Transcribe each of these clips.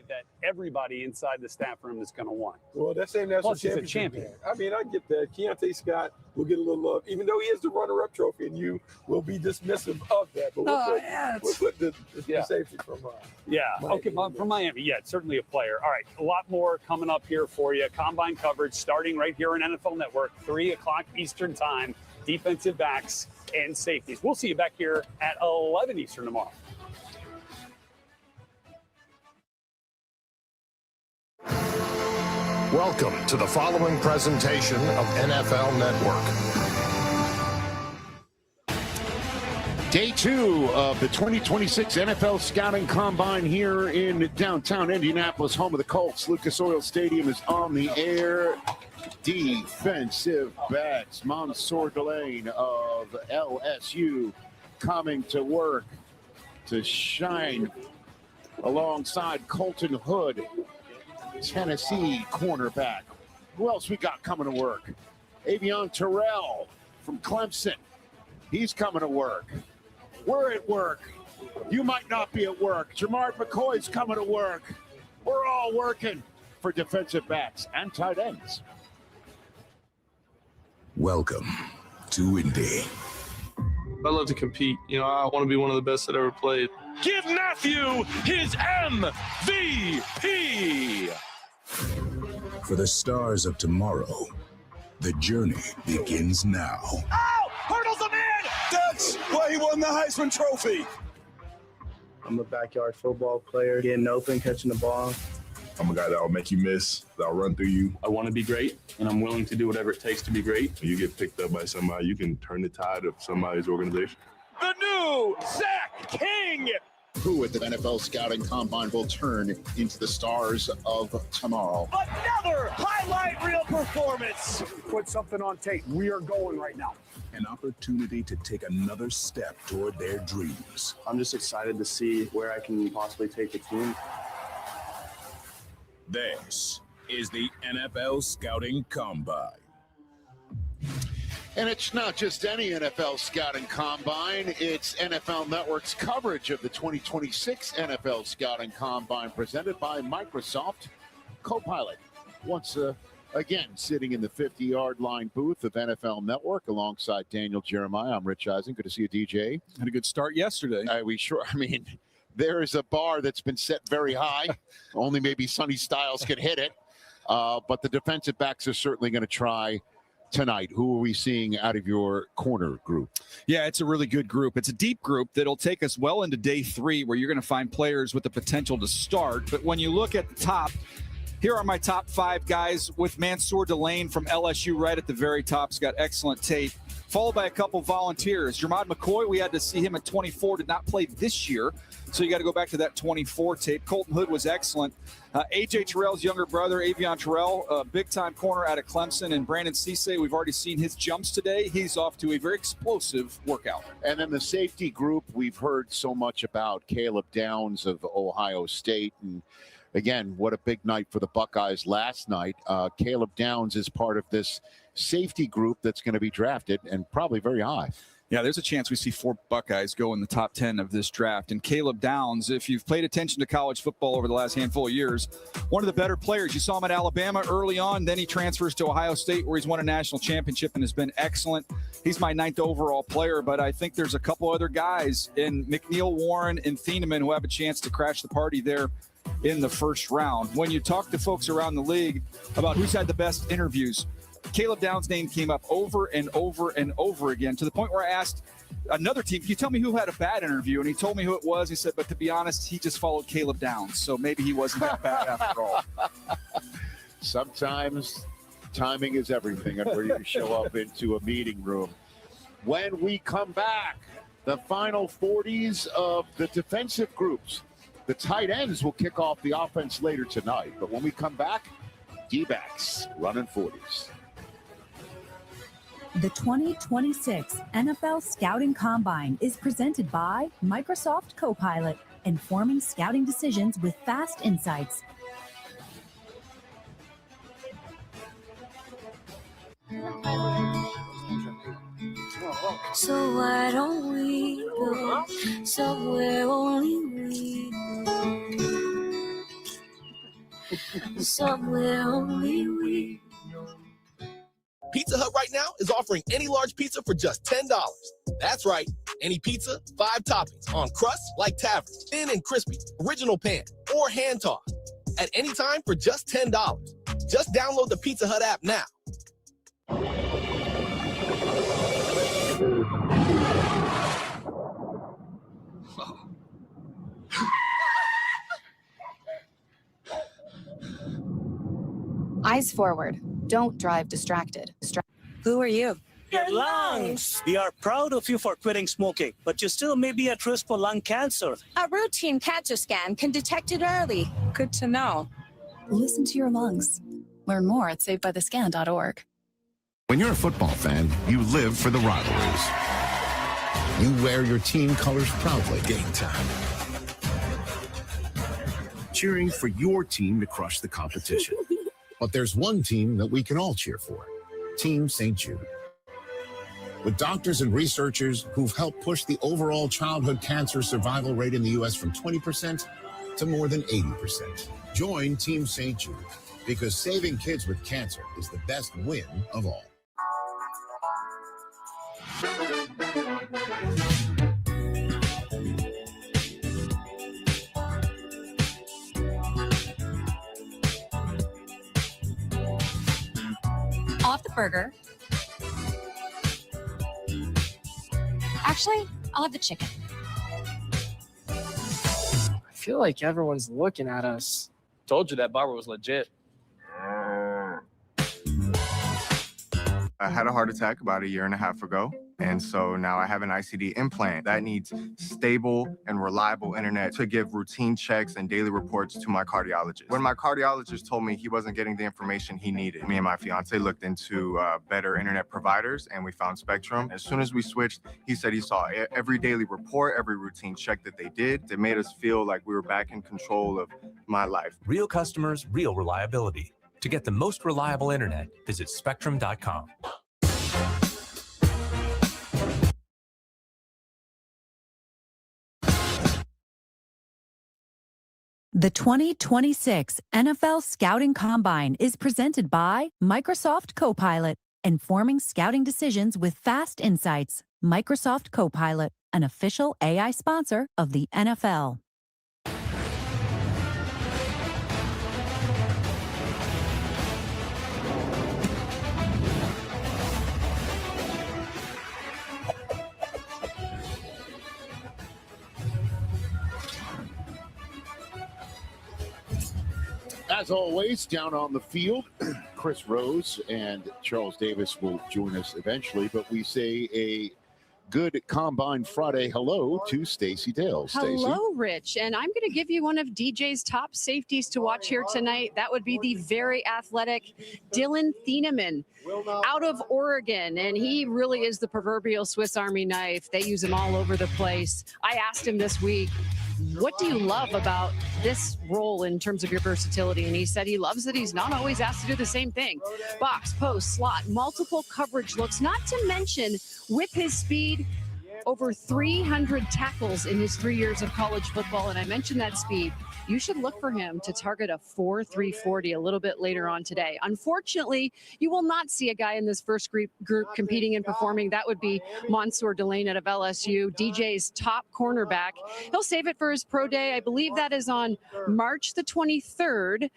that everybody inside the staff room is going to want. Well, that same national Plus, he's a champion. Man. I mean, I get that. Keontae Scott will get a little love, even though he is the runner-up trophy, and you will be dismissive of that. But we'll put the safety from Miami. From Miami. Yeah, certainly a player. All right, a lot more coming up here for you. Combine coverage starting right here on NFL Network, 3 o'clock Eastern time. Defensive backs and safeties. We'll see you back here at 11 Eastern tomorrow. Welcome to the following presentation of NFL Network. Day 2 of the 2026 NFL Scouting Combine here in downtown Indianapolis, home of the Colts. Lucas Oil Stadium is on the air. Defensive backs, Mansour Delane of LSU coming to work to shine alongside Colton Hood, Tennessee cornerback. Who else we got coming to work? Avion Terrell from Clemson. He's coming to work. We're at work. You might not be at work. Jamard McCoy's coming to work. We're all working for defensive backs and tight ends. Welcome to Indy. I love to compete. You know, I want to be one of the best that ever played. Give Matthew his MVP. For the stars of tomorrow, the journey begins now. Oh, hurdles him in. That's why he won the Heisman Trophy. I'm a backyard football player, getting open, catching the ball. I'm a guy that'll make you miss, that'll run through you. I want to be great, and I'm willing to do whatever it takes to be great. When you get picked up by somebody, you can turn the tide of somebody's organization. The new Zach King. Who at the NFL Scouting Combine will turn into the stars of tomorrow? Another highlight reel performance. Put something on tape. We are going right now. An opportunity to take another step toward their dreams. I'm just excited to see where I can possibly take the team. This is the NFL Scouting Combine. And it's not just any NFL Scouting Combine, it's NFL Network's coverage of the 2026 NFL Scouting Combine presented by Microsoft Copilot. Once again, sitting in the 50-yard line booth of NFL Network alongside Daniel Jeremiah. I'm Rich Eisen. Good to see you, DJ. Had a good start yesterday. There is a bar that's been set very high. Only maybe Sonny Styles could hit it. But the defensive backs are certainly going to try tonight. Who are we seeing out of your corner group? Yeah, it's a really good group. It's a deep group that'll take us well into day 3, where you're going to find players with the potential to start. But when you look at the top, here are my top 5 guys, with Mansour Delane from LSU right at the very top. He's got excellent tape, followed by a couple volunteers. Jermod McCoy, we had to see him at 24, did not play this year, so you got to go back to that 24 tape. Colton Hood was excellent. A.J. Terrell's younger brother, Avion Terrell, big-time corner out of Clemson, and Brandon Cisse, we've already seen his jumps today. He's off to a very explosive workout. And then the safety group, we've heard so much about Caleb Downs of Ohio State, and again, what a big night for the Buckeyes last night. Caleb Downs is part of this safety group that's going to be drafted, and probably very high. Yeah, there's a chance we see 4 Buckeyes go in the top 10 of this draft. And Caleb Downs, if you've paid attention to college football over the last handful of years, one of the better players. You saw him at Alabama early on, then he transfers to Ohio State, where he's won a national championship and has been excellent. He's my 9th overall player, but I think there's a couple other guys in McNeil, Warren, and Thieneman who have a chance to crash the party there in the first round. When you talk to folks around the league about who's had the best interviews, Caleb Downs' name came up over and over and over again, to the point where I asked another team, can you tell me who had a bad interview? And he told me who it was. He said, but to be honest, he just followed Caleb Downs, so maybe he wasn't that bad after all. Sometimes timing is everything and where you show up into a meeting room. When we come back, the final 40s of the defensive groups. The tight ends will kick off the offense later tonight. But when we come back, D-backs running 40s. The 2026 NFL Scouting Combine is presented by Microsoft Copilot, informing scouting decisions with fast insights. So why don't we go somewhere only we know? Somewhere only we. Pizza Hut right now is offering any large pizza for just $10. That's right, any pizza, 5 toppings, on crust like Tavern, thin and crispy, original pan, or hand tossed. At any time for just $10. Just download the Pizza Hut app now. Eyes forward. Don't drive distracted. Who are you? Your lungs. We are proud of you for quitting smoking, but you still may be at risk for lung cancer. A routine cancer scan can detect it early. Good to know. Listen to your lungs. Learn more at savebythescan.org. When you're a football fan, you live for the rivalries. You wear your team colors proudly. Game time. Cheering for your team to crush the competition. But there's one team that we can all cheer for. Team St. Jude. With doctors and researchers who've helped push the overall childhood cancer survival rate in the U.S. from 20% to more than 80%. Join Team St. Jude, because saving kids with cancer is the best win of all. Off the burger. Actually, I'll have the chicken. I feel like everyone's looking at us. Told you that barber was legit. I had a heart attack about 1.5 years ago. And so now I have an ICD implant that needs stable and reliable internet to give routine checks and daily reports to my cardiologist. When my cardiologist told me he wasn't getting the information he needed, me and my fiance looked into better internet providers, and we found Spectrum. As soon as we switched, he said he saw every daily report, every routine check that they did. It made us feel like we were back in control of my life. Real customers, real reliability. To get the most reliable internet, visit Spectrum.com. The 2026 NFL Scouting Combine is presented by Microsoft Copilot, informing scouting decisions with fast insights. Microsoft Copilot, an official AI sponsor of the NFL. As always, down on the field, Chris Rose and Charles Davis will join us eventually, but we say a good Combine Friday hello to Stacey Dale. Hello, Rich. And I'm going to give you one of DJ's top safeties to watch here tonight. That would be the very athletic Dylan Thieneman out of Oregon. And he really is the proverbial Swiss Army knife. They use him all over the place. I asked him this week, what do you love about this role in terms of your versatility? And he said he loves that he's not always asked to do the same thing. Box, post, slot, multiple coverage looks, not to mention with his speed, over 300 tackles in his 3 years of college football. And I mentioned that speed. You should look for him to target a 4.340 a little bit later on today. Unfortunately, you will not see a guy in this first group competing and performing. That would be Mansour Delane out of LSU, DJ's top cornerback. He'll save it for his pro day. I believe that is on March the 23rd.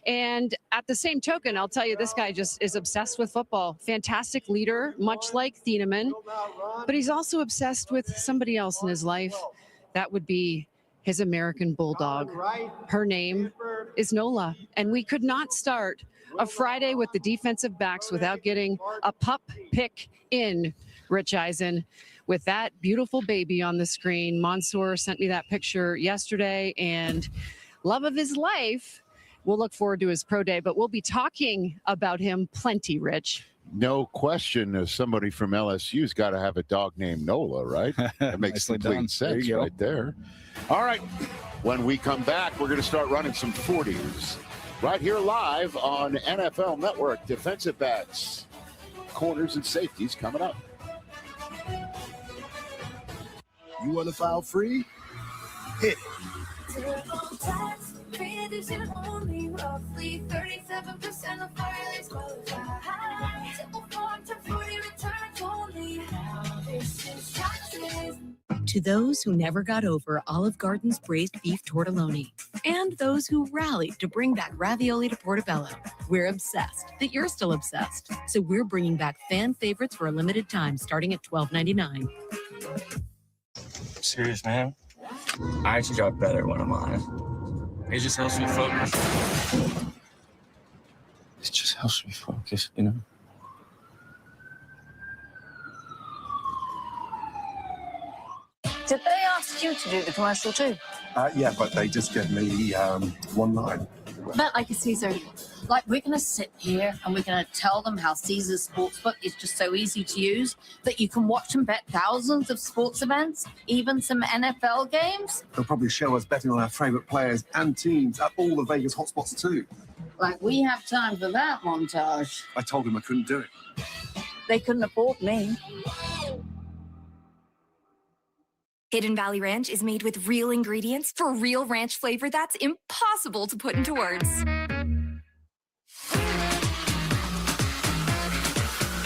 And at the same token, I'll tell you, this guy just is obsessed with football. Fantastic leader, much like Thieneman. But he's also obsessed with somebody else in his life. That would be his American Bulldog. Her name is Nola. And we could not start a Friday with the defensive backs without getting a pup pick in, Rich Eisen. With that beautiful baby on the screen, Mansour sent me that picture yesterday, and love of his life. We'll look forward to his pro day, but we'll be talking about him plenty, Rich. No question, somebody from LSU's got to have a dog named Nola, right? That makes complete sense right there. All right, when we come back, we're going to start running some 40s right here live on NFL Network. Defensive backs, corners, and safeties coming up. You want to file free? Hit it. there's only roughly 37% of violence qualify. Simple form to 40 returns only. This is taxes. To those who never got over Olive Garden's braised beef tortelloni, and those who rallied to bring back ravioli to Portobello, we're obsessed that you're still obsessed. So we're bringing back fan favorites for a limited time, starting at $12.99. Serious, man. I actually got better when I'm on it. It just helps me focus. It just helps me focus, you know? Did they ask you to do the commercial too? Yeah, but they just gave me one line. Bet like a Caesar. Like, we're going to sit here and we're going to tell them how Caesar's Sportsbook is just so easy to use that you can watch and bet thousands of sports events, even some NFL games. They'll probably show us betting on our favourite players and teams at all the Vegas hotspots too. Like, we have time for that montage. I told them I couldn't do it. They couldn't afford me. Hidden Valley Ranch is made with real ingredients for real ranch flavor that's impossible to put into words.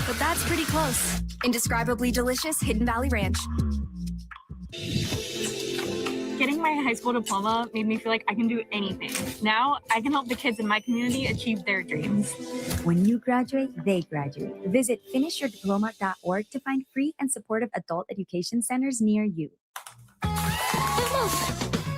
But that's pretty close. Indescribably delicious Hidden Valley Ranch. Getting my high school diploma made me feel like I can do anything. Now I can help the kids in my community achieve their dreams. When you graduate, they graduate. Visit finishyourdiploma.org to find free and supportive adult education centers near you.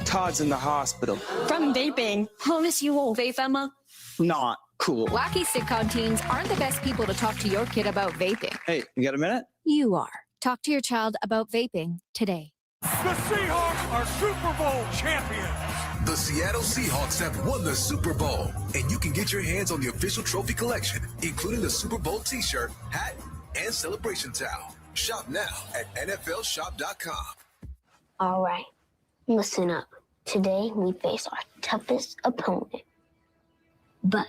Todd's in the hospital. From vaping. I'll miss you all, Vape Emma. Not cool. Wacky sitcom teens aren't the best people to talk to your kid about vaping. Hey, you got a minute? You are. Talk to your child about vaping today. The Seahawks are Super Bowl champions. The Seattle Seahawks have won the Super Bowl, and you can get your hands on the official trophy collection, including the Super Bowl t-shirt, hat, and celebration towel. Shop now at NFLshop.com. All right, listen up. Today we face our toughest opponent. But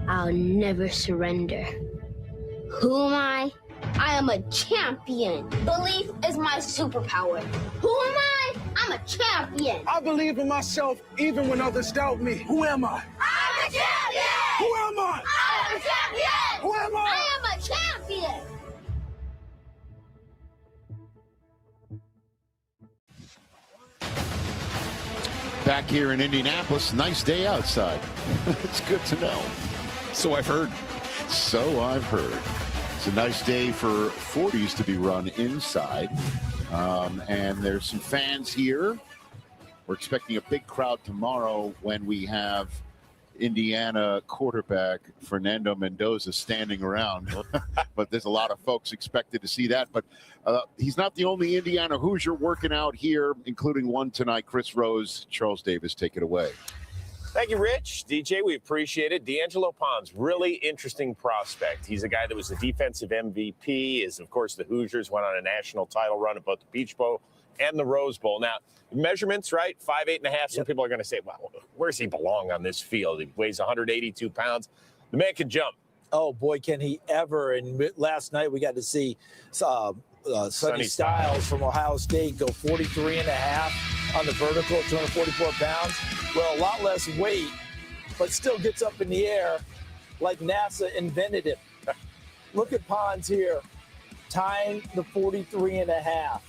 I'll never surrender. Who am I? I am a champion. Belief is my superpower. Who am I? I'm a champion. I believe in myself even when others doubt me. Who am I? I'm a champion. Who am I? I'm a champion. Who am I? I am a champion. Back here in Indianapolis, nice day outside. It's good to know. So I've heard. So I've heard. It's a nice day for 40s to be run inside. And there's some fans here. We're expecting a big crowd tomorrow when we have Indiana quarterback Fernando Mendoza standing around. But there's a lot of folks expected to see that. But he's not the only Indiana Hoosier working out here, including one tonight. Chris Rose, Charles Davis, take it away. Thank you, Rich. DJ, we appreciate it. D'Angelo Pons, really interesting prospect. He's a guy that was the defensive MVP, is, of course, the Hoosiers went on a national title run at both the Peach Bowl and the Rose Bowl. Now, measurements, right? 5'8" and a half. Some people are going to say, well, where does he belong on this field? He weighs 182 pounds. The man can jump. Oh, boy, can he ever. And last night we got to see Sonny Styles from Ohio State go 43 and a half on the vertical, 244 pounds. Well, a lot less weight, but still gets up in the air like NASA invented him. Look at Pons here, tying the 43 and a half.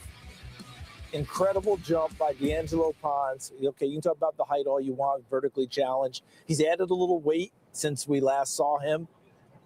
Incredible jump by D'Angelo Pons. Okay, you can talk about the height all you want, vertically challenged. He's added a little weight since we last saw him.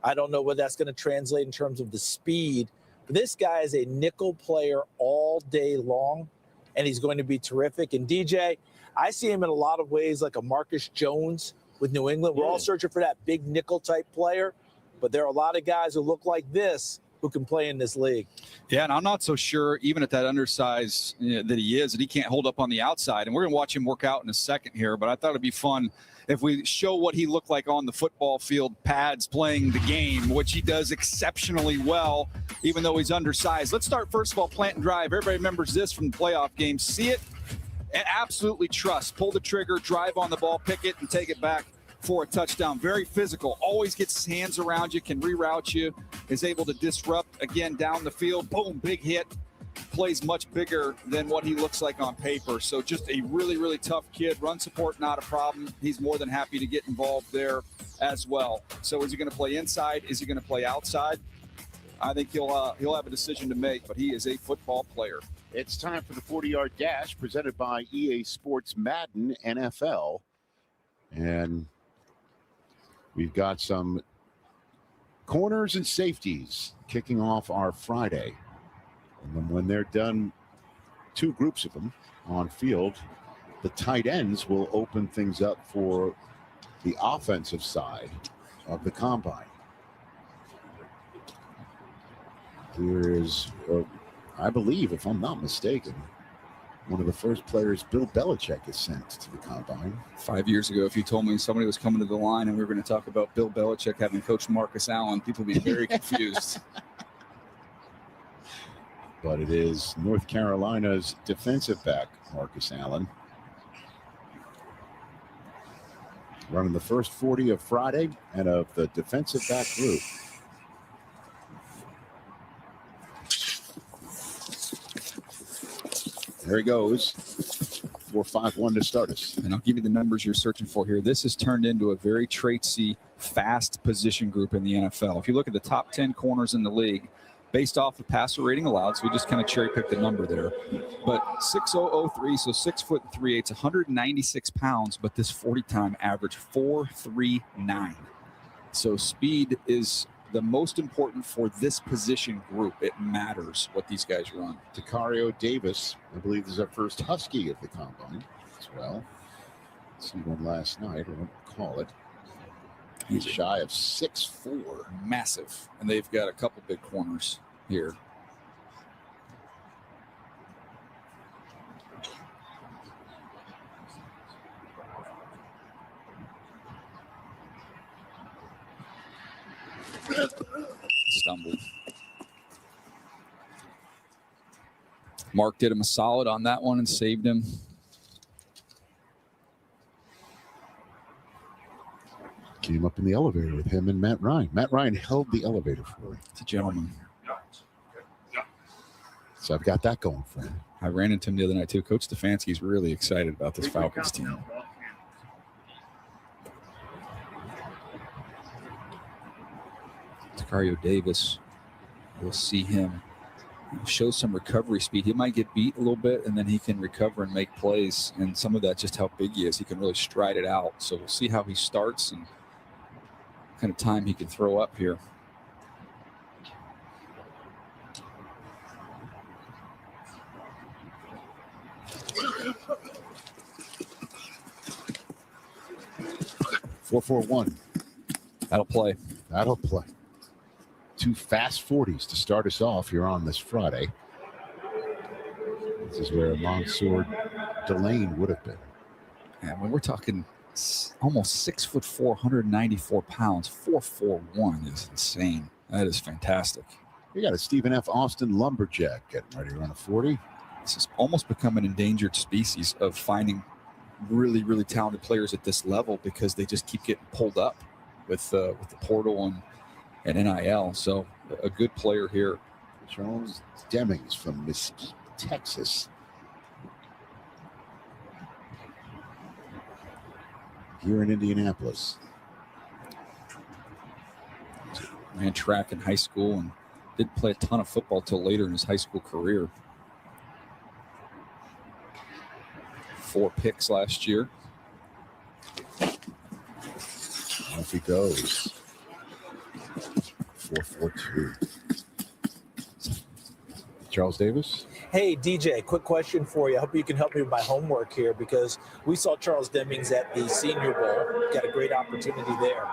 I don't know whether that's going to translate in terms of the speed. But this guy is a nickel player all day long, and he's going to be terrific. And DJ, I see him in a lot of ways like a Marcus Jones with New England. We're all searching for that big nickel-type player, but there are a lot of guys who look like this who can play in this league. Yeah, and I'm not so sure, even at that undersize that he is, that he can't hold up on the outside. And we're going to watch him work out in a second here, but I thought it'd be fun if we show what he looked like on the football field, pads playing the game, which he does exceptionally well, even though he's undersized. Let's start, first of all, plant and drive. Everybody remembers this from the playoff game. See it and absolutely trust. Pull the trigger, drive on the ball, pick it, and take it back for a touchdown. Very physical, always gets his hands around you, can reroute you, is able to disrupt, again, down the field. Boom, big hit. plays much bigger than what he looks like on paper. So just a really, really tough kid. Run support, not a problem. He's more than happy to get involved there as well. So is he going to play inside? Is he going to play outside? I think he'll have a decision to make, but he is a football player. It's time for the 40-yard dash presented by EA Sports Madden NFL. And we've got some corners and safeties kicking off our Friday. And then when they're done, 2 groups of them on field, the tight ends will open things up for the offensive side of the combine. Here is, I believe, if I'm not mistaken, one of the first players Bill Belichick is sent to the combine. 5 years ago, if you told me somebody was coming to the line and we were going to talk about Bill Belichick having coached Marcus Allen, people would be very confused. But it is North Carolina's defensive back, Marcus Allen, running the first 40 of Friday and of the defensive back group. There he goes. 4-5-1 to start us. And I'll give you the numbers you're searching for here. This has turned into a very traitsy, fast position group in the NFL. If you look at the top 10 corners in the league, based off the passer rating allowed, so we just kind of cherry picked the number there. But 6'0", so 6 foot 3/8, 196 pounds, but this 40 time average 4.39. So speed is the most important for this position group. It matters what these guys run. Tacario Davis, I believe, is our first Husky of the combine as well. See one last night, I won't call it. He's shy of 6'4". Massive. And they've got a couple big corners here. Stumbled. Mark did him a solid on that one and saved him. Came up in the elevator with him and Matt Ryan. Matt Ryan held the elevator for me. It's a gentleman. So I've got that going for him. I ran into him the other night too. Coach Stefanski's really excited about this Falcons team. Tacario Davis, we'll see him show some recovery speed. He might get beat a little bit, and then he can recover and make plays. And some of that, just how big he is, he can really stride it out. So we'll see how he starts and what kind of time he can throw up here. (4-4-1). That'll play. That'll play. 2 fast 40s to start us off here on this Friday. This is where Mansour Delane would have been. And when we're talking almost 6'4", 194 pounds, 4.41 is insane. That is fantastic. We got a Stephen F. Austin lumberjack getting ready to run a 40. This has almost become an endangered species of finding really, really talented players at this level because they just keep getting pulled up with the portal and NIL. So a good player here. Charles Demings from Mesquite, Texas. Here in Indianapolis. Ran track in high school and didn't play a ton of football till later in his high school career. 4 picks last year. Off he goes. 4.42. Charles Davis. Hey, DJ, quick question for you. I hope you can help me with my homework here because we saw Charles Demings at the Senior Bowl. Got a great opportunity there.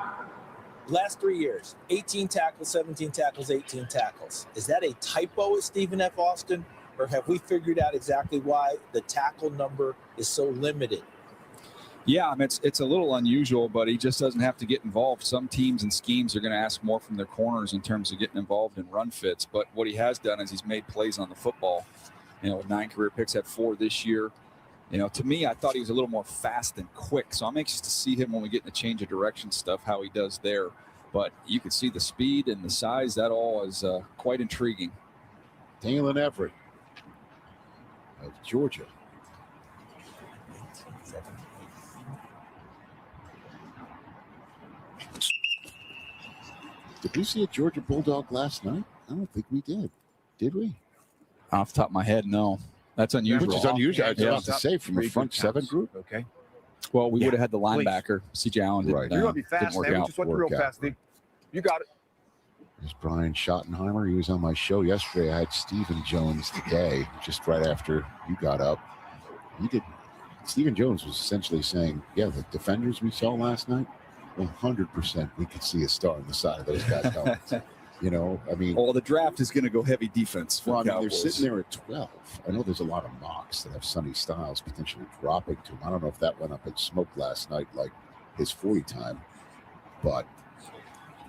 Last 3 years, 18 tackles, 17 tackles, 18 tackles. Is that a typo at Stephen F. Austin, or have we figured out exactly why the tackle number is so limited? Yeah, I mean, it's a little unusual, but he just doesn't have to get involved. Some teams and schemes are going to ask more from their corners in terms of getting involved in run fits. But what he has done is he's made plays on the football. 9 career picks, had 4 this year. To me, I thought he was a little more fast and quick. So I'm anxious to see him when we get in the change of direction stuff, how he does there. But you can see the speed and the size. That all is quite intriguing. Dalen Everett of Georgia. Did we see a Georgia Bulldog last night? I don't think we did. Did we? Off the top of my head, no. That's unusual. Which is unusual. I was about to say, from a front seven group. Okay. Well, we would have had the linebacker, C.J. Allen. Didn't, Right. You're going to be didn't fast, work man. We out. just went real fast, Steve. You got it. There's Brian Schottenheimer. He was on my show yesterday. I had Stephen Jones today, just right after you got up. He did. Stephen Jones was essentially saying, yeah, the defenders we saw last night, 100% we could see a star on the side of those guys' helmets. You know, I mean, Well, the draft is going to go heavy defense for well, I mean, they're Cowboys. sitting there at 12. I know there's a lot of mocks that have Sonny Styles potentially dropping to him. I don't know if that went up in smoke last night, like his 40 time, but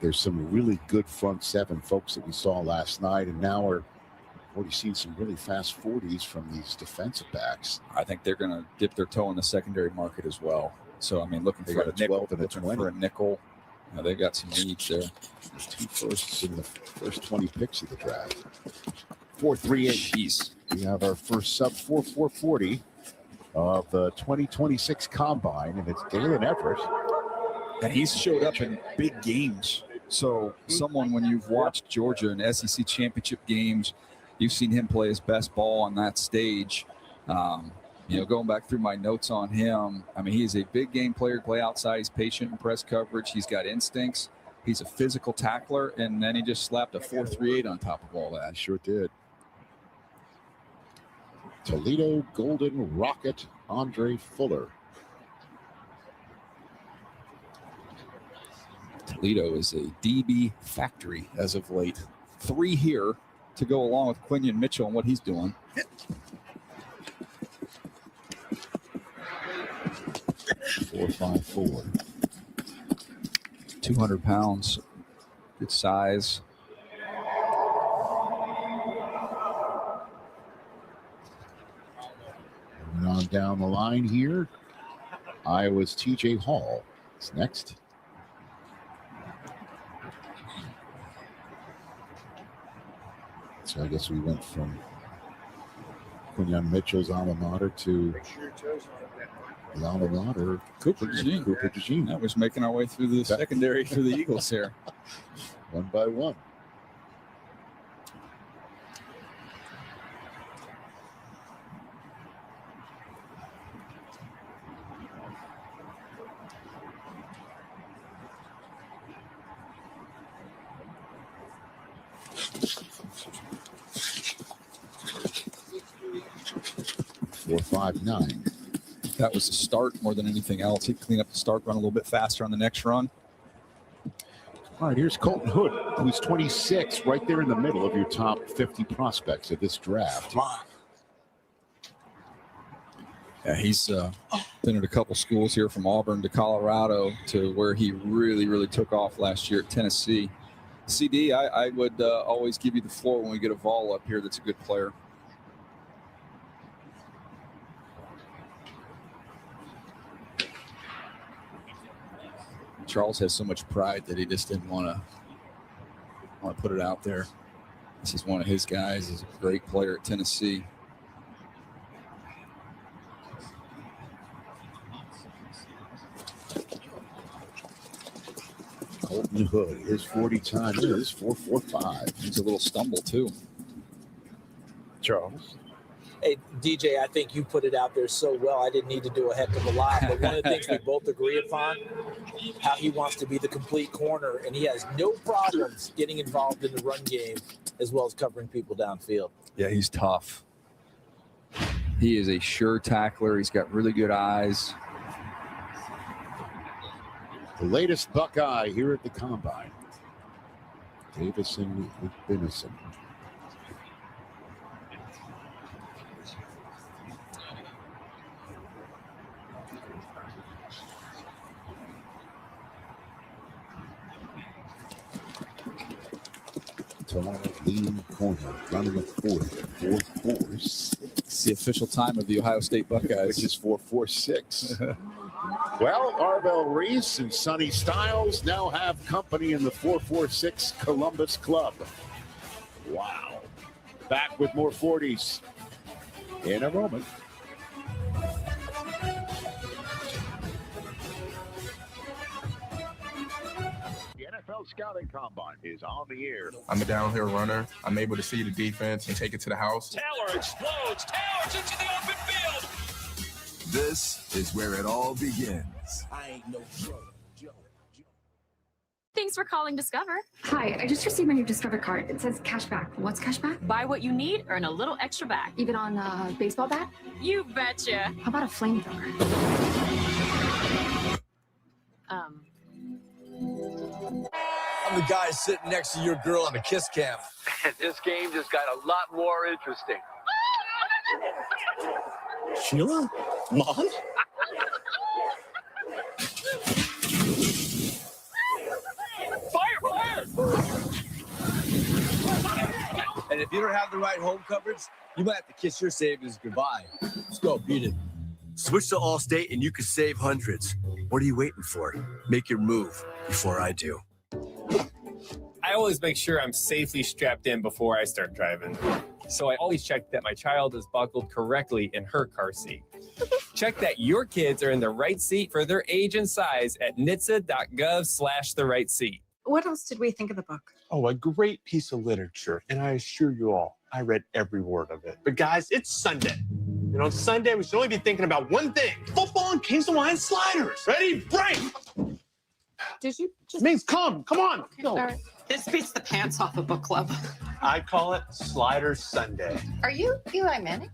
there's some really good front seven folks that we saw last night, and now we're already seeing some really fast 40s from these defensive backs. I think they're going to dip their toe in the secondary market as well. So, I mean, looking They for got a a nickel, 12 and a looking 20. for a nickel. They've got some needs there. There's 2 firsts in the first 20 picks of the draft. 4.38. Jeez. We have our first sub 4.40 of the 2026 Combine, and it's Dalen Everett. And he's showed up in big games. So someone, when you've watched Georgia in SEC championship games, you've seen him play his best ball on that stage. Going back through my notes on him, I mean, he is a big game player, play outside. He's patient in press coverage. He's got instincts. He's a physical tackler. And then he just slapped a 4.38 on top of all that. He sure did. Toledo Golden Rocket, Andre Fuller. Toledo is a DB factory as of late. 3 here to go along with Quinion Mitchell and what he's doing. 4.54. 200 pounds. Good size. Moving on down the line here. Iowa's TJ Hall is next. So I guess we went from Quinion Mitchell's alma mater to the alma mater Cooper DeJean. Cooper DeJean. That was making our way through the secondary for the Eagles here. One by one. Four, 5, 9. That was a start more than anything else. He'd clean up the start, run a little bit faster on the next run. All right, here's Colton Hood, who's 26, right there in the middle of your top 50 prospects of this draft. Yeah, he's been at a couple schools here from Auburn to Colorado to where he really, really took off last year at Tennessee. CD, I would always give you the floor when we get a Vol up here that's a good player. Charles has so much pride that he just didn't want to put it out there. This is one of his guys. He's a great player at Tennessee. Colton Hood, his 40 time is 4.45. He's a little stumble too. Charles. Hey, DJ, I think you put it out there so well. I didn't need to do a heck of a lot. But one of the things we both agree upon, how he wants to be the complete corner, and he has no problems getting involved in the run game as well as covering people downfield. Yeah, he's tough. He is a sure tackler. He's got really good eyes. The latest Buckeye here at the Combine. Davison Benison. Tall, lean corner, running a 4.46. It's the official time of the Ohio State Buckeyes. Which is 4.46. Well, Arvell Reese and Sonny Styles now have company in the 4.46 Columbus Club. Wow. Back with more 40s. in a moment. The NFL Scouting Combine is on the air. I'm a downhill runner. I'm able to see the defense and take it to the house. Taylor explodes. Taylor's into the open field. This is where it all begins. I ain't no Joe. Thanks for calling Discover. Hi, I just received my new Discover card. It says cashback. What's cashback? Buy what you need, earn a little extra back. Even on a baseball bat? You betcha. How about a flamethrower? I'm the guy sitting next to your girl on the kiss cam. This game just got a lot more interesting. Sheila? Mom? Fire! And if you don't have the right home coverage, you might have to kiss your savings goodbye. Let's go, beat it. Switch to Allstate and you can save hundreds. What are you waiting for? Make your move before I do. I always make sure I'm safely strapped in before I start driving. So I always check that my child is buckled correctly in her car seat. Check that your kids are in the right seat for their age and size at nhtsa.gov/the right seat. What else did we think of the book? Oh, a great piece of literature. And I assure you all, I read every word of it. But guys, it's Sunday. And on Sunday, we should only be thinking about one thing: football and Kings Hawaiian sliders. Ready? Break! Did you just... Mings, come on. Go. Sorry. This beats the pants off a book club. I call it Slider Sunday. Are you Eli Manning?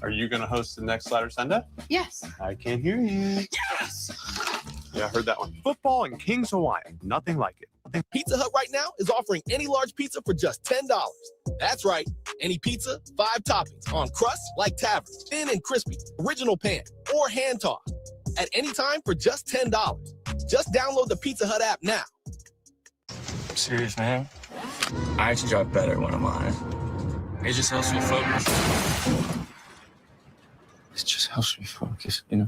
Are you going to host the next Slider Sunday? Yes. I can't hear you. Yes! Yeah, I heard that one. Football and Kings Hawaiian. Nothing like it. Pizza Hut right now is offering any large pizza for just $10. That's right. Any pizza, 5 toppings on crust like Tavern, thin and crispy, original pan, or hand tossed. At any time for just $10. Just download the Pizza Hut app now. Serious, man. I actually drive better when I'm on it. It just helps me focus. It just helps me focus, you know?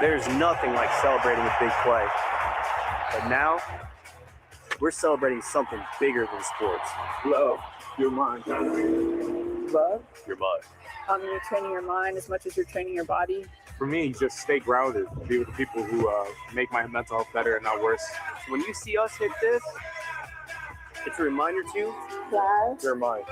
There's nothing like celebrating a big play. But now, we're celebrating something bigger than sports. Love your mind. Love your mind. You're training your mind as much as you're training your body. For me, just stay grounded. Be with the people who make my mental health better and not worse. When you see us hit this, it's a reminder to love your mind.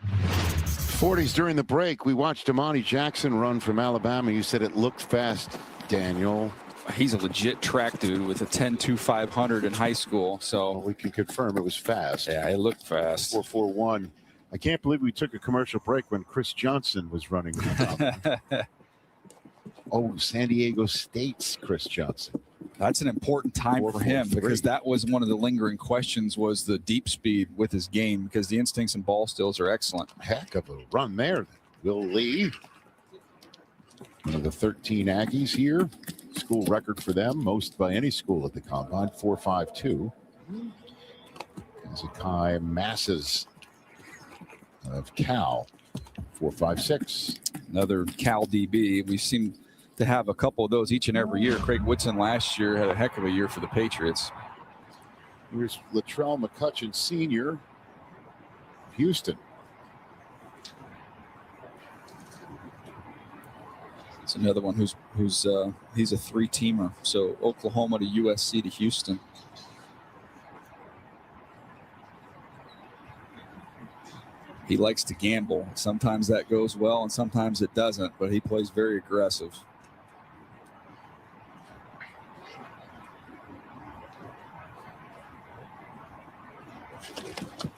'40s during the break, we watched Amani Jackson run from Alabama. You said it looked fast, Daniel. He's a legit track dude with a 10.2 500 in high school. So well, we can confirm it was fast. Yeah, it looked fast. 4.41. I can't believe we took a commercial break when Chris Johnson was running. Oh, San Diego State's Chris Johnson. That's an important time for him because that was one of the lingering questions was the deep speed with his game because the instincts and ball stills are excellent. Heck of a run there. Will Lee, one of the 13 Aggies here. School record for them, most by any school at the Combine, 4.52. Zakai Masses of Cal, 4.56. Another Cal DB. We seem to have a couple of those each and every year. Craig Woodson last year had a heck of a year for the Patriots. Here's Latrell McCutcheon Sr., Houston. It's another one who's he's a 3-teamer. So Oklahoma to USC to Houston. He likes to gamble. Sometimes that goes well and sometimes it doesn't, but he plays very aggressive.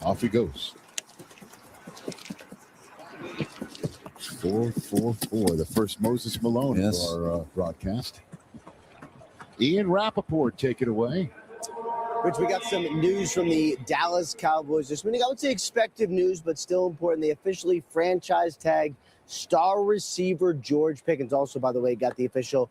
Off he goes. 4.44, the first Moses Malone of our broadcast. Ian Rappaport, take it away. Rich, we got some news from the Dallas Cowboys this morning. I would say expected news, but still important. They officially franchise tagged star receiver George Pickens. Also, by the way, got the official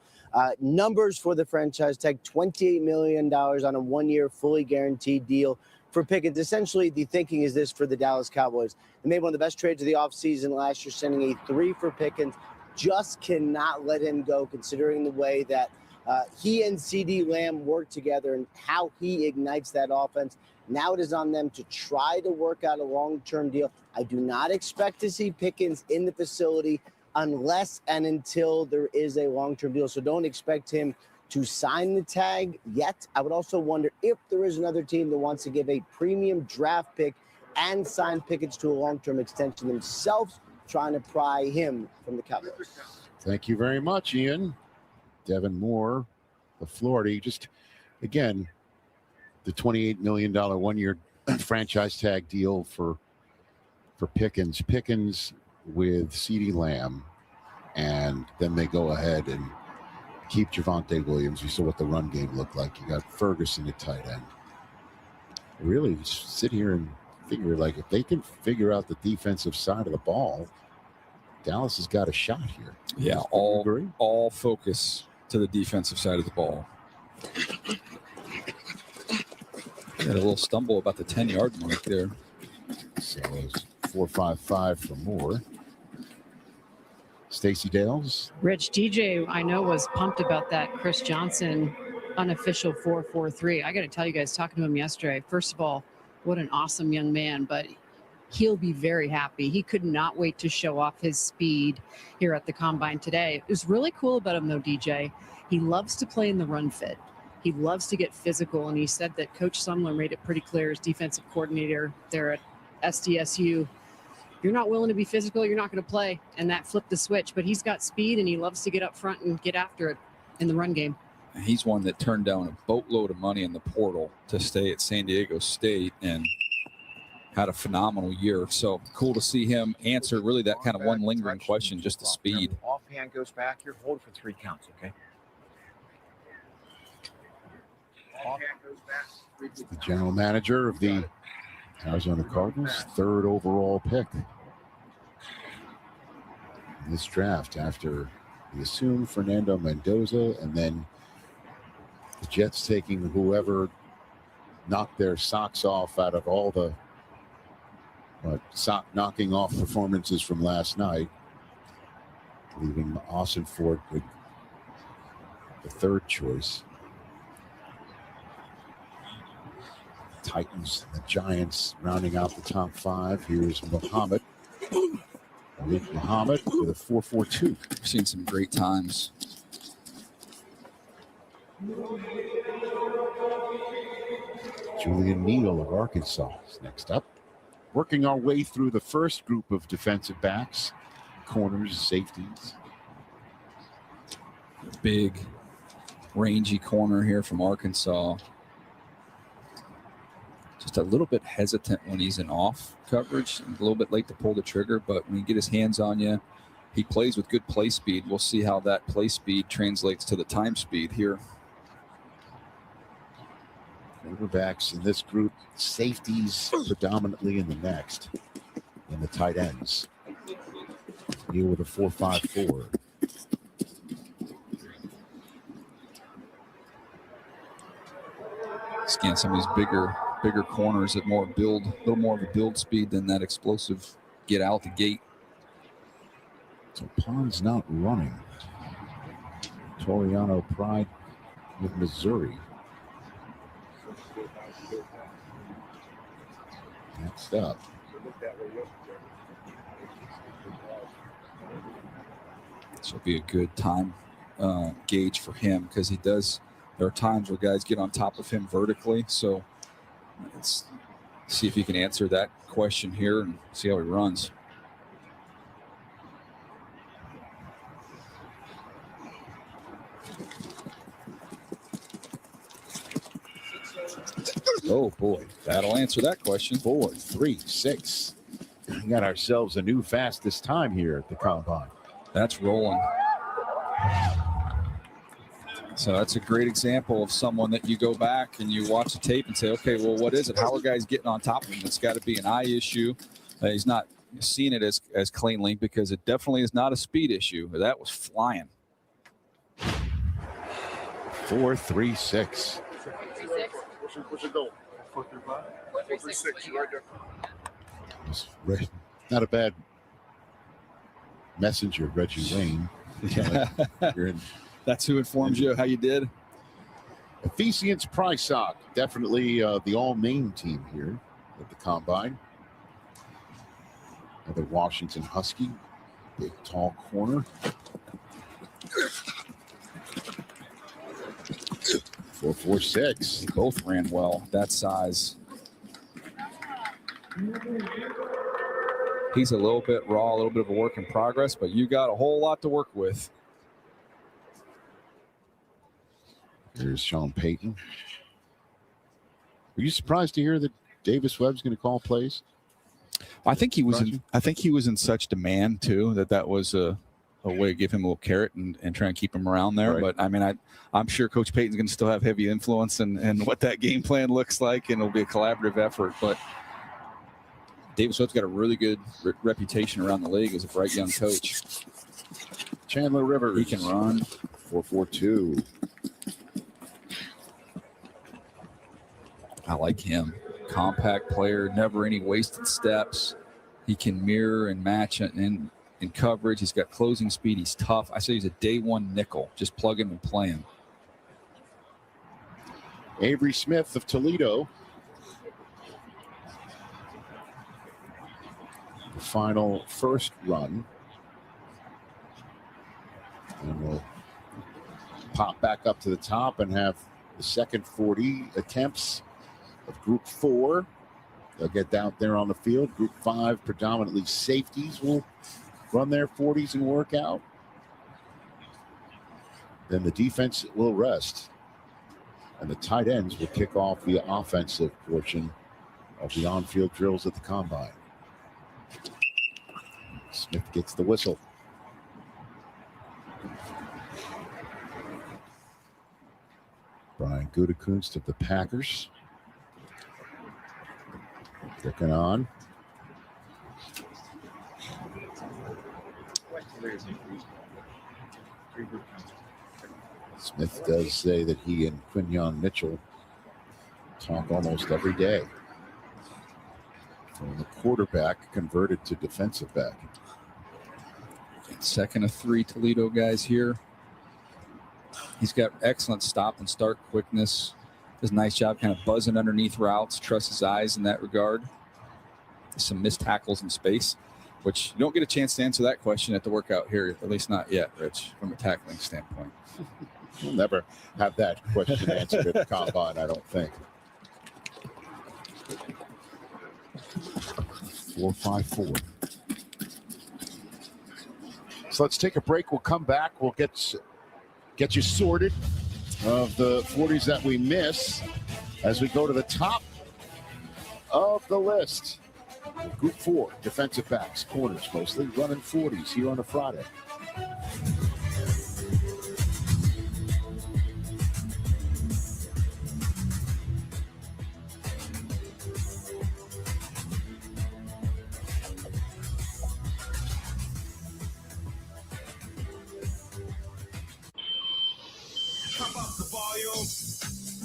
numbers for the franchise tag, $28 million on a 1-year fully guaranteed deal for Pickens. Essentially, the thinking is this for the Dallas Cowboys. They made one of the best trades of the offseason last year, sending a 3 for Pickens, just cannot let him go, considering the way that he and CeeDee Lamb work together and how he ignites that offense. Now it is on them to try to work out a long-term deal. I do not expect to see Pickens in the facility unless and until there is a long-term deal. So don't expect him to sign the tag yet. I would also wonder if there is another team that wants to give a premium draft pick and sign Pickens to a long-term extension themselves, trying to pry him from the Cowboys. Thank you very much, Ian. Devin Moore, the Florida, just, again, the $28 million one-year franchise tag deal for Pickens. Pickens with CeeDee Lamb, and then they go ahead and keep Javonte Williams. You saw what the run game looked like. You got Ferguson at tight end. Really, sit here and figure, like, if they can figure out the defensive side of the ball, Dallas has got a shot here. Yeah, all focus to the defensive side of the ball. Had a little stumble about the 10-yard mark there. So it's 4.55 for Moore. Stacey Dales. Rich, DJ, I know, was pumped about that Chris Johnson unofficial 4.43. I got to tell you guys, talking to him yesterday, first of all, what an awesome young man, but he'll be very happy. He could not wait to show off his speed here at the Combine today. It was really cool about him, though, DJ. He loves to play in the run fit. He loves to get physical, and he said that Coach Sumler made it pretty clear, as defensive coordinator there at SDSU, you're not willing to be physical, you're not going to play, and that flipped the switch. But he's got speed, and he loves to get up front and get after it in the run game. He's one that turned down a boatload of money in the portal to stay at San Diego State and had a phenomenal year. So cool to see him answer really that kind of one lingering question, just the speed. Offhand goes back, you're holding for 3 counts, okay? The general manager of the Arizona Cardinals, 3rd overall pick in this draft after he assumed Fernando Mendoza, and then the Jets taking whoever knocked their socks off out of all the sock knocking off performances from last night, leaving Austin Ford with the 3rd choice. Titans, the Giants rounding out the top 5. Here's Muhammad. Malik Muhammad with a 4.42. We've seen some great times. Julian Neal of Arkansas is next up. Working our way through the first group of defensive backs, corners, safeties. Big, rangy corner here from Arkansas. Just a little bit hesitant when he's in off coverage, a little bit late to pull the trigger, but when you get his hands on you, he plays with good play speed. We'll see how that play speed translates to the time speed here. Quarterbacks in this group, safeties predominantly in the next, and the tight ends. Neal with a 4.54. Scan some of these bigger corners at more build, a little more of a build speed than that explosive get out the gate. So Pond's not running. Toriano Pride with Missouri. Next up. This will be a good time gauge for him, because he does. There are times where guys get on top of him vertically. So let's see if he can answer that question here and see how he runs. Oh boy, that'll answer that question. 4.36. We got ourselves a new fastest time here at the Combine. That's rolling. So that's a great example of someone that you go back and you watch the tape and say, okay, well, what is it? How are guys getting on top of him? It's got to be an eye issue. He's not seeing it as cleanly, because it definitely is not a speed issue. That was flying. 4.36. What's your goal? 4.36. You right there. Not a bad messenger, Reggie Wayne. Yeah. You're in That's who informs you how you did. Ephesians Prysock, definitely the all-Maine team here at the Combine. Another Washington Husky, big tall corner. 4.46. They both ran well, that size. He's a little bit raw, a little bit of a work in progress, but you got a whole lot to work with. There's Sean Payton. Were you surprised to hear that Davis Webb's going to call plays? I think he was in such demand too that was a way to give him a little carrot and try and keep him around there. Right. But I mean, I'm sure Coach Payton's going to still have heavy influence and what that game plan looks like, and it'll be a collaborative effort. But Davis Webb's got a really good reputation around the league as a bright young coach. Chandler Rivers. He can run. 4.42. I like him. Compact player, never any wasted steps. He can mirror and match in coverage. He's got closing speed. He's tough. I say he's a day one nickel. Just plug him and play him. Avery Smith of Toledo. The final first run. And we'll pop back up to the top and have the second 40 attempts of Group 4. They'll get down there on the field. Group 5, predominantly safeties, will run their 40s and work out. Then the defense will rest. And the tight ends will kick off the offensive portion of the on-field drills at the Combine. Smith gets the whistle. Brian Gutekunst of the Packers. Looking on. Smith does say that he and Quinyon Mitchell talk almost every day. From the quarterback converted to defensive back. Second of 3 Toledo guys here. He's got excellent stop and start quickness. Does a nice job kind of buzzing underneath routes. Trusts his eyes in that regard. Some missed tackles in space, which you don't get a chance to answer that question at the workout here, at least not yet, Rich, from a tackling standpoint. We'll never have that question answered at the Combine, I don't think. 4.54. So let's take a break. We'll come back. We'll get you sorted of the 40s that we miss as we go to the top of the list. Group 4, defensive backs, corners mostly, running 40s here on a Friday.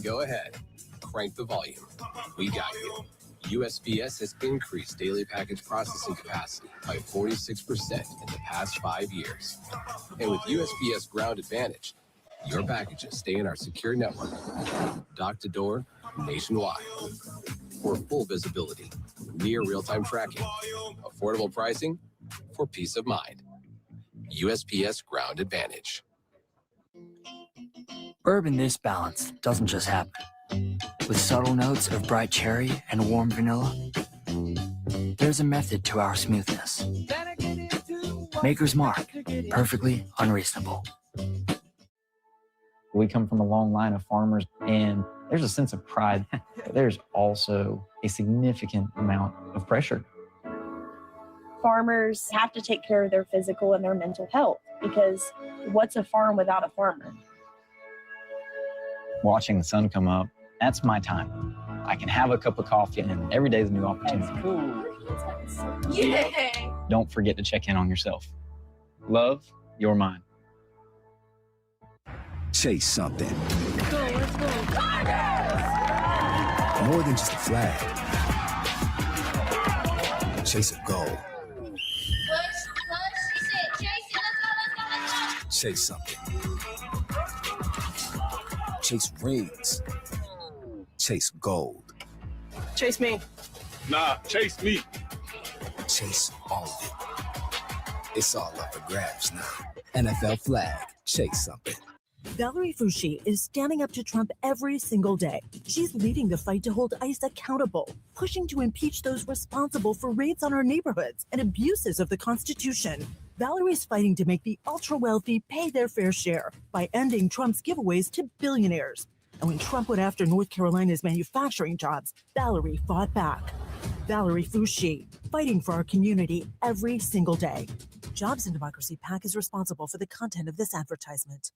Go ahead, crank the volume. We got you. USPS has increased daily package processing capacity by 46% in the past 5 years. And with USPS Ground Advantage, your packages stay in our secure network, dock to door, nationwide. For full visibility, near real-time tracking, affordable pricing, for peace of mind. USPS Ground Advantage. Bourbon this balance doesn't just happen. With subtle notes of bright cherry and warm vanilla, there's a method to our smoothness. Maker's Mark, perfectly unreasonable. We come from a long line of farmers, and there's a sense of pride, but there's also a significant amount of pressure. Farmers have to take care of their physical and their mental health, because what's a farm without a farmer? Watching the sun come up, that's my time. I can have a cup of coffee, and every day is a new opportunity. That's cool. Yeah. Don't forget to check in on yourself. Love your mind. Chase something. More than just a flag. Chase a goal. chase something. Chase rings. Chase gold. Chase me. Nah, chase me. Chase all of it. It's all up for grabs now. NFL flag. Chase something. Valerie Fouché is standing up to Trump every single day. She's leading the fight to hold ICE accountable, pushing to impeach those responsible for raids on our neighborhoods and abuses of the Constitution. Valerie's fighting to make the ultra-wealthy pay their fair share by ending Trump's giveaways to billionaires. And when Trump went after North Carolina's manufacturing jobs, Valerie fought back. Valerie Fouché, fighting for our community every single day. Jobs and Democracy PAC is responsible for the content of this advertisement.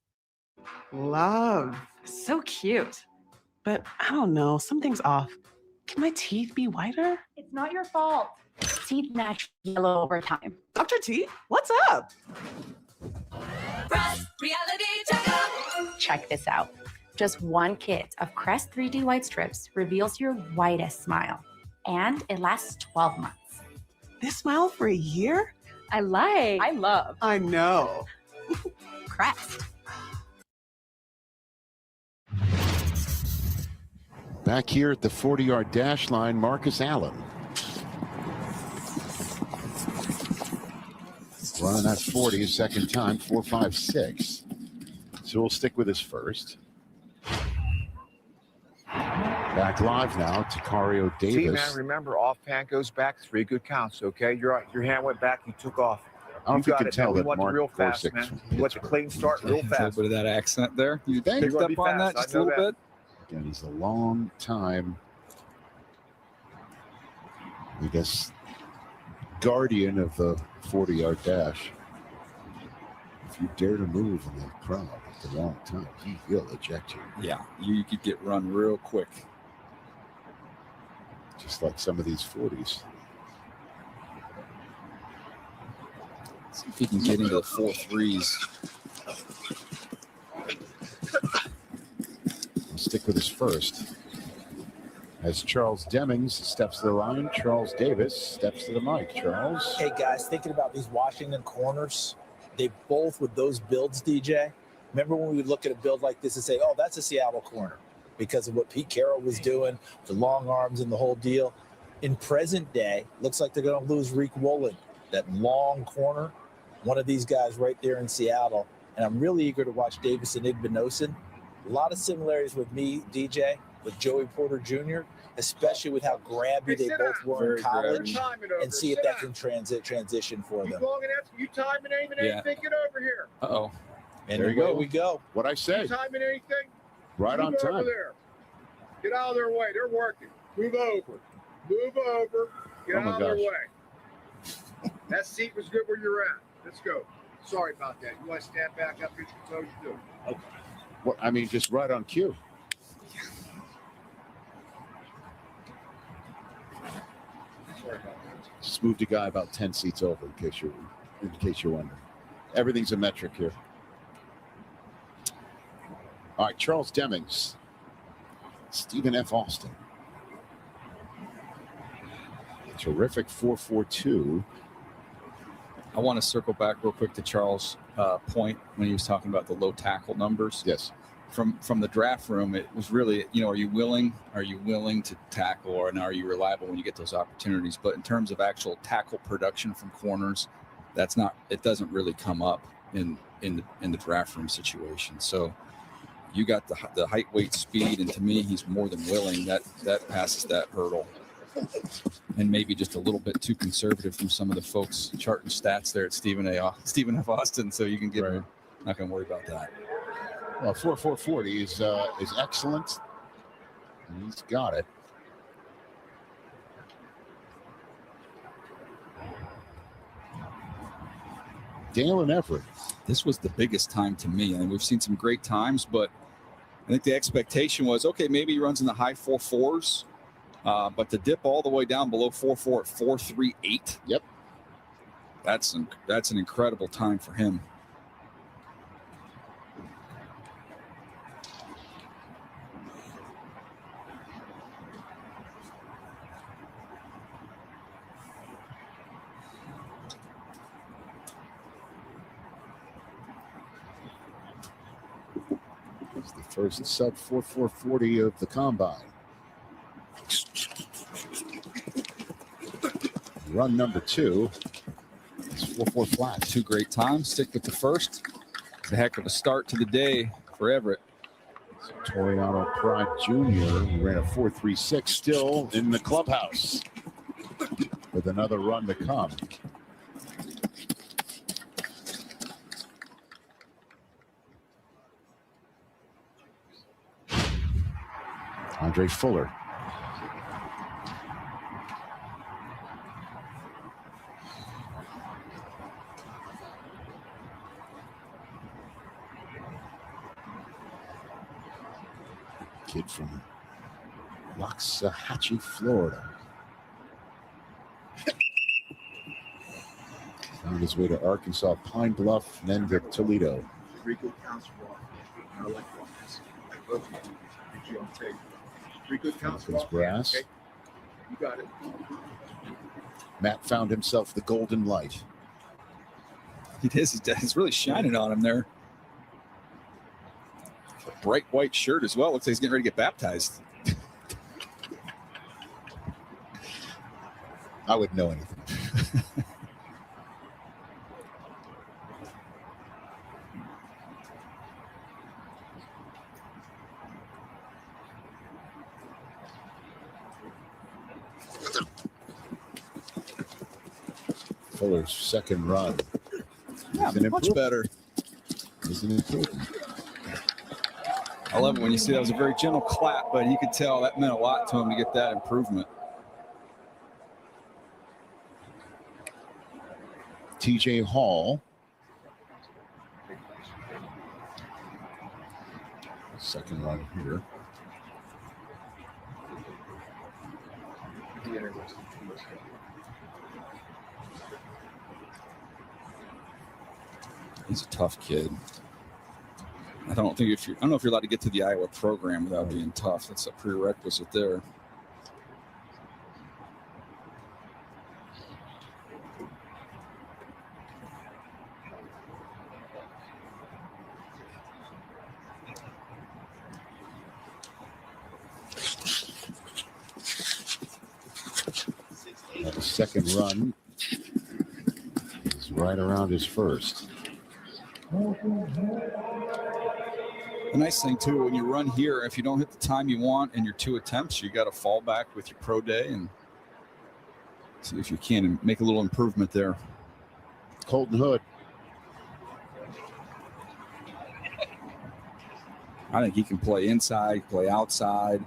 Love. So cute. But I don't know, something's off. Can my teeth be whiter? It's not your fault. Teeth naturally yellow over time. Dr. T, what's up? Crest Reality Checkup. Check this out. Just one kit of Crest 3D White Strips reveals your whitest smile. And it lasts 12 months. This smile for a year? I love. I know. Crest. Back here at the 40-yard dash line, Marcus Allen. Running that 40 a second time, 4.56. So we'll stick with his first. Back live now, Tacario Davis. See, man, remember, off pan goes back, 3 good counts, okay? Your hand went back, you took off. I don't know if you can tell man. that We want Mark real fast, Gorsuch man. We want the clean start real A little fast. bit of that accent there. You think? picked up on that just a little bit? Again, he's a long time, I guess, guardian of the 40-yard dash. If you dare to move in that crowd at the wrong time, he will eject you. Yeah, you could get run real quick. Just like some of these 40s. See if he can get into the 4.3s. We'll stick with his first. As Charles Demings steps to the line, Charles Davis steps to the mic. Charles. Hey guys, thinking about these Washington corners, they both with those builds, DJ. Remember when we would look at a build like this and say, oh, that's a Seattle corner because of what Pete Carroll was doing, the long arms and the whole deal. In present day, looks like they're going to lose Reek Woolen, that long corner, one of these guys right there in Seattle. And I'm really eager to watch Davis and Igbinosun. A lot of similarities with me, DJ, with Joey Porter Jr., especially with how grabby they both were in college, and see if that can transition for them. You timing anything? Get over here. Uh-oh. And There you go. we go. What I say. You timing anything? Right on Move time. over there. Get out of their way. They're working. Move over. Move over. Get Oh my out of their gosh. way. That seat was good where you're at. Let's go. Sorry about that. You want to stand back up, get your toes, do it. Okay. What, I mean, just right on cue. Sorry about that. Just moved a guy about 10 seats over, in case you're wondering. Everything's a metric here. All right, Charles Demings, Stephen F. Austin. A terrific 4.42. I want to circle back real quick to Charles' point when he was talking about the low tackle numbers. Yes. From the draft room, it was really, are you willing to tackle, or and are you reliable when you get those opportunities? But in terms of actual tackle production from corners, it doesn't really come up in the draft room situation. So you got the height, weight, speed, and to me, he's more than willing. That passes that hurdle. And maybe just a little bit too conservative from some of the folks charting stats there at Stephen F. Austin. So you can get him. Not going to worry about that. Well, 4.40 is excellent. And he's got it. Dalen Everett. This was the biggest time to me. And we've seen some great times, but I think the expectation was, okay, maybe he runs in the high 4.4s. But to dip all the way down below 4.4 at 4.38. Yep. That's an incredible time for him. The first sub 4.40 of the combine. Run number 2. It's 4.4 flat. 2 great times. Stick with the first. It's a heck of a start to the day for Everett. Toriano Pride Jr. who ran a 4.36, still in the clubhouse with another run to come. Andre Fuller. Kid from Waxahachie, Florida. Found his way to Arkansas, Pine Bluff, and then to Toledo. 3 good counts for off. I like offense. I love you. Get you on tape. 3 good counts for Falcons off. brass. Okay. You got it. Matt found himself the golden light. It's really shining on him there. A bright white shirt as well. Looks like he's getting ready to get baptized. I wouldn't know anything. Fuller's second run. Yeah, much better. Is an improvement. I love it when you see that was a very gentle clap, but you could tell that meant a lot to him to get that improvement. TJ Hall. Second run here. He's a tough kid. I don't know if you're allowed to get to the Iowa program without being tough. That's a prerequisite there. The second run is right around his first. The nice thing too, when you run here, if you don't hit the time you want in your 2 attempts, you got to fall back with your pro day and see if you can make a little improvement there. Colton Hood. I think he can play inside, play outside.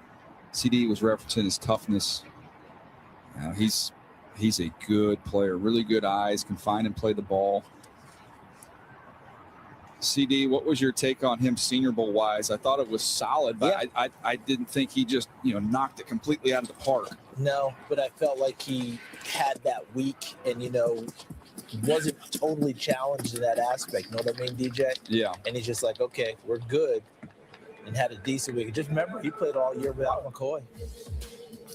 CD was referencing his toughness. He's a good player, really good eyes, can find and play the ball. CD, what was your take on him Senior Bowl wise? I thought it was solid, but yeah. I didn't think he just knocked it completely out of the park. No, but I felt like he had that week and wasn't totally challenged in that aspect. You know what I mean, DJ? Yeah. And he's just like, okay, we're good, and had a decent week. Just remember, he played all year without McCoy.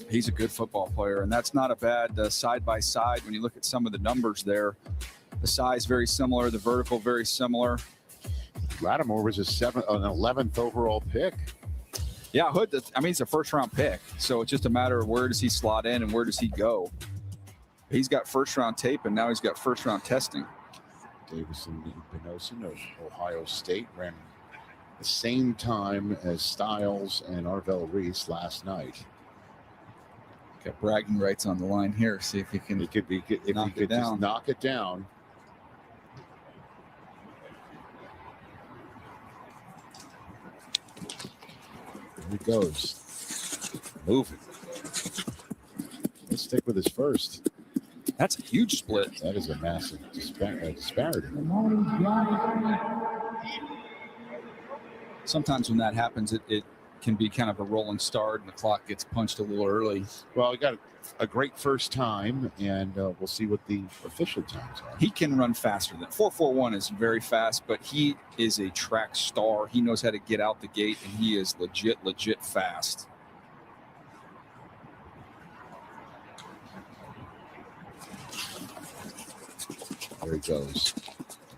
He's a good football player, and that's not a bad side-by-side when you look at some of the numbers there. The size very similar, the vertical very similar. Lattimore was an 11th overall pick. Yeah, Hood, he's a first-round pick, so it's just a matter of where does he slot in and where does he go. He's got first-round tape, and now he's got first-round testing. Davison Benosin of Ohio State ran the same time as Styles and Arvell Reese last night. Got bragging rights on the line here. See if he can knock it down. Just knock it down. Here he goes. Moving. Let's stick with his first. That's a huge split. That is a massive disparity. Sometimes when that happens, it can be kind of a rolling start and the clock gets punched a little early. Well, we got a great first time, and we'll see what the official times are. He can run faster than 4.41 is very fast, but he is a track star. He knows how to get out the gate, and he is legit fast. There he goes.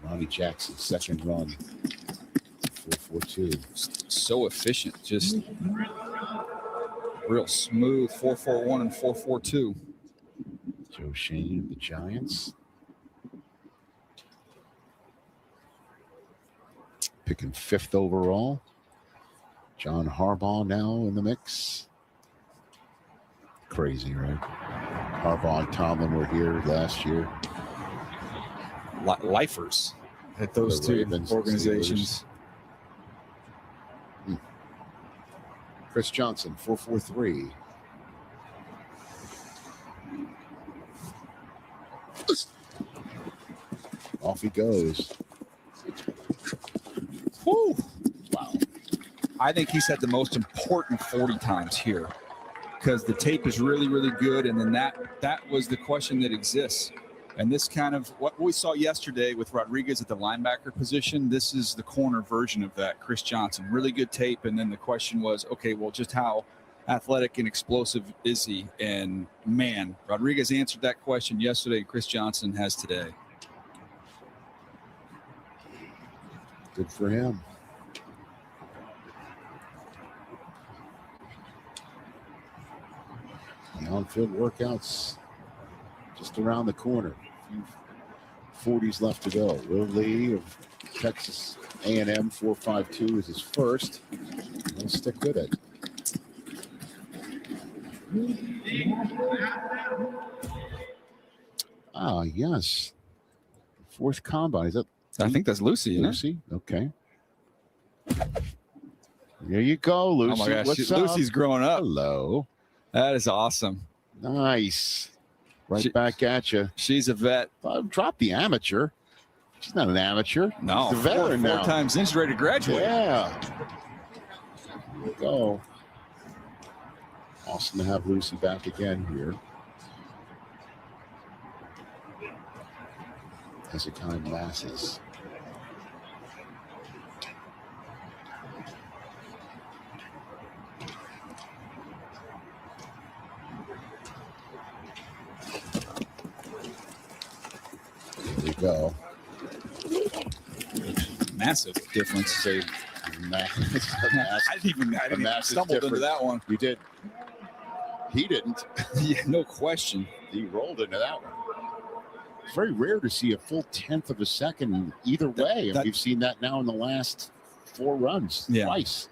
Ronnie Jackson, second run. 4.42. so efficient, just real smooth. 4.41 and 4.42. Joe Shane of the Giants. Picking 5th overall. John Harbaugh now in the mix. Crazy, right? Harbaugh and Tomlin were here last year. Lifers at those two Ravens, organizations. Chris Johnson, 4.43. Off he goes. Woo. Wow. I think he's had the most important 40 times here because the tape is really, really good. And then that was the question that exists. And this kind of what we saw yesterday with Rodriguez at the linebacker position, this is the corner version of that. Chris Johnson, really good tape. And then the question was, okay, well, just how athletic and explosive is he? And man, Rodriguez answered that question yesterday. Chris Johnson has today. Good for him. The on-field workouts just around the corner. A few 40s left to go. Will Lee of Texas A&M 4.52 is his first. He'll stick with it. Ah, yes. 4th combine. Is that? I think that's Lucy. Lucy? Okay. There you go, Lucy. Oh my gosh, What's up? Lucy's growing up. Hello. That is awesome. Nice. Right back at you. She's a vet. Drop the amateur. She's not an amateur. No, She's a veteran four now. times in, she's ready to graduate. Yeah. Here we go. Awesome to have Lucy back again here. Hezekiah Masses. There we go. Massive difference. Say, I didn't even stumbled into that one. You did. He didn't. Yeah, no question. He rolled into that one. It's very rare to see a full 1/10 of a second either way. And we've seen that now in the last 4 runs. Yeah. Twice.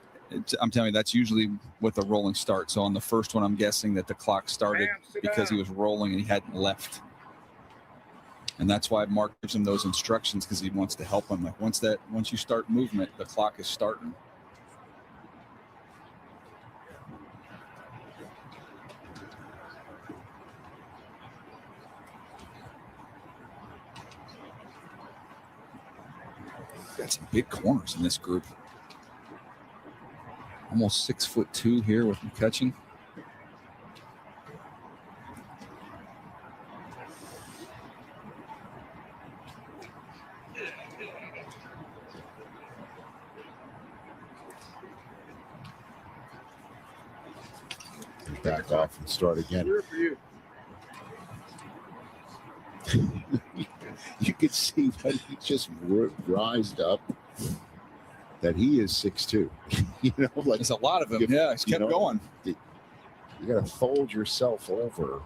I'm telling you, that's usually with a rolling start. So on the first one, I'm guessing that the clock started because he was rolling and he hadn't left. And that's why Mark gives him those instructions, because he wants to help him. Like once you start movement, the clock is starting. Got some big corners in this group. Almost 6'2" here with McCutcheon. Back off and start again. You could see that he just rised up. That he is 6'2". You know, like there's a lot of them. Yeah, he's kept going. You got to fold yourself over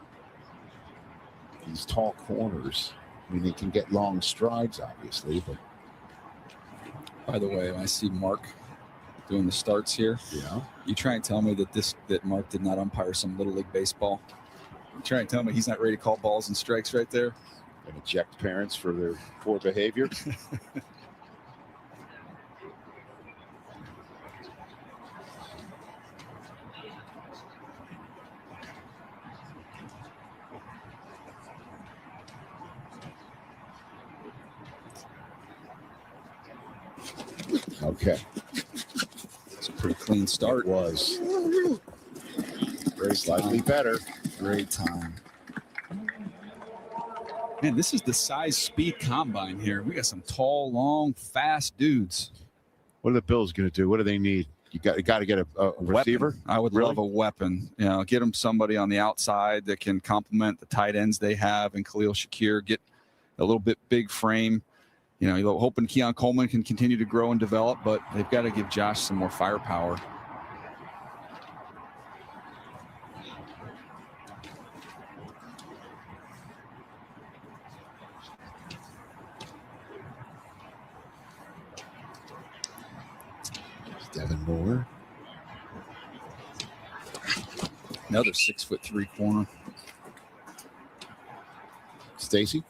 these tall corners. I mean, they can get long strides, obviously, but. By the way, I see Mark doing the starts here. Yeah. You try and tell me that Mark did not umpire some Little League baseball. You try and tell me he's not ready to call balls and strikes right there. And eject parents for their poor behavior. Okay. It's a pretty clean start. It was. Very slightly better. Great time. Man, this is the size speed combine here. We got some tall, long, fast dudes. What are the Bills going to do? What do they need? You got to get a receiver? I would love a weapon. You know, get them somebody on the outside that can complement the tight ends they have, and Khalil Shakir, get a little bit big frame. you know, you're hoping Keon Coleman can continue to grow and develop, but they've got to give Josh some more firepower. Devin Moore. Another 6'3" corner. Stacy?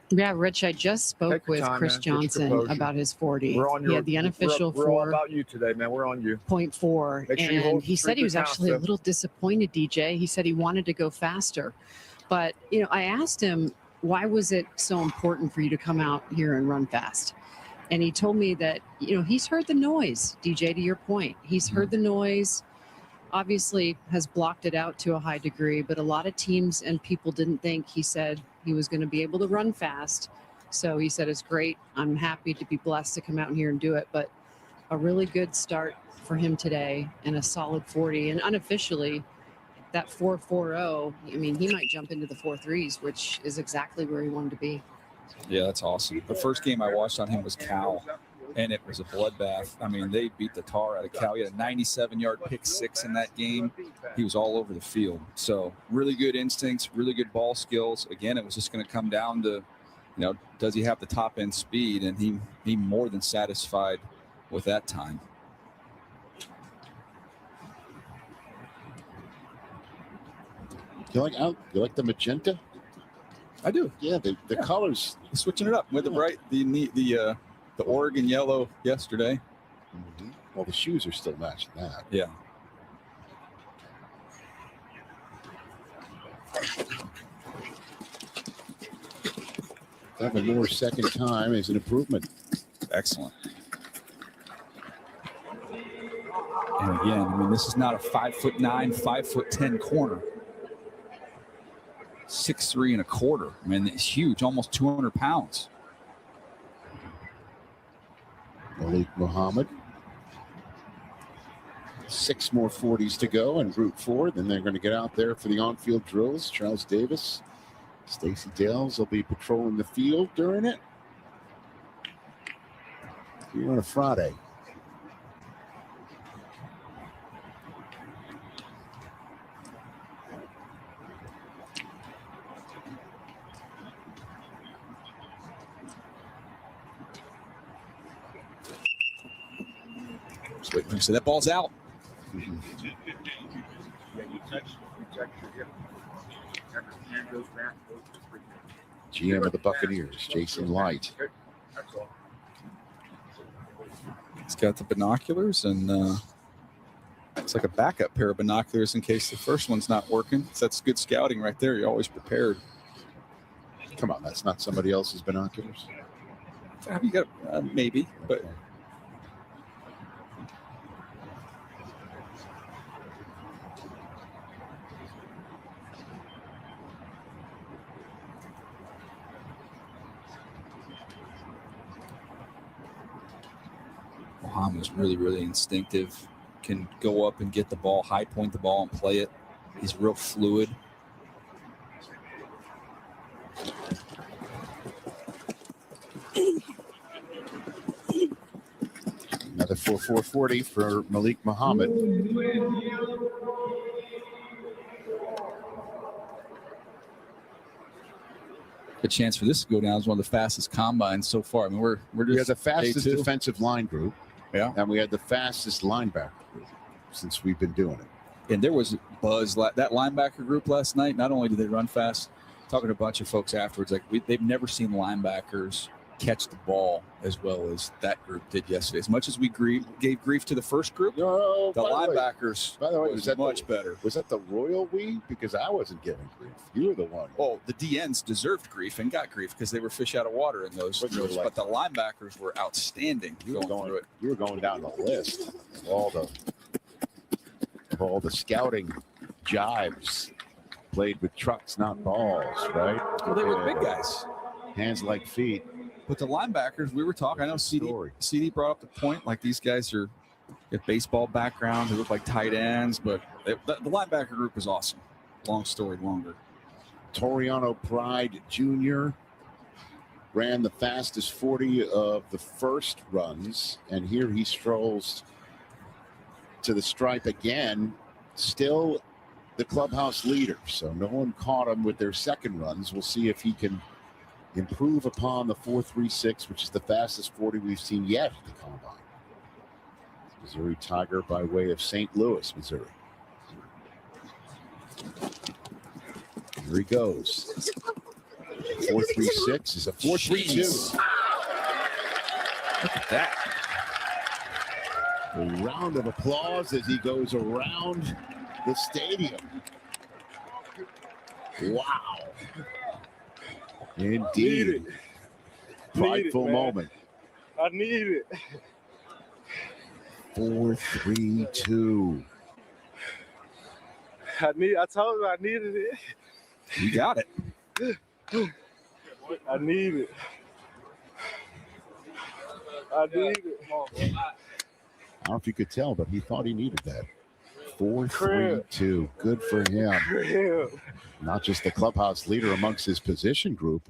Yeah, Rich, I just spoke Take your with time, Chris man. Get your Johnson composure. about his 40. We're on He your, had the unofficial we're all about you today, man. We're on you. 4.4, Make sure you and hold he said he was frequent actually a count, little disappointed, DJ. He said he wanted to go faster. But, you know, I asked him, why was it so important for you to come out here and run fast? And he told me that, you know, he's heard the noise, DJ, to your point. He's heard the noise, obviously has blocked it out to a high degree, but a lot of teams and people didn't think, he said, he was going to be able to run fast. So he said, it's great. I'm happy to be blessed to come out here and do it. But a really good start for him today and a solid 40. And unofficially, that 4.40, I mean, he might jump into the 4.3s, which is exactly where he wanted to be. Yeah, that's awesome. The first game I watched on him was Cal, and it was a bloodbath. I mean, they beat the tar out of Cal. He had a 97-yard pick six in that game. He was all over the field. So really good instincts, really good ball skills. Again, it was just going to come down to, you know, does he have the top end speed? And he more than satisfied with that time. You like the magenta? I do. Yeah, the colors. Switching it up with the bright, the Oregon yellow yesterday. Mm-hmm. Well, the shoes are still matching that. Yeah. Devin Moore's second time is an improvement. Excellent. And again, I mean, this is not a 5'9", 5'10" corner. 6'3" 1/4. I mean, it's huge, almost 200 pounds. Malik Muhammad. 6 more 40s to go in Route 4. Then they're going to get out there for the on-field drills. Charles Davis, Stacey Dales will be patrolling the field during it. Here on a Friday. So that ball's out. GM of the Buccaneers, Jason Light. He's got the binoculars, and it's like a backup pair of binoculars in case the first one's not working. So that's good scouting right there. You're always prepared. Come on, that's not somebody else's binoculars. You got maybe, but. Muhammad's really, really instinctive. Can go up and get the ball, high point the ball and play it. He's real fluid. Another 4.40 for Malik Muhammad. Good chance for this to go down as one of the fastest combines so far. I mean, we're just We had the fastest day 2. defensive line group. Yeah. And we had the fastest linebacker group since we've been doing it. And there was buzz. That linebacker group last night, not only did they run fast, talking to a bunch of folks afterwards, like they've never seen linebackers catch the ball as well as that group did yesterday. As much as we gave grief to the first group, the linebackers was much better. Was that the royal we? Because I wasn't giving grief. You were the one. Well, the DNs deserved grief and got grief because they were fish out of water in those drills. But the linebackers were outstanding going through it. You were going down the list of all the scouting jibes played with trucks, not balls, right? Well, they were big guys. Hands like feet. But the linebackers, we were talking, I know CD brought up the point, like these guys are get baseball backgrounds, they look like tight ends, but the linebacker group is awesome. Long story longer. Toriano Pride Jr. ran the fastest 40 of the first runs, and here he strolls to the stripe again, still the clubhouse leader. So no one caught him with their second runs. We'll see if he can improve upon the 4.36, which is the fastest 40 we've seen yet at the Combine. Missouri Tiger by way of St. Louis, Missouri. Here he goes. 4.36 is a 4.32. Look at that. A round of applause as he goes around the stadium. Wow. Indeed. Prideful moment. I need it. 4.32. I told you I needed it. You got it. I need it. I need it. I don't know if you could tell, but he thought he needed that. 4.32. Good for him. Not just the clubhouse leader amongst his position group.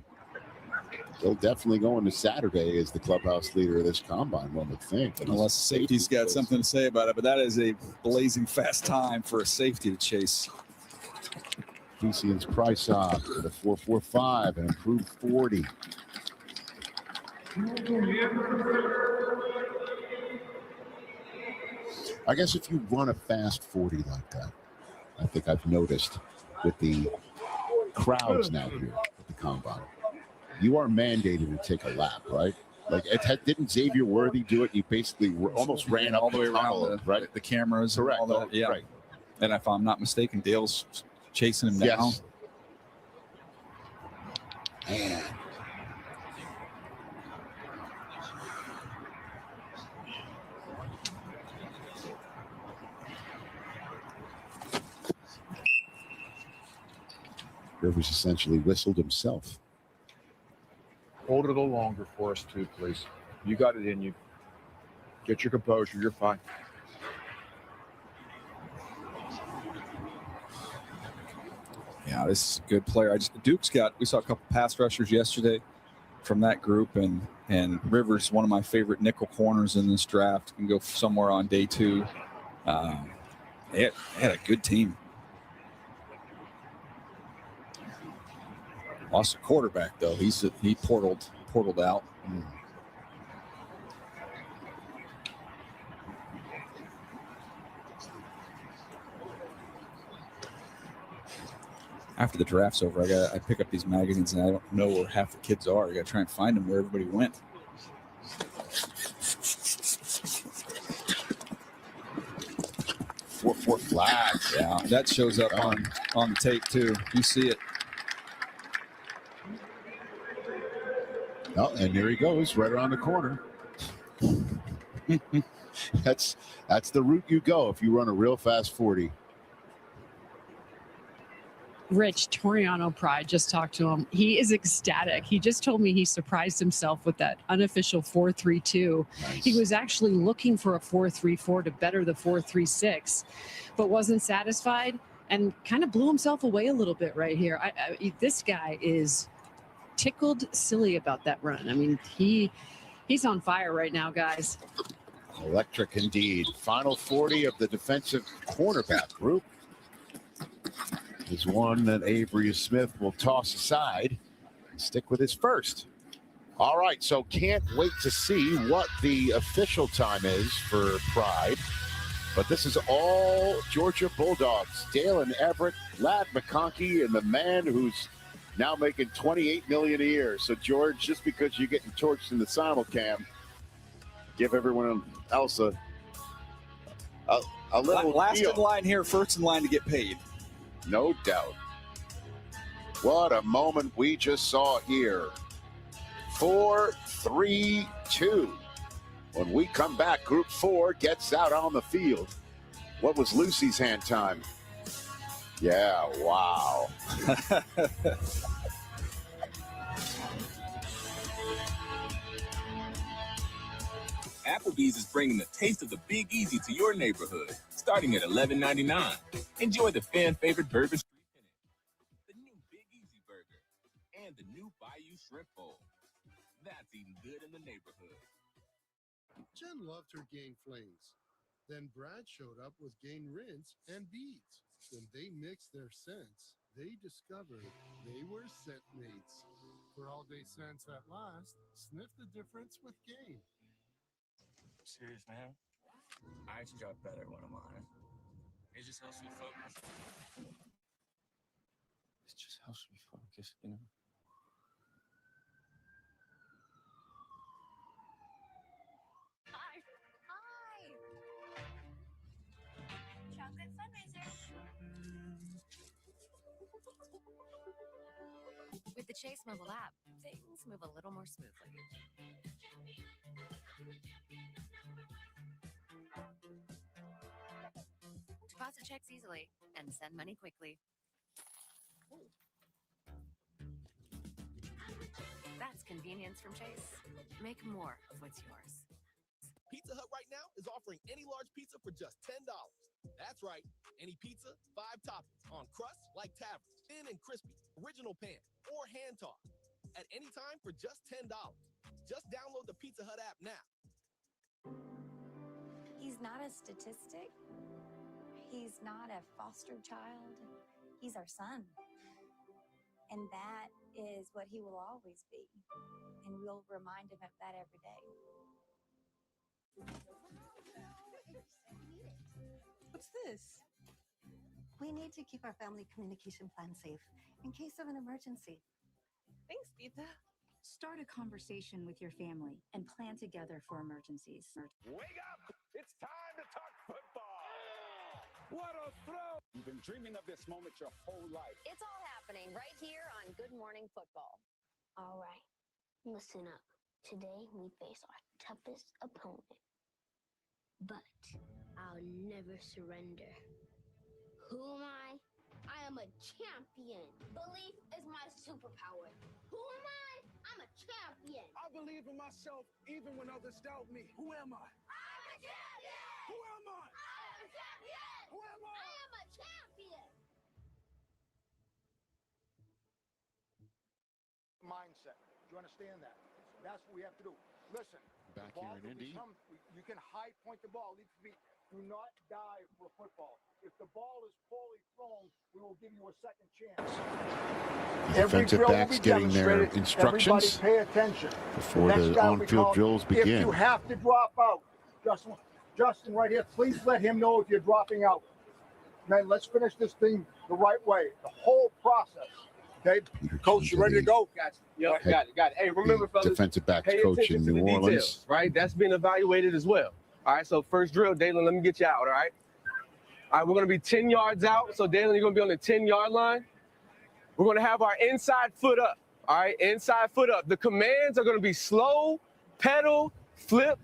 He'll definitely go into Saturday as the clubhouse leader of this combine, one would think. Unless safety's got something to say about it, but that is a blazing fast time for a safety to chase. Felician's price off with a 4.45 and improved 40. I guess if you run a fast 40 like that, I think I've noticed with the crowds now here at the combine, you are mandated to take a lap, right? Like, didn't Xavier Worthy do it? He basically almost ran all the way around right? The cameras. Correct. And all that. Yeah. Right. And if I'm not mistaken, Dale's chasing him down. Yes. Man. Rivers essentially whistled himself. Hold it a little longer for us, too, please. You got it in you. Get your composure. You're fine. Yeah, this is a good player. We saw a couple pass rushers yesterday from that group, and Rivers, one of my favorite nickel corners in this draft, can go somewhere on day 2. They had a good team. Lost a quarterback though. He portaled out. After the draft's over, I pick up these magazines and I don't know where half the kids are. I got to try and find them where everybody went. Four flags. Yeah, that shows up on the tape too. You see it. Oh, and there he goes, right around the corner. That's the route you go if you run a real fast 40. Rich Toriano Pride just talked to him. He is ecstatic. He just told me he surprised himself with that unofficial 4.32. Nice. He was actually looking for a 4.34 to better the 4.36, but wasn't satisfied and kind of blew himself away a little bit right here. This guy is tickled silly about that run. I mean, he's on fire right now, guys. Electric indeed. Final 40 of the defensive cornerback group is one that Avery Smith will toss aside and stick with his first. All right, so can't wait to see what the official time is for Pride. But this is all Georgia Bulldogs. Dalen Everett, Ladd McConkey, and the man who's now making $28 million a year. So, George, just because you're getting torched in the simulcam, give everyone else a little last deal. in line here, first in line to get paid. No doubt. What a moment we just saw here. 4-3-2. When we come back, Group 4 gets out on the field. What was Lucy's hand time? Yeah, wow. Applebee's is bringing the taste of the Big Easy to your neighborhood, starting at $11.99. Enjoy the fan-favorite Bourbon Street Pennant, the new Big Easy Burger, and the new Bayou Shrimp Bowl. That's eating good in the neighborhood. Jen loved her Gain Flings. Then Brad showed up with Gain Rinse and Beads. When they mixed their scents, they discovered they were scent mates. For all day scents that last, sniff the difference with Gain. Serious, man. I drop better when I'm on it. It just helps me focus. It just helps me focus, you know. Chocolate fundraiser. With the Chase mobile app, things move a little more smoothly. Deposit checks easily and send money quickly. That's convenience from Chase. Make more of what's yours. Pizza Hut right now is offering any large pizza for just $10. That's right, any pizza, 5 toppings, on crust like Tavern's, thin and crispy, original pan, or hand tossed. At any time for just $10. Just download the Pizza Hut app now. He's not a statistic. He's not a foster child. He's our son. And that is what he will always be. And we'll remind him of that every day. What's this? We need to keep our family communication plan safe in case of an emergency. Thanks, Pizza. Start a conversation with your family and plan together for emergencies. Wake up! It's time to talk football! What a throw! You've been dreaming of this moment your whole life. It's all happening right here on Good Morning Football. All right, listen up. Today we face our toughest opponent. But I'll never surrender. Who am I? I am a champion. Belief is my superpower. Who am I? I'm a champion. I believe in myself even when others doubt me. Who am I? I'm a champion. Who am I? I am a champion. Who am I? I am a champion. Mindset. Do you understand that? That's what we have to do. Listen. Back the ball here in Indy. You can high point the ball. Leave feet. Do not die for football. If the ball is poorly thrown, we will give you a second chance. Defensive backs getting their instructions Everybody pay attention. before Next the guy we on-field call, drills If begin. you have to drop out, Justin right here, please let him know if you're dropping out. Man, let's finish this thing the right way. The whole process. Okay, Coach, you ready to go? Got you. Yep, got it. Hey, remember, fellas, defensive backs pay coach attention in to New the Orleans. details, right? That's being evaluated as well. All right, so first drill, Dalen, let me get you out, all right? All right, we're going to be 10 yards out. So, Dalen, you're going to be on the 10-yard line. We're going to have our inside foot up, all right? Inside foot up. The commands are going to be slow, pedal, flip,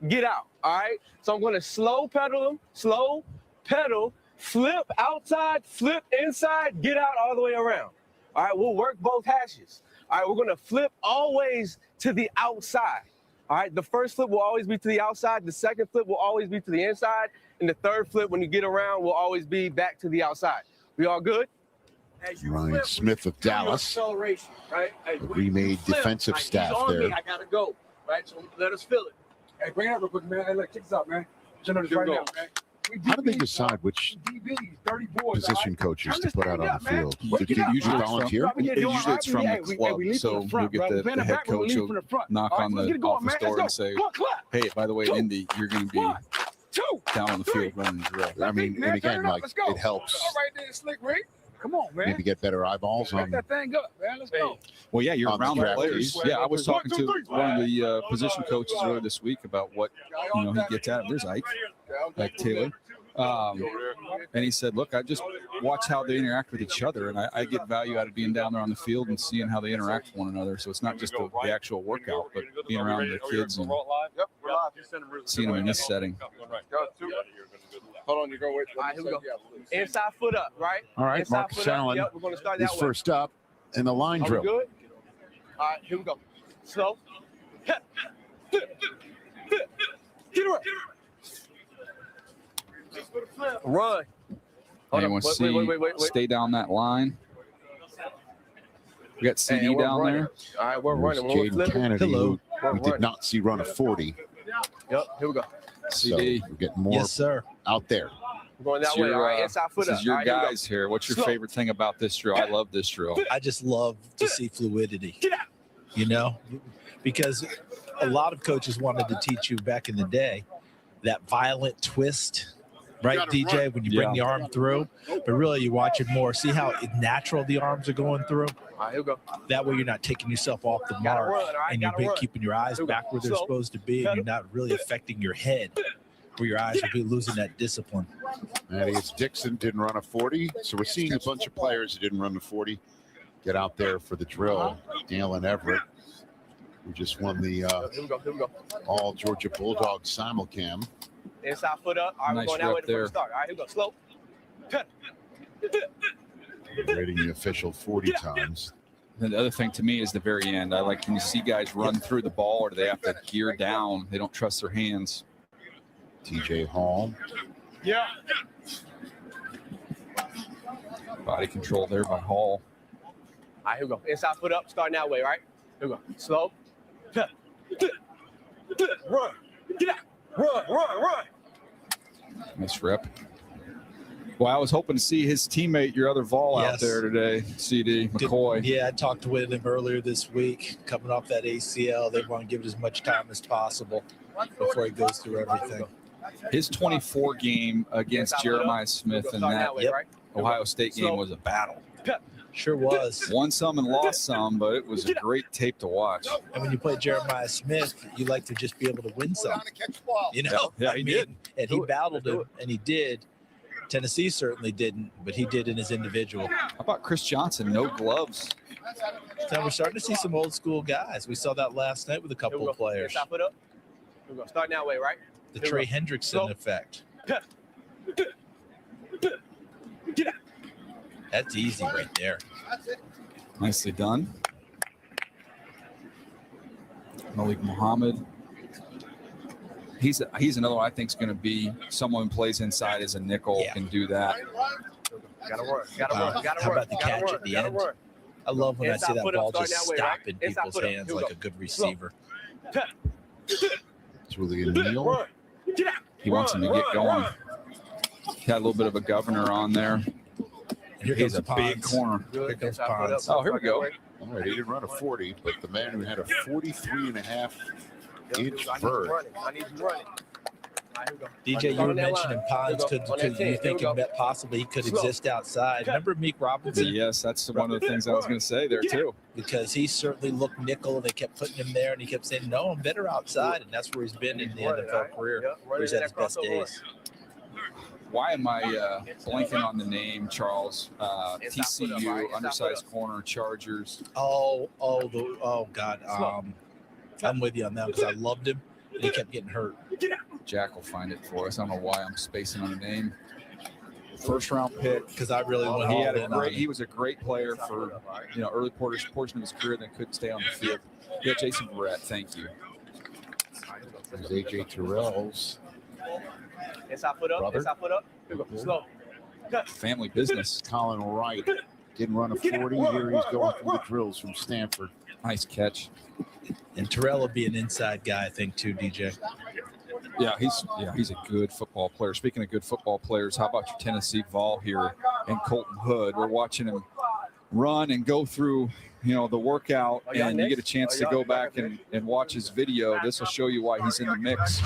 get out, all right? So I'm going to slow pedal them, slow, pedal, flip outside, flip inside, get out all the way around. All right, we'll work both hashes. All right, we're going to flip always to the outside. All right, the first flip will always be to the outside. The second flip will always be to the inside. And the third flip, when you get around, will always be back to the outside. We all good? Ryan Smith of Dallas, Acceleration, right? Hey, the when you remade flip, defensive like, he's staff on there. me, I got to go, right? So let us feel it. Hey, bring it up real quick, man. Hey, look, check this out, man. Check this Here right we now, go. man. How do they decide which position coaches to put out on the field? Do they usually volunteer? Usually it's from the club, so you'll get the head coach who'll knock on the office door and say, hey, by the way, in Indy, you're going to be down on the field running the drill. I mean, and again, like, it helps All right there, Slick Rick. Come on, man. maybe get better eyeballs on That thing up, man. Let's go. Well, yeah, you're On the around the draft players. piece. Yeah, I was talking to one of the position coaches earlier this week about what he gets out of. There's Ike Taylor. And he said, look, I just watch how they interact with each other, and I get value out of being down there on the field and seeing how they interact with one another. So it's not just the actual workout, but being around the kids and seeing them in this setting. Hold on, you go with. All right, here we go. Inside foot up, right? All right, Inside Marcus foot up. Allen Yep, we're going to start is that way. first up in the line Are we drill. good? All right, here we go. Slow. Get around. Run. Hold Anyone on. see Wait. stay down that line? We got CD we're down running. there. All right, we're There's running. When we're Jaden flipping, Kennedy, who we're we did running. not see run a 40. Yep, here we go. So CD. we're getting more Yes, sir. out there. We're going that It's way. your, All right, inside foot this up. is your All right, here we go. guys here. What's your Slow. favorite thing about this drill? I love this drill. I just love to see fluidity. You know, because a lot of coaches wanted to teach you back in the day that violent twist, right, DJ, when you bring the arm through. But really, you watch it more. See how natural the arms are going through? All right, here we go. That way, you're not taking yourself off the Gotta mark run, all right, and you're gotta run. keeping your eyes Here we go. back where they're Slow. supposed to be, and you're not really affecting your head where your eyes will be losing that discipline. Thaddeus Dixon didn't run a 40, so we're seeing a bunch of players who didn't run the 40 get out there for the drill. Dalen Everett, who just won the Here we go. Here we go. All Georgia Bulldogs simulcam. Inside foot up. All right, Nice we're going that way rep before there. we start. All right, here we go. Slow. Cut. Rating the official 40 times. And the other thing to me is the very end. I like when you see guys run through the ball or they have to gear down. They don't trust their hands. TJ Hall. Yeah. Body control there by Hall. All right, here we go. Inside foot up. Starting that way, right? Here we go. Slow. Cut. Run. Get out. Run. Nice rep. Well, I was hoping to see his teammate, your other Vol, out Yes. there today, CD McCoy. Yeah, I talked with him earlier this week, coming off that ACL. They want to give it as much time as possible before he goes through everything. His 24 game against Jeremiah Smith in that Ohio State game was a battle. Sure was. Won some and lost some, but it was a great tape to watch. And when you play Jeremiah Smith, you like to just be able to win some. You know? Yeah, he I mean, did. And he battled him, and he did. Tennessee certainly didn't, but he did in his individual. How about Chris Johnson? No gloves. So we're starting to see some old school guys. We saw that last night with a couple of players. Inside foot up. Here we go. Starting that way, right? The Here we Trey go. Hendrickson Slow. effect. Cut. Get out. That's easy right there. Nicely done. Malik Muhammad. He's another one I think is going to be someone who plays inside as a nickel, can do that. Gotta run. Gotta run. Gotta How run. about the gotta catch run, at the gotta end? run. I love when I see Inside that foot up, ball starting just that way, stop right? in Inside people's foot up. hands Here we like go. a good Slow. receiver. Cut. Julian Neal. Run. Get out. He wants him to get going. He had a little bit of a governor on there. Here He's comes a big Ponce. corner. Here comes Inside foot Ponce. up. Oh, here we go. All right, he didn't run a 40, but the man who had a 43.5 inch I need vert. you running. I need you running. All right, here we go. DJ, you On were that mentioning line. Ponce. Here we go. Could On that 10. you Here we thinking go. that possibly he could Slow. exist outside? Remember Meek Robinson? Yes, that's one of the things I was going to say there too. Because he certainly looked nickel, and they kept putting him there, and he kept saying, "No, I'm better outside," and that's where he's been in the Running, all NFL right? career, Yep, where he's running had his that best crossover days. Why am I blanking on the name, Charles? TCU, undersized corner, Chargers. Oh God. I'm with you on that because I loved him, and he kept getting hurt. Jack will find it for us. I don't know why I'm spacing on a name. First round pick. Because I really went He all had in on him. he was a great player for early portion of his career, then couldn't stay on the field. Yeah, Jason Verrett, thank you. There's AJ Terrell's Inside foot up. brother. Inside foot up. Here we go. Slow. Cut. Family business. Colin Wright didn't run a 40. Here he's going through the drills from Stanford. Nice catch. And Terrell will be an inside guy, I think, too, DJ. Yeah, he's a good football player. Speaking of good football players, how about your Tennessee Vol here and Colton Hood? We're watching him run and go through, the workout, and you get a chance to go back and watch his video. This will show you why he's in the mix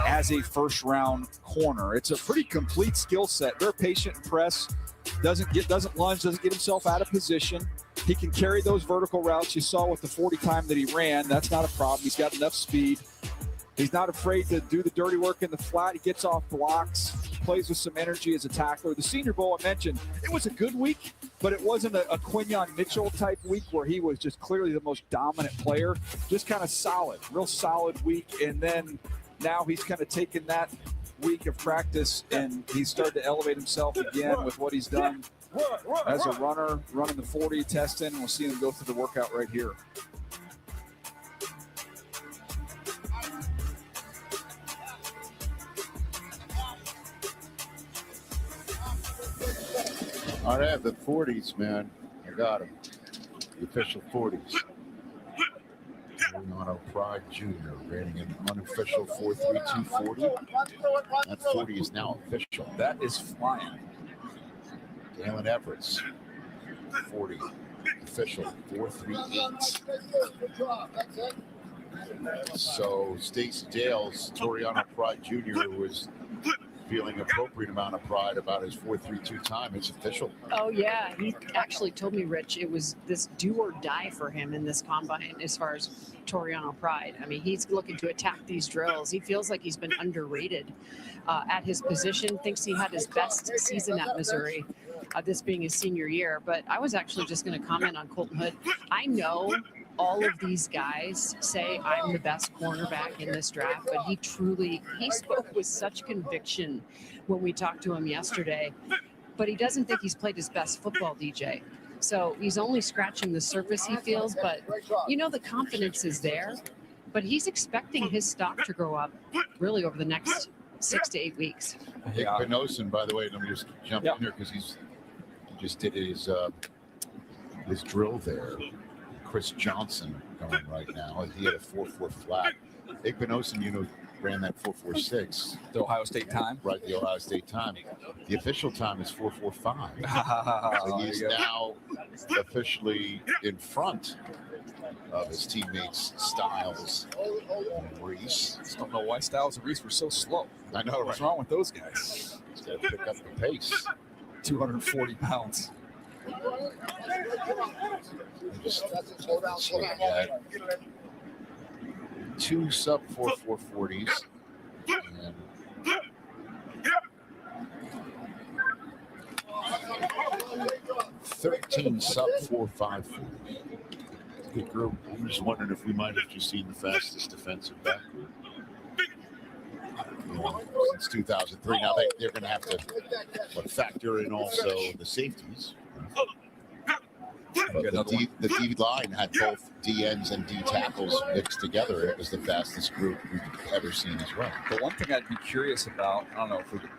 as a first-round corner. It's a pretty complete skill set. Very patient and press. Doesn't lunge, doesn't get himself out of position. He can carry those vertical routes. You saw with the 40 time that he ran. That's not a problem. He's got enough speed. He's not afraid to do the dirty work in the flat. He gets off blocks, plays with some energy as a tackler. The Senior Bowl, I mentioned, it was a good week, but it wasn't a Quinyon Mitchell type week where he was just clearly the most dominant player. Just kind of solid, real solid week. And then now he's kind of taken that week of practice and he's started to elevate himself again with what he's done as a runner, running the 40, testing, and we'll see him go through the workout right here. All right, the 40s, man. I got him. The official 40s. Toriano Pride Jr. ran an unofficial 4.3240. That 40 is now official. That is flying. Dalen Everett's 40 official 4.38. So Stacey Dale's Toriano Pride Jr. was feeling appropriate amount of pride about his 4.32 time. It's official. Oh, yeah. He actually told me, Rich, it was this do or die for him in this combine as far as Toriano Pride. I mean, he's looking to attack these drills. He feels like he's been underrated at his position, thinks he had his best season at Missouri, this being his senior year. But I was actually just going to comment on Colton Hood. I know all of these guys say I'm the best cornerback in this draft, but he spoke with such conviction when we talked to him yesterday, but he doesn't think he's played his best football, DJ. So he's only scratching the surface, he feels, but the confidence is there, but he's expecting his stock to grow up really over the next 6 to 8 weeks. Nick Benosin, by the way, let me just jump in here because he just did his drill there. Chris Johnson going right now. He had a 4.4 flat. Nick Benosin, ran that 4.46. The Ohio State time? Right, the Ohio State time. The official time is 4.45. So he's now officially in front of his teammates Styles and Reese. Just don't know why Styles and Reese were so slow. I know, What's wrong with those guys? He's got to pick up the pace. 240 pounds. Two sub 4.40s. And 13 sub 4.54. Good group. I'm just wondering if we might have just seen the fastest defensive back group since 2003. Now they're going to have to factor in also the safeties. But the D line had both D ends and D tackles mixed together. It was the fastest group we've ever seen as well. The one thing I'd be curious about, I don't know if we could,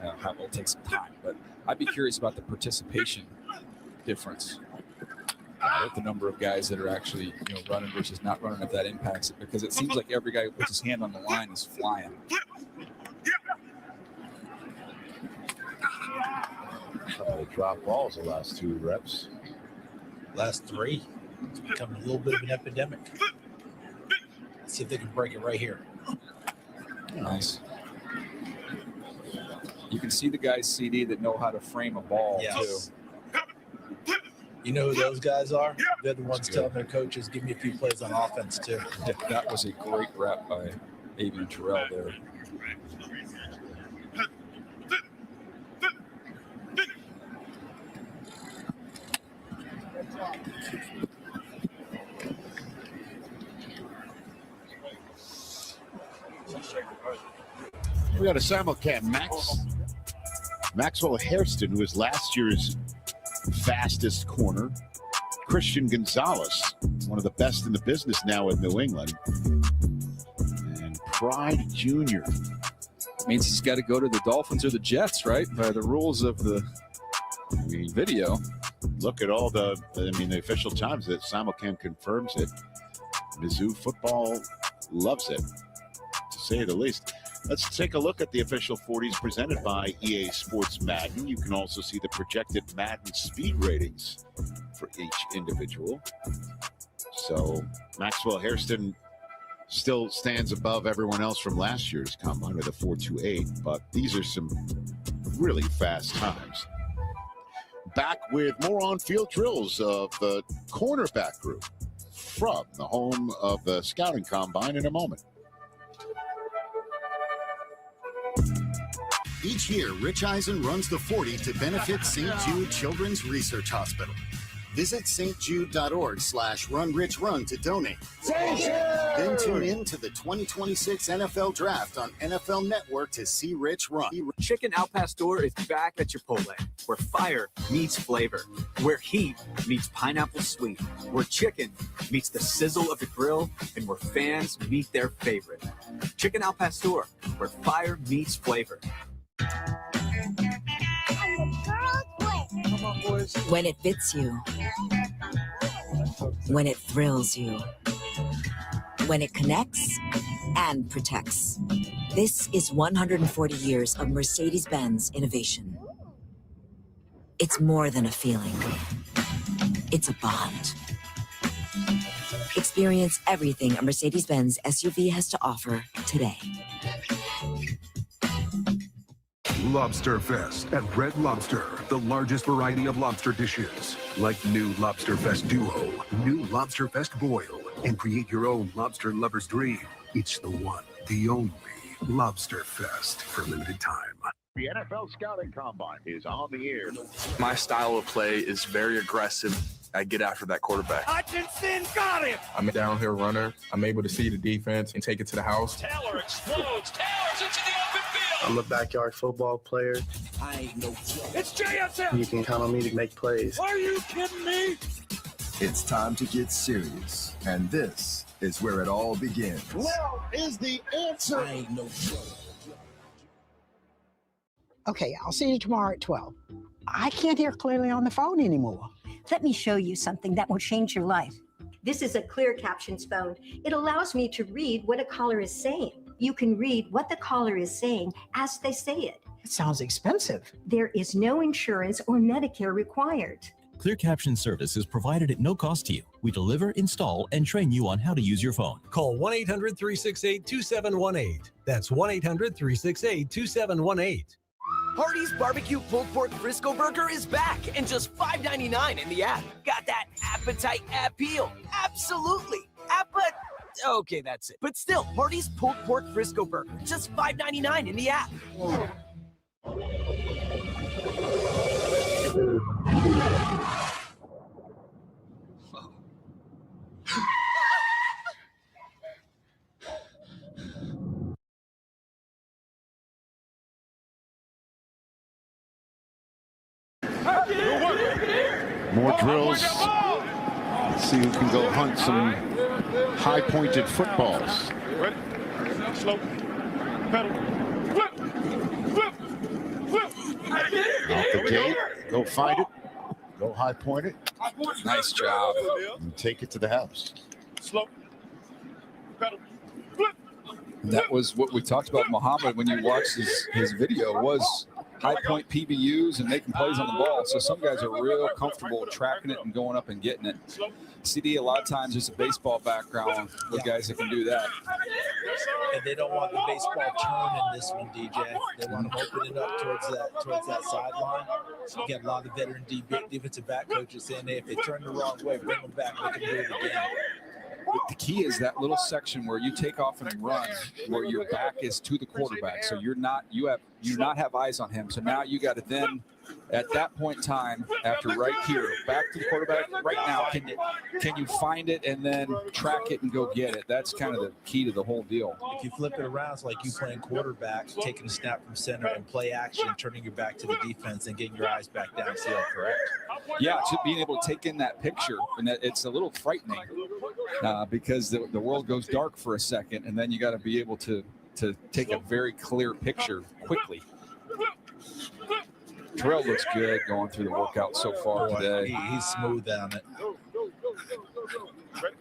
it'll take some time, but I'd be curious about the participation difference. The number of guys that are actually running versus not running, if that impacts it, because it seems like every guy who puts his hand on the line is flying. Couple of drop balls the last 2 reps. Last 3. It's becoming a little bit of an epidemic. Let's see if they can break it right here. Nice. You can see the guys, CD, that know how to frame a ball, too. You know who those guys are? They're the ones telling their coaches, give me a few plays on offense, too. Yeah, that was a great rep by Avian Terrell there. We got a simulcast. Maxwell Hairston, who was last year's fastest corner. Christian Gonzalez, one of the best in the business now in New England. And Pride Jr. Means he's got to go to the Dolphins or the Jets, right? By the rules of the video. Look at all the official times that Simulcam confirms it. Mizzou football loves it, to say the least. Let's take a look at the official 40s presented by EA Sports Madden. You can also see the projected Madden speed ratings for each individual. So Maxwell Hairston still stands above everyone else from last year's combine with a 4.28, but these are some really fast times. Back with more on-field drills of the cornerback group from the home of the scouting combine in a moment. Each year, Rich Eisen runs the 40 to benefit St. Jude Children's Research Hospital. Visit stjude.org/runrichrun to donate. Then tune in to the 2026 NFL Draft on NFL Network to see Rich run. Chicken Al Pastor is back at Chipotle, where fire meets flavor, where heat meets pineapple sweet, where chicken meets the sizzle of the grill, and where fans meet their favorite. Chicken Al Pastor, where fire meets flavor. When it fits you. when it thrills you, when it connects and protects. This is 140 years of Mercedes-Benz innovation. It's more than a feeling. It's a bond. Experience everything a Mercedes-Benz SUV has to offer today. Lobster Fest at Red Lobster. The largest variety of lobster dishes. Like new Lobster Fest Duo, new Lobster Fest Boil, and create your own lobster lover's dream. It's the one, the only Lobster Fest for limited time. The NFL Scouting Combine is on the air. My style of play is very aggressive. I get after that quarterback. Hutchinson got him. I'm a downhill runner. I'm able to see the defense and take it to the house. Taylor explodes. Taylor's into the open field. I'm a backyard football player. It's JSM. You can count on me to make plays. Are you kidding me? It's time to get serious, and this is where it all begins. Now is the answer. Okay, I'll see you tomorrow at 12. I can't hear clearly on the phone anymore. Let me show you something that will change your life. This is a clear captions phone. It allows me to read what a caller is saying. You can read what the caller is saying as they say it. It sounds expensive. There is no insurance or Medicare required. Clear Caption service is provided at no cost to you. We deliver, install, and train you on how to use your phone. Call 1-800-368-2718. That's 1-800-368-2718. Hardee's Barbecue Pulled Pork Frisco Burger is back and just $5.99 in the app. Got that appetite appeal? Absolutely. Okay, that's it. But still, Hardee's Pulled Pork Frisco Burger, just $5.99 in the app. More drills. Let's see who can go hunt some high-pointed footballs. Ready? Slow. Pedal. Flip. Flip. Flip. Off the gate. Go find it. Go high-point it. Nice job. And take it to the house. Slow. Pedal. That was what we talked about, Muhammad, when you watched his video, was high point PBUs and making plays on the ball. So some guys are real comfortable tracking it and going up and getting it. CD, a lot of times, there's a baseball background with guys that can do that. And they don't want the baseball turn in this one, DJ. They want to open it up towards that sideline. You get a lot of veteran defensive back coaches saying, hey, if they turn the wrong way, bring them back. They can do it again. But the key is that little section where you take off and run, where your back is to the quarterback. So you not have eyes on him. So now you got to then, at that point in time, after right here, back to the quarterback right now, can you find it and then track it and go get it? That's kind of the key to the whole deal. If you flip it around, it's like you playing quarterback, taking a snap from center and play action, turning your back to the defense and getting your eyes back downfield, correct? Yeah, just being able to take in that picture, and that it's a little frightening because the world goes dark for a second, and then you got to be able to take a very clear picture quickly. Terrell looks good going through the workout so far today. He's smooth on it. Go. Ready?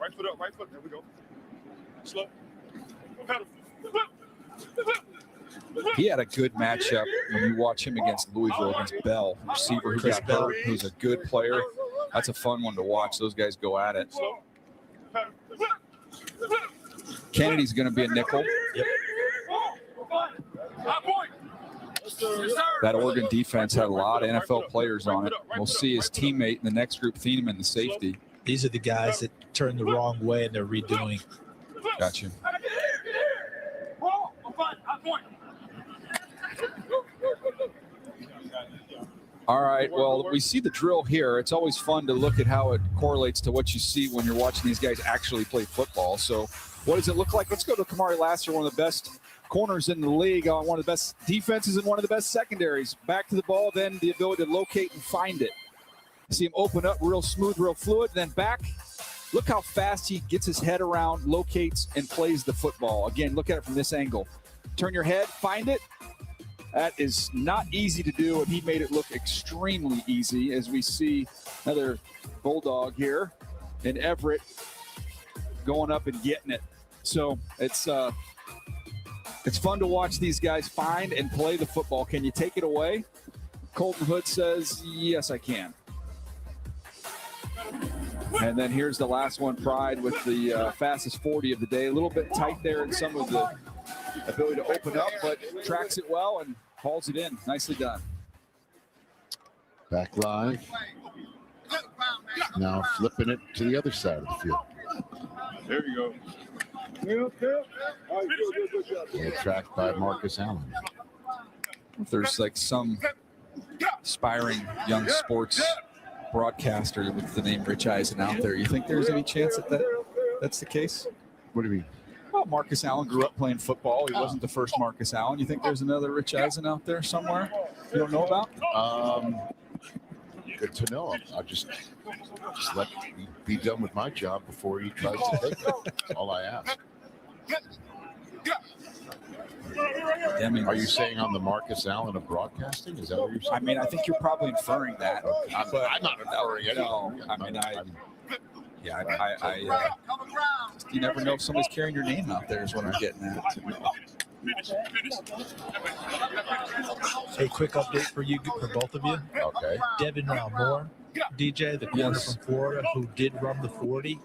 Right foot up, right foot. There we go. Slow. Pedal. He had a good matchup when you watch him against Louisville, against Bell, receiver who got hurt, who's a good player. That's a fun one to watch. Those guys go at it. Kennedy's going to be a nickel. Yep. That Oregon defense had a lot of NFL players on it. We'll see his teammate in the next group, Thieneman, the safety. These are the guys that turn the wrong way and they're redoing. Gotcha. All right, well, we see the drill here. It's always fun to look at how it correlates to what you see when you're watching these guys actually play football. So what does it look like? Let's go to Kamari Lassiter, one of the best corners in the league, on one of the best defenses and one of the best secondaries. Back to the ball, then the ability to locate and find it. See him open up real smooth, real fluid, then back. Look how fast he gets his head around, locates, and plays the football. Again, look at it from this angle. Turn your head, find it. That is not easy to do, and he made it look extremely easy as we see another Bulldog here. and Everett going up and getting it. So it's fun to watch these guys find and play the football. Can you take it away? Colton Hood says, yes, I can. And then here's the last one, Pride, with the fastest 40 of the day. A little bit tight there in some of the ability to open up, but tracks it well and hauls it in. Nicely done. Back live. Now flipping it to the other side of the field. There you go. And tracked by Marcus Allen. If there's like some aspiring young sports broadcaster with the name Rich Eisen out there, you think there's any chance that's the case? What do you mean? Well, Marcus Allen grew up playing football. He wasn't the first Marcus Allen. You think there's another Rich Eisen out there somewhere you don't know about? Good to know. I'll just let me be done with my job before he tries to take it. That's all I ask. Are you saying I'm the Marcus Allen of broadcasting? Is that what you're saying? I mean, I think you're probably inferring that. I'm not inferring it. No, I mean, you never know if somebody's carrying your name out there is what I'm getting at. A quick update for both of you. Okay. Devin Moore, DJ, the corner from Florida, who did run the 40,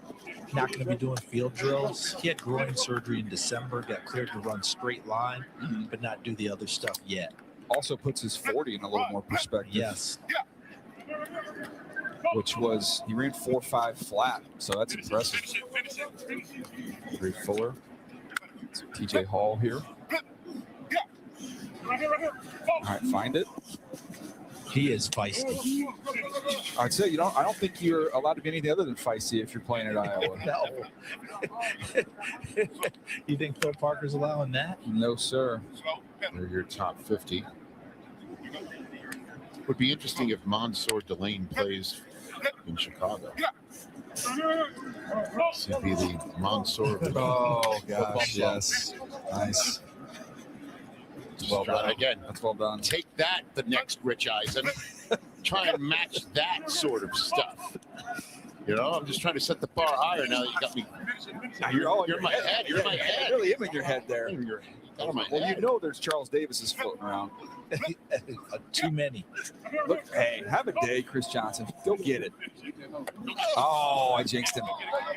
not going to be doing field drills. He had groin surgery in December, got cleared to run straight line, but not do the other stuff yet. Also puts his 40 in a little more perspective. Yes. Which was, he ran 4.5 flat, so that's impressive. Ray Fuller, TJ Hall here. All right, find it. He is feisty. I'd say I don't think you're allowed to be anything other than feisty if you're playing at Iowa. No. You think Phil Parker's allowing that? No, sir. They're your top 50. Would be interesting if Mansour Delane plays in Chicago. He'd be the Mansour. Oh gosh, yes, nice. Well done again. That's well done. Take that, the next Rich Eisen. Try and match that sort of stuff. You know, I'm just trying to set the bar higher now that you got me. You're in my head. You're in my head. I really am in your head there. Well, you know there's Charles Davis's floating around. Too many. Look, hey, have a day, Chris Johnson. Go get it. Oh, I jinxed him.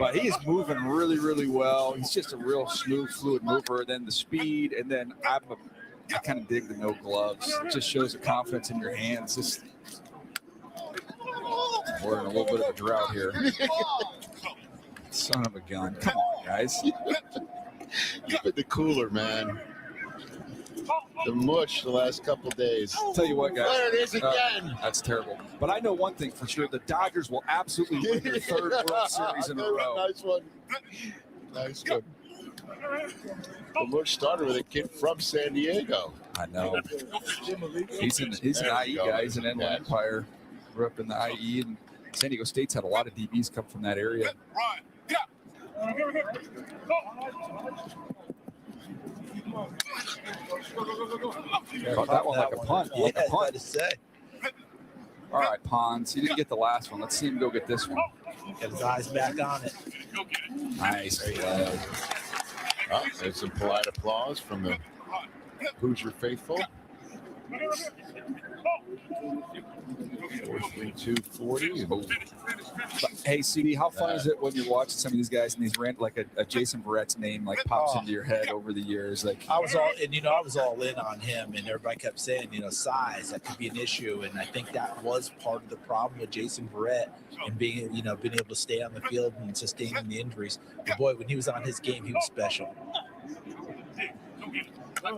But he is moving really, really well. He's just a real smooth, fluid mover. Then the speed, and then I kind of dig the no gloves. It just shows the confidence in your hands. We're in a little bit of a drought here. Son of a gun. Come on, guys. Keep it the cooler, man. The mush the last couple days. I'll tell you what, guys. There it is again. That's terrible. But I know one thing for sure. The Dodgers will absolutely win their third World Series in a row. Nice one. Nice one. The mush started with a kid from San Diego. I know. He's an IE guy. He's an Inland Empire. Grew up in the IE, and San Diego State's had a lot of DBs come from that area. Caught that one like a punt. Yeah, Like a punt. to say. All right, Pons. He didn't get the last one. Let's see him go get this one. Get his eyes back on it. Nice play. Oh, there's some polite applause from the Hoosier faithful. 4.3240. But, hey, CD, how fun is it when you're watching some of these guys and these rant like a Jason Verrett's name like pops into your head over the years? Like I was all in on him, and everybody kept saying, size that could be an issue, and I think that was part of the problem with Jason Verrett and being able to stay on the field and sustaining the injuries. But boy, when he was on his game, he was special. I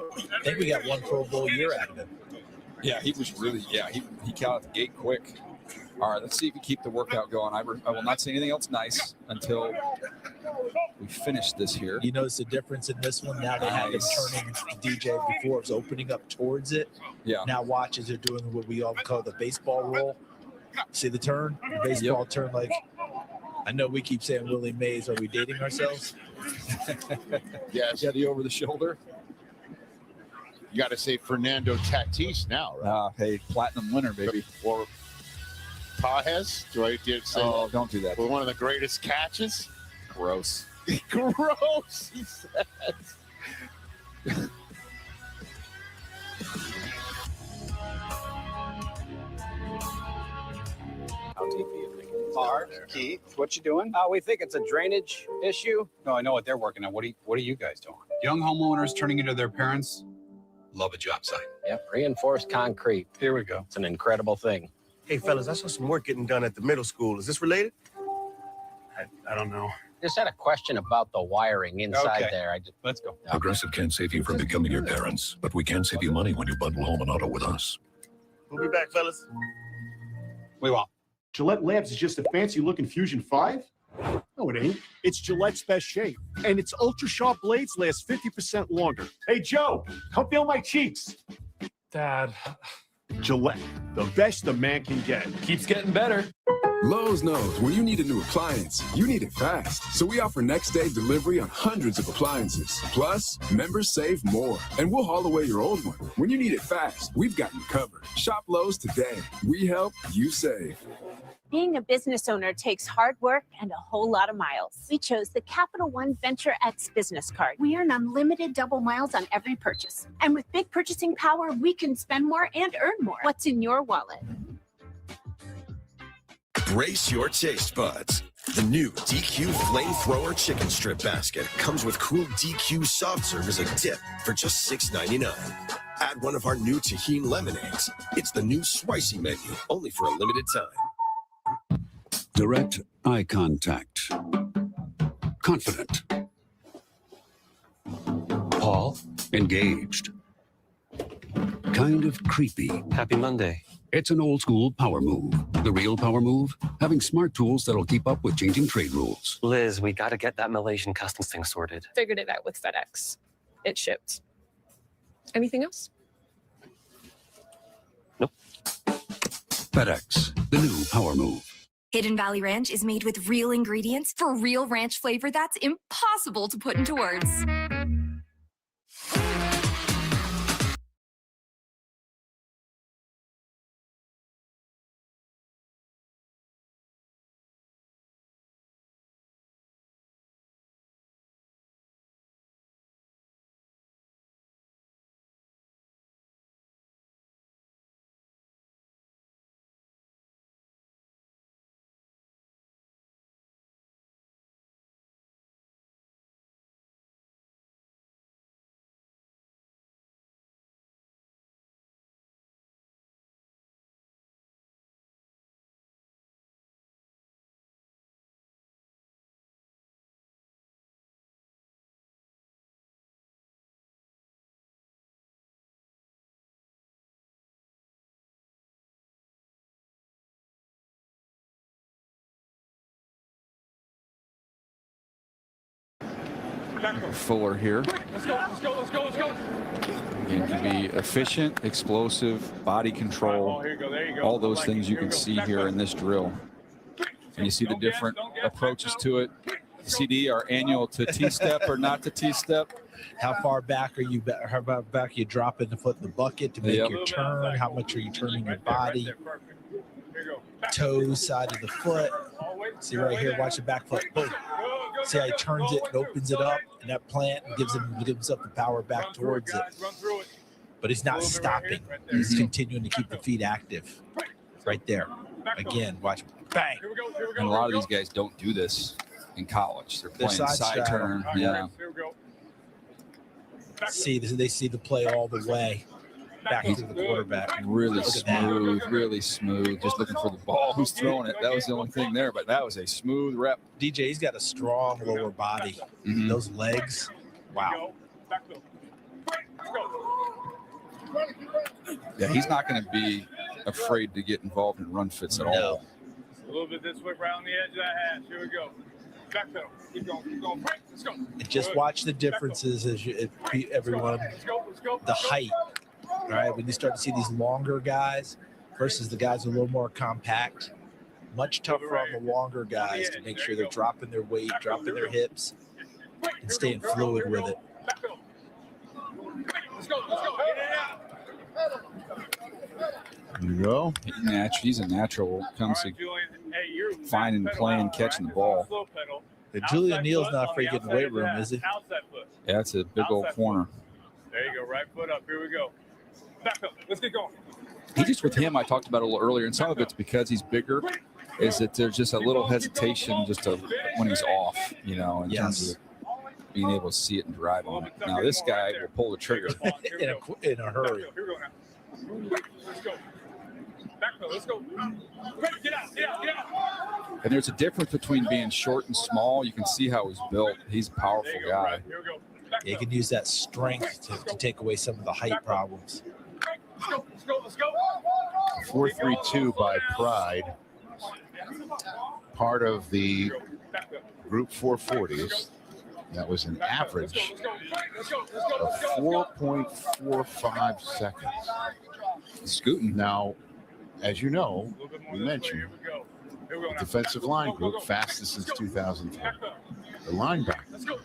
think we got one Pro Bowl year out of him. Yeah, he was really, he got out the gate quick. All right, let's see if we keep the workout going. I will not say anything else nice until we finish this here. You notice the difference in this one? Now they have him turning DJ before it was opening up towards it. Yeah. Now watch as they're doing what we all call the baseball roll. See the turn? The baseball turn like, I know we keep saying Willie Mays. Are we dating ourselves? Yes. Yeah, the over the shoulder. You got to say Fernando Tatis now, right? Hey, platinum winner, baby. Or Pages right there. Oh, don't do that. With one of the greatest catches. Gross. Gross, he says. Mark, Keith, what you doing? We think it's a drainage issue. No, I know what they're working on. What are you guys doing? Young homeowners turning into their parents love a job site. Yep, reinforced concrete. Here we go. It's an incredible thing. Hey, fellas, I saw some work getting done at the middle school. Is this related? I don't know. Just had a question about the wiring inside there. Let's go. Progressive can't save you from becoming your parents, but we can save you money when you bundle home and auto with us. We'll be back, fellas. We won't. Gillette Labs is just a fancy-looking Fusion 5? No, it ain't. It's Gillette's best shape. And its ultra-sharp blades last 50% longer. Hey, Joe, come feel my cheeks. Dad. Gillette, the best a man can get. Keeps getting better. Lowe's knows when you need a new appliance, you need it fast. So we offer next day delivery on hundreds of appliances. Plus, members save more. And we'll haul away your old one. When you need it fast, we've got you covered. Shop Lowe's today. We help, you save. Being a business owner takes hard work and a whole lot of miles. We chose the Capital One Venture X business card. We earn unlimited double miles on every purchase. And with big purchasing power, we can spend more and earn more. What's in your wallet? Brace your taste buds. The new DQ Flamethrower Chicken Strip Basket comes with cool DQ soft serve as a dip for just $6.99. Add one of our new Tajin lemonades. It's the new spicy menu, only for a limited time. Direct eye contact. Confident. Paul? Engaged. Kind of creepy. Happy Monday. It's an old school power move. The real power move? Having smart tools that'll keep up with changing trade rules. Liz, we got to get that Malaysian customs thing sorted. Figured it out with FedEx. It shipped. Anything else? Nope. FedEx, the new power move. Hidden Valley Ranch is made with real ingredients for real ranch flavor that's impossible to put into words. Fuller here. Let's go. Again, can be efficient, explosive, body control, all those things you can see here in this drill. And you see the different approaches to it. CD, our annual to T-step or not to T-step. How far back are you? How far back are you dropping the foot in the bucket to make your turn? How much are you turning your body? Toes, side of the foot. See right here, watch the back foot. Boom. See how he turns it and opens it up, and that plant gives himself the power back towards it. But he's not stopping. He's continuing to keep the feet active. Right there. Again, watch. Bang. And a lot of these guys don't do this in college. They're playing side turn. Yeah. See, they see the play all the way back to the quarterback. Really smooth, really smooth. Just looking for the ball. Who's throwing it? That was the only thing there, but that was a smooth rep. DJ, he's got a strong lower body. Those legs, wow. Yeah, he's not going to be afraid to get involved in run fits at all. A little bit this way, right on the edge of that hash. Here we go. Back pedal. Keep going. Let's go. And just watch the differences as everyone, the height. All right, when you start to see these longer guys versus the guys a little more compact, much tougher on the longer guys to make sure they're dropping their weight, dropping their hips, and staying fluid with it. Let's go. There you go. He's a natural when it comes to finding, playing, catching the ball. And Julian Neal's not afraid to get in the weight room, is he? Yeah, it's a big old corner. There you go. Right foot up. Here we go. Back up. Let's get going. He just with him, I talked about it a little earlier, and some of it's because he's bigger, is that there's just a little hesitation when he's off, in terms of being able to see it and drive on it. Now this guy will pull the trigger in a hurry. Here we go now. Let's go. Back foot. Let's go. Get out. Get out. Get out. And there's a difference between being short and small. You can see how he's built. He's a powerful guy. Here we go. He can use that strength to take away some of the height problems. Let's go. Let's go. 4.32 by Pride. Part of the Group 440s. That was an average of 4.45 seconds. Scooting. Now, as you know, we mentioned the defensive line group, fastest since 2003. The linebacker,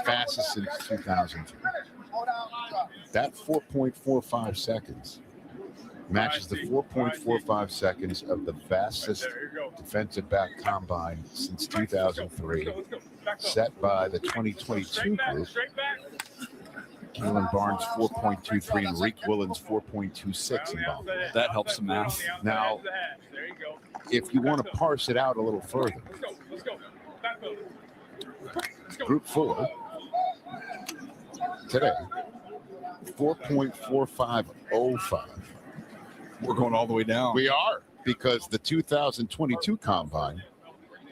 fastest since 2003. That 4.45 seconds matches the 4.45 seconds of the fastest defensive back combine since 2003, set by the 2022 group. Keelan Barnes 4.23 and Reek Willens 4.26 involved. That helps the math. Now, if you want to parse it out a little further, Group 4 today, 4.4505. We're going all the way down. We are, because the 2022 combine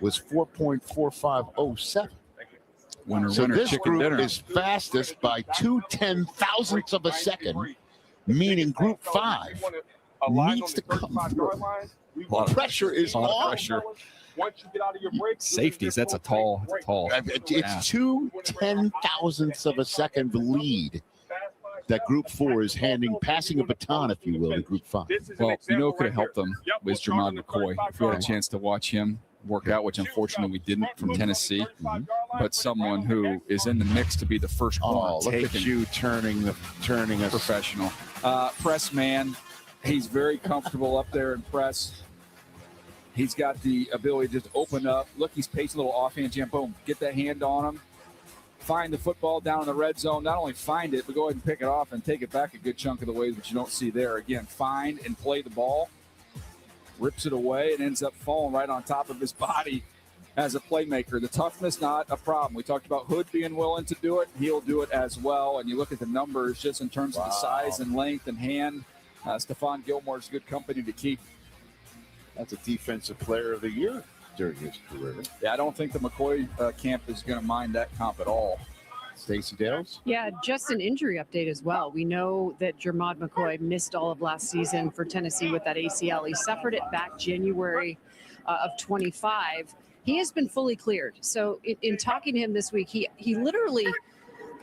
was 4.4507. So this group is fastest by 2/10,000ths of a second, meaning Group 5 needs to come through. Pressure is on. Pressure. Once you get out of your break, Safeties, that's a tall. It's 2/10,000ths of a second lead that Group 4 is passing a baton, if you will, to Group 5. Well, who could have helped them was Jermod McCoy. If we had a chance to watch him work out, which unfortunately we didn't, from Tennessee, but someone who is in the mix to be the first corner look taken. at you turning us Professional. Press man. He's very comfortable up there in press. He's got the ability to just open up. Look, he's pacing a little offhand jam. Boom. Get that hand on him. Find the football down in the red zone. Not only find it, but go ahead and pick it off and take it back a good chunk of the way, which you don't see there. Again, find and play the ball. Rips it away and ends up falling right on top of his body as a playmaker. The toughness, not a problem. We talked about Hood being willing to do it. He'll do it as well. And you look at the numbers just in terms of the size and length and hand. Stephon Gilmore's good company to keep. That's a defensive player of the year during his career. Yeah, I don't think the McCoy camp is going to mind that comp at all. Stacey Dales? Yeah, just an injury update as well. We know that Jermod McCoy missed all of last season for Tennessee with that ACL. He suffered it back January of 25. He has been fully cleared. So in talking to him this week, he literally,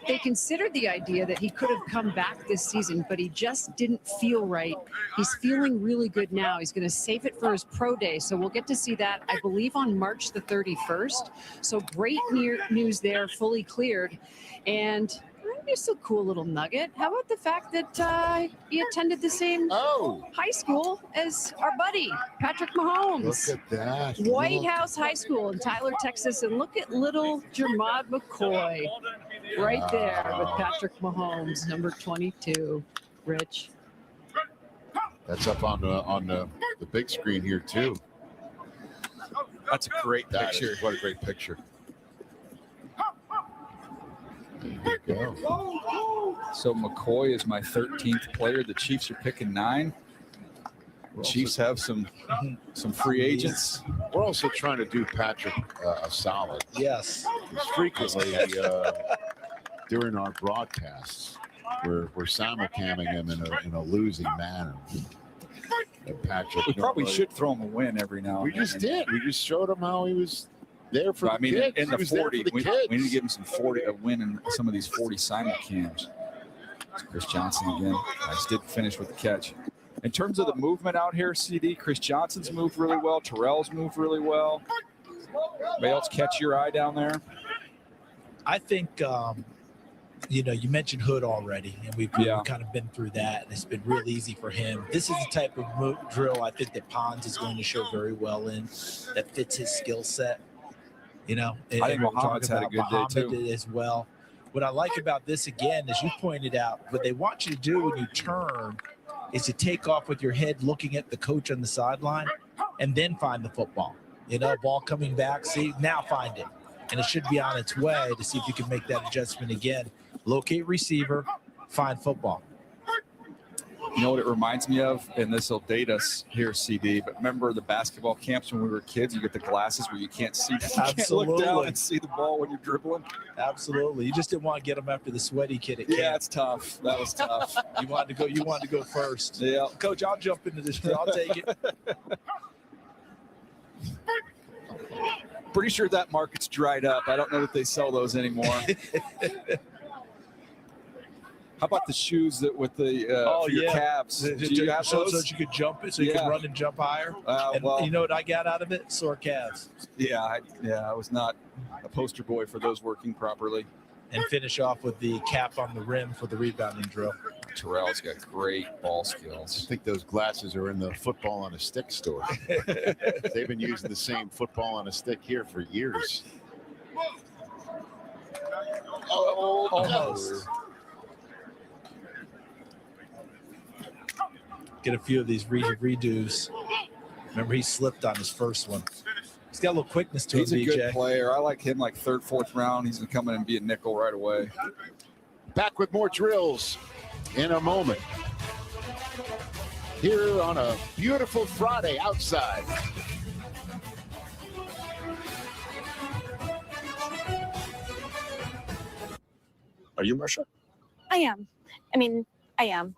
they considered the idea that he could have come back this season, but he just didn't feel right. He's feeling really good now. He's going to save it for his pro day. So we'll get to see that, I believe, on March the 31st. So great news there, fully cleared. And just a cool little nugget. How about the fact that he attended the same high school as our buddy, Patrick Mahomes. Look at that. White House High School in Tyler, Texas. And look at little Jermod McCoy right there with Patrick Mahomes, number 22. Rich. That's up on the big screen here, too. That's a great picture. What a great picture. There you go. So McCoy is my 13th player. The Chiefs are picking 9. The Chiefs have some free agents. We're also trying to do Patrick a solid. Yes. Frequently during our broadcasts, we're simulcamming him in a losing manner. And Patrick, we probably should throw him a win every now and then. We just did. We just showed him how he was there for the kids. In the He was there 40, for the we kids. need to give him some 40 a win in some of these 40 simulcams. It's Chris Johnson again. I just did finish with the catch. In terms of the movement out here, CD, Chris Johnson's moved really well. Terrell's moved really well. Anybody else catch your eye down there? I think, you know, you mentioned Hood already, and we've kind of been through that, and it's been real easy for him. This is the type of drill I think that Pons is going to show very well in, that fits his skill set. You know, I think Muhammad's had a good day too as well. What I like about this, again, as you pointed out, what they want you to do when you turn is to take off with your head looking at the coach on the sideline and then find the football. You know, ball coming back, see, now find it. And it should be on its way to see if you can make that adjustment again. Locate receiver, find football. You know what it reminds me of? And this will date us here, CD, but remember the basketball camps when we were kids? You get the glasses where you can't see. You can't look down and see the ball when you're dribbling. Absolutely. You just didn't want to get them after the sweaty kid at camp. Yeah, it's tough. That was tough. You wanted to go first. Yeah. Coach, I'll jump into this drill. I'll take it. Pretty sure that market's dried up. I don't know that they sell those anymore. How about the shoes that with the for your calves? Do you have so those? that you could jump it, so you could run and jump higher. And well, you know what I got out of it? Sore calves. Yeah, I was not a poster boy for those working properly. And finish off with the cap on the rim for the rebounding drill. Terrell's got great ball skills. I think those glasses are in the football on a stick store. They've been using the same football on a stick here for years. Oh, almost. Get a few of these redos. Remember, he slipped on his first one. He's got a little quickness to him, He's a BJ. good player. I like him like third, fourth round. He's going to come in and be a nickel right away. Back with more drills in a moment. Here on a beautiful Friday outside. Are you Marsha? I am. I am.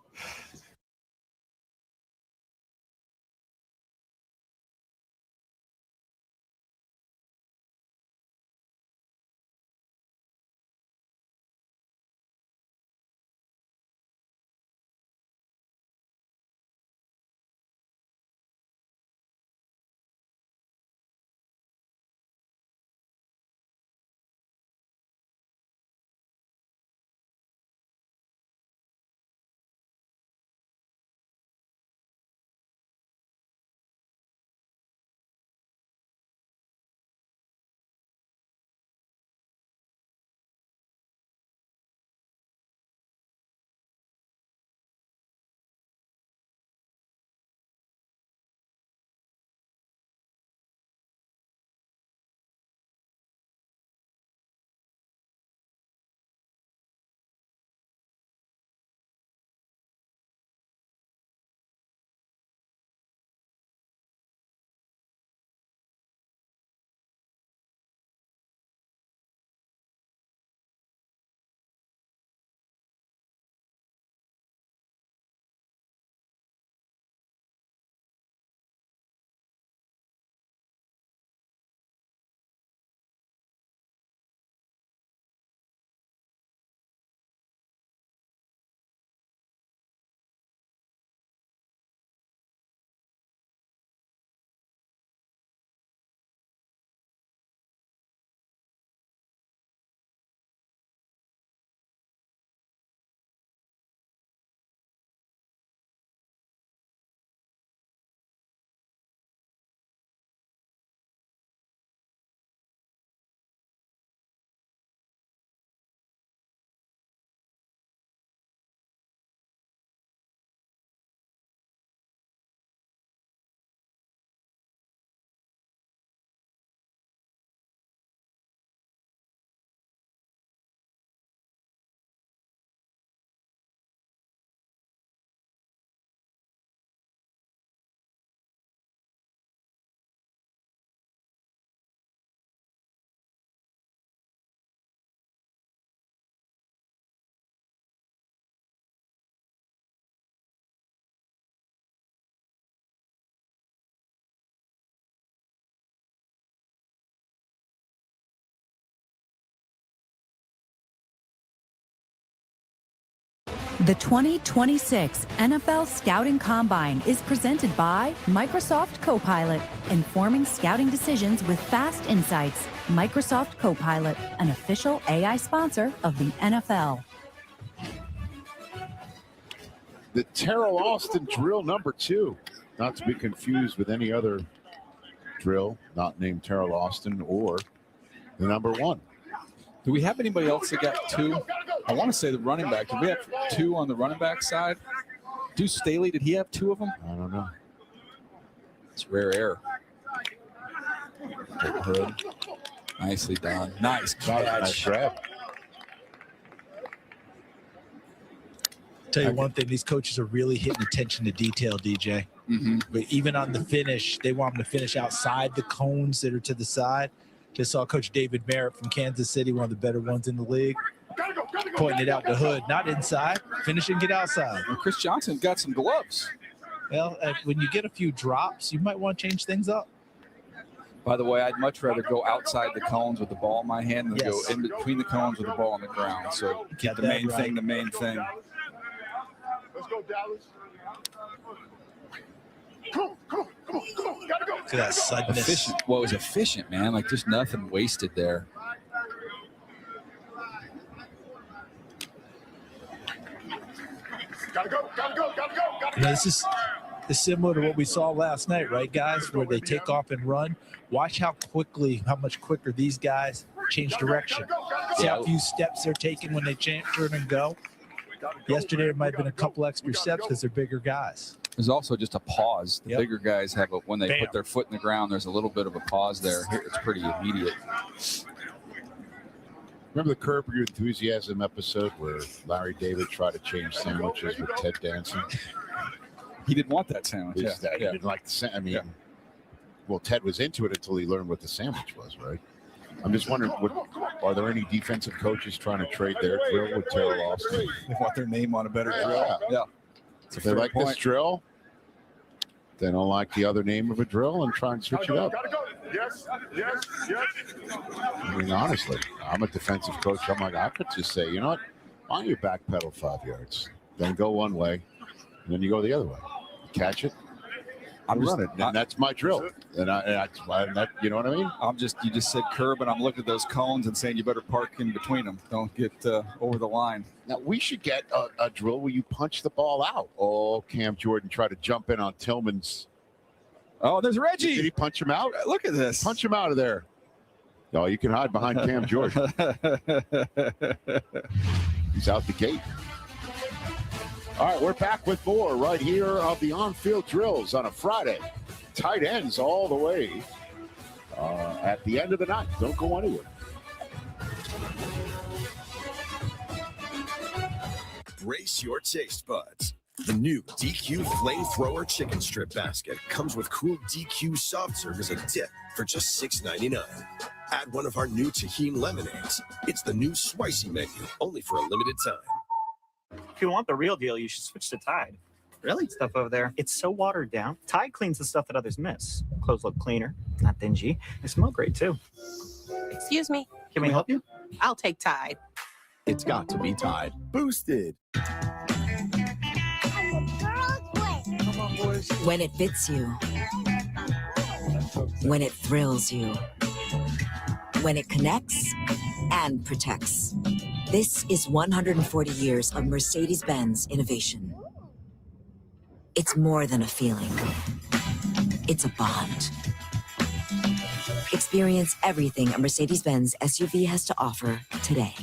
The 2026 NFL Scouting Combine is presented by Microsoft Copilot, informing scouting decisions with fast insights. Microsoft Copilot, an official AI sponsor of the NFL. the Terrell Austin drill number 2, not to be confused with any other drill not named Terrell Austin or the number 1. Do we have anybody else that got 2? I want to say the running back. Did we have 2 on the running back side? Deuce Staley, did he have 2 of them? I don't know. It's rare air. Hood. Nicely done. Nice catch. Nice grab. Tell you one thing, these coaches are really hitting attention to detail, DJ. But even on the finish, they want them to finish outside the cones that are to the side. Just saw Coach David Merritt from Kansas City, one of the better ones in the league, pointing it out to Hood, not inside. Finish and get outside. Well, Chris Johnson got some gloves. Well, when you get a few drops, you might want to change things up. By the way, I'd much rather go outside the cones with the ball in my hand than go in between the cones with the ball on the ground. So keep the main thing the main thing. Let's go, Dallas. Look at that suddenness. Efficient. Well, it was efficient, man. Like just nothing wasted there. Gotta go. This is similar to what we saw last night, right, guys? Where they take off and run. Watch how much quicker these guys change direction. See how few steps they're taking when they turn and go. Yesterday, it might have been a couple extra steps because they're bigger guys. There's also just a pause. The bigger guys have when they put their foot in the ground, there's a little bit of a pause there. Here, it's pretty immediate. Remember the Curb Your Enthusiasm episode where Larry David tried to change sandwiches with Ted Danson? He didn't want that sandwich. He didn't like the sandwich. Well, Ted was into it until he learned what the sandwich was, right? I'm just wondering, are there any defensive coaches trying to trade their drill with Terrell Austin? They want their name on a better drill. Yeah. If they like this drill, they don't like the other name of a drill and try and switch it up. Yes. I mean, honestly, I'm a defensive coach. I'm like, I could just say, you know what? Why don't you backpedal 5 yards? Then go one way, and then you go the other way. You catch it. I'm running, and that's my drill. And you know what I mean? You just said curb, and I'm looking at those cones and saying you better park in between them. Don't get over the line. Now, we should get a drill where you punch the ball out. Oh, Cam Jordan tried to jump in on Tillman's. Oh, there's Reggie. Did he punch him out? Look at this. Punch him out of there. Oh, you can hide behind Cam Jordan. He's out the gate. All right, we're back with more right here of the on-field drills on a Friday. Tight ends all the way at the end of the night. Don't go anywhere. Brace your taste buds. The new DQ Flamethrower Chicken Strip Basket comes with cool DQ soft serve as a dip for just $6.99. Add one of our new Tajin lemonades. It's the new spicy menu, only for a limited time. If you want the real deal, you should switch to Tide. Really? Stuff over there. It's so watered down. Tide cleans the stuff that others miss. Clothes look cleaner, not dingy. They smell great, too. Excuse me. Can we help you? I'll take Tide. It's got to be Tide. Boosted. When it fits you. When it thrills you. When it connects and protects. This is 140 years of Mercedes-Benz innovation. It's more than a feeling. It's a bond. Experience everything a Mercedes-Benz SUV has to offer today.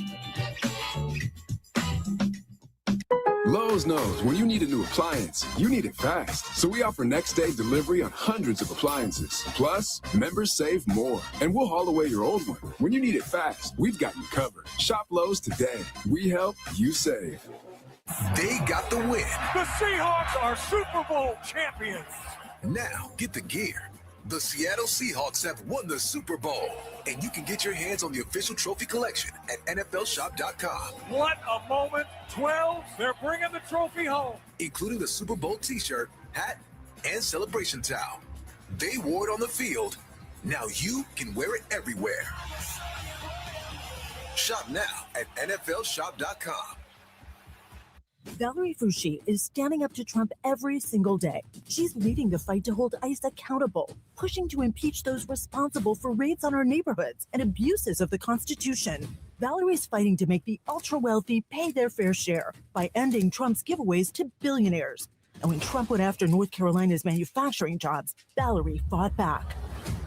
Lowe's knows when you need a new appliance, you need it fast. So we offer next day delivery on hundreds of appliances. Plus, members save more. And we'll haul away your old one. When you need it fast, we've got you covered. Shop Lowe's today. We help, you save. They got the win. The Seahawks are Super Bowl champions. Now get the gear. The Seattle Seahawks have won the Super Bowl, and you can get your hands on the official trophy collection at NFLshop.com. What a moment. 12, they're bringing the trophy home. Including the Super Bowl t-shirt, hat, and celebration towel. They wore it on the field. Now you can wear it everywhere. Shop now at NFLshop.com. Valerie Fouché is standing up to Trump every single day. She's leading the fight to hold ICE accountable, pushing to impeach those responsible for raids on our neighborhoods and abuses of the Constitution. Valerie's fighting to make the ultra-wealthy pay their fair share by ending Trump's giveaways to billionaires. And when Trump went after North Carolina's manufacturing jobs, Valerie fought back.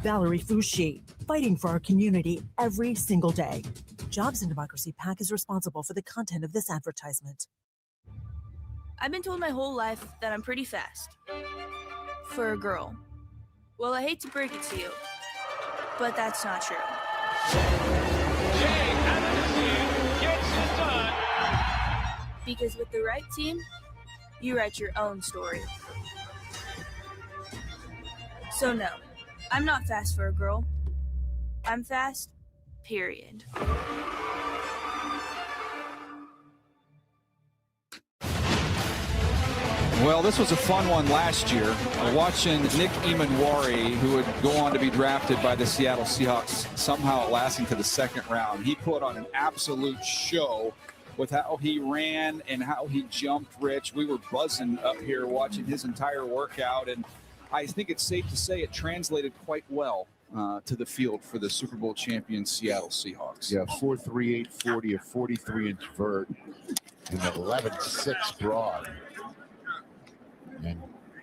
Valerie Fouché, fighting for our community every single day. Jobs and Democracy PAC is responsible for the content of this advertisement. I've been told my whole life that I'm pretty fast. For a girl. Well, I hate to break it to you, but that's not true. Because with the right team, you write your own story. So no, I'm not fast for a girl. I'm fast, period. Well, this was a fun one last year. Watching Nick Emanwari, who would go on to be drafted by the Seattle Seahawks, somehow lasting to the second round. He put on an absolute show with how he ran and how he jumped, Rich. We were buzzing up here watching his entire workout, and I think it's safe to say it translated quite well to the field for the Super Bowl champion Seattle Seahawks. Yeah, 4.38 40, a 43-inch vert, and 11.6 broad. And,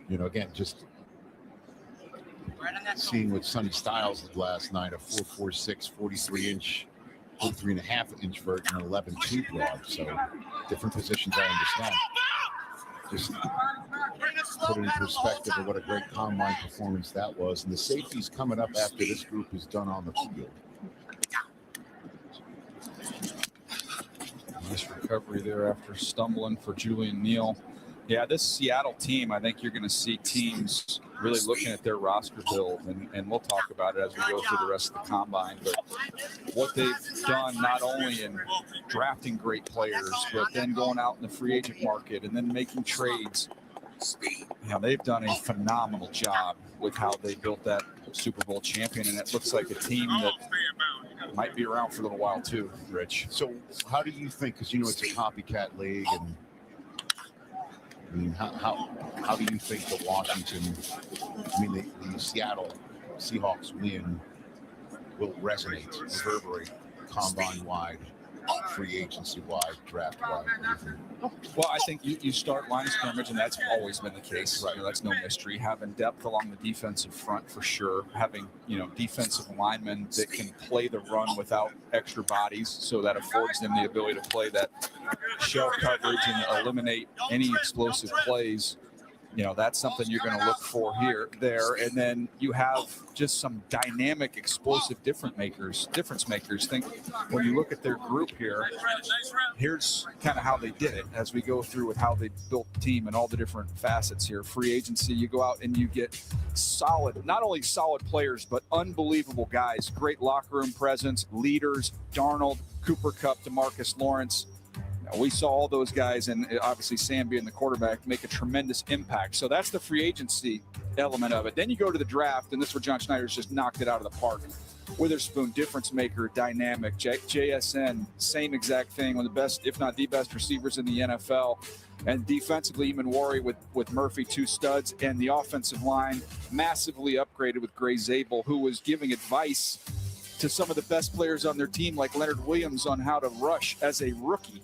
you know, again, just seeing what Sonny Styles did last night, a 4.46, 43-inch, 43.5-inch vert, and 11.2 broad. So different positions, I understand. Just put it in perspective of what a great combine performance that was. And the safety's coming up after this group is done on the field. Nice recovery there after stumbling for Julian Neal. Yeah, this Seattle team, I think you're going to see teams really looking at their roster build, and we'll talk about it as we go through the rest of the combine. But what they've done, not only in drafting great players, but then going out in the free agent market and then making trades, you know, they've done a phenomenal job with how they built that Super Bowl champion, and it looks like a team that might be around for a little while too, Rich. So how do you think, because you know it's a copycat league, and I mean, how do you think the Washington, I mean, the Seattle Seahawks win will resonate, reverberate, combine-wide, free agency-wide, draft-wide? Well, I think you start line of scrimmage, and that's always been the case. Right. You know, that's no mystery. Having depth along the defensive front for sure. Having, you know, defensive linemen that can play the run without extra bodies, so that affords them the ability to play that shell coverage and eliminate any explosive plays. You know, that's something you're going to look for there. And then you have just some dynamic, explosive difference makers. Think when you look at their group here, here's kind of how they did it as we go through with how they built the team and all the different facets here. Free agency, you go out and you get solid, not only solid players, but unbelievable guys, great locker room presence, leaders, Darnold, Cooper Kupp, DeMarcus Lawrence. We saw all those guys, and obviously Sam being the quarterback, make a tremendous impact. So that's the free agency element of it. Then you go to the draft, and this is where John Schneider's just knocked it out of the park. Witherspoon, difference maker, dynamic. JSN, same exact thing, one of the best, if not the best receivers in the NFL. And defensively, Emanwari with Murphy, two studs, and the offensive line massively upgraded with Gray Zabel, who was giving advice to some of the best players on their team, like Leonard Williams, on how to rush as a rookie.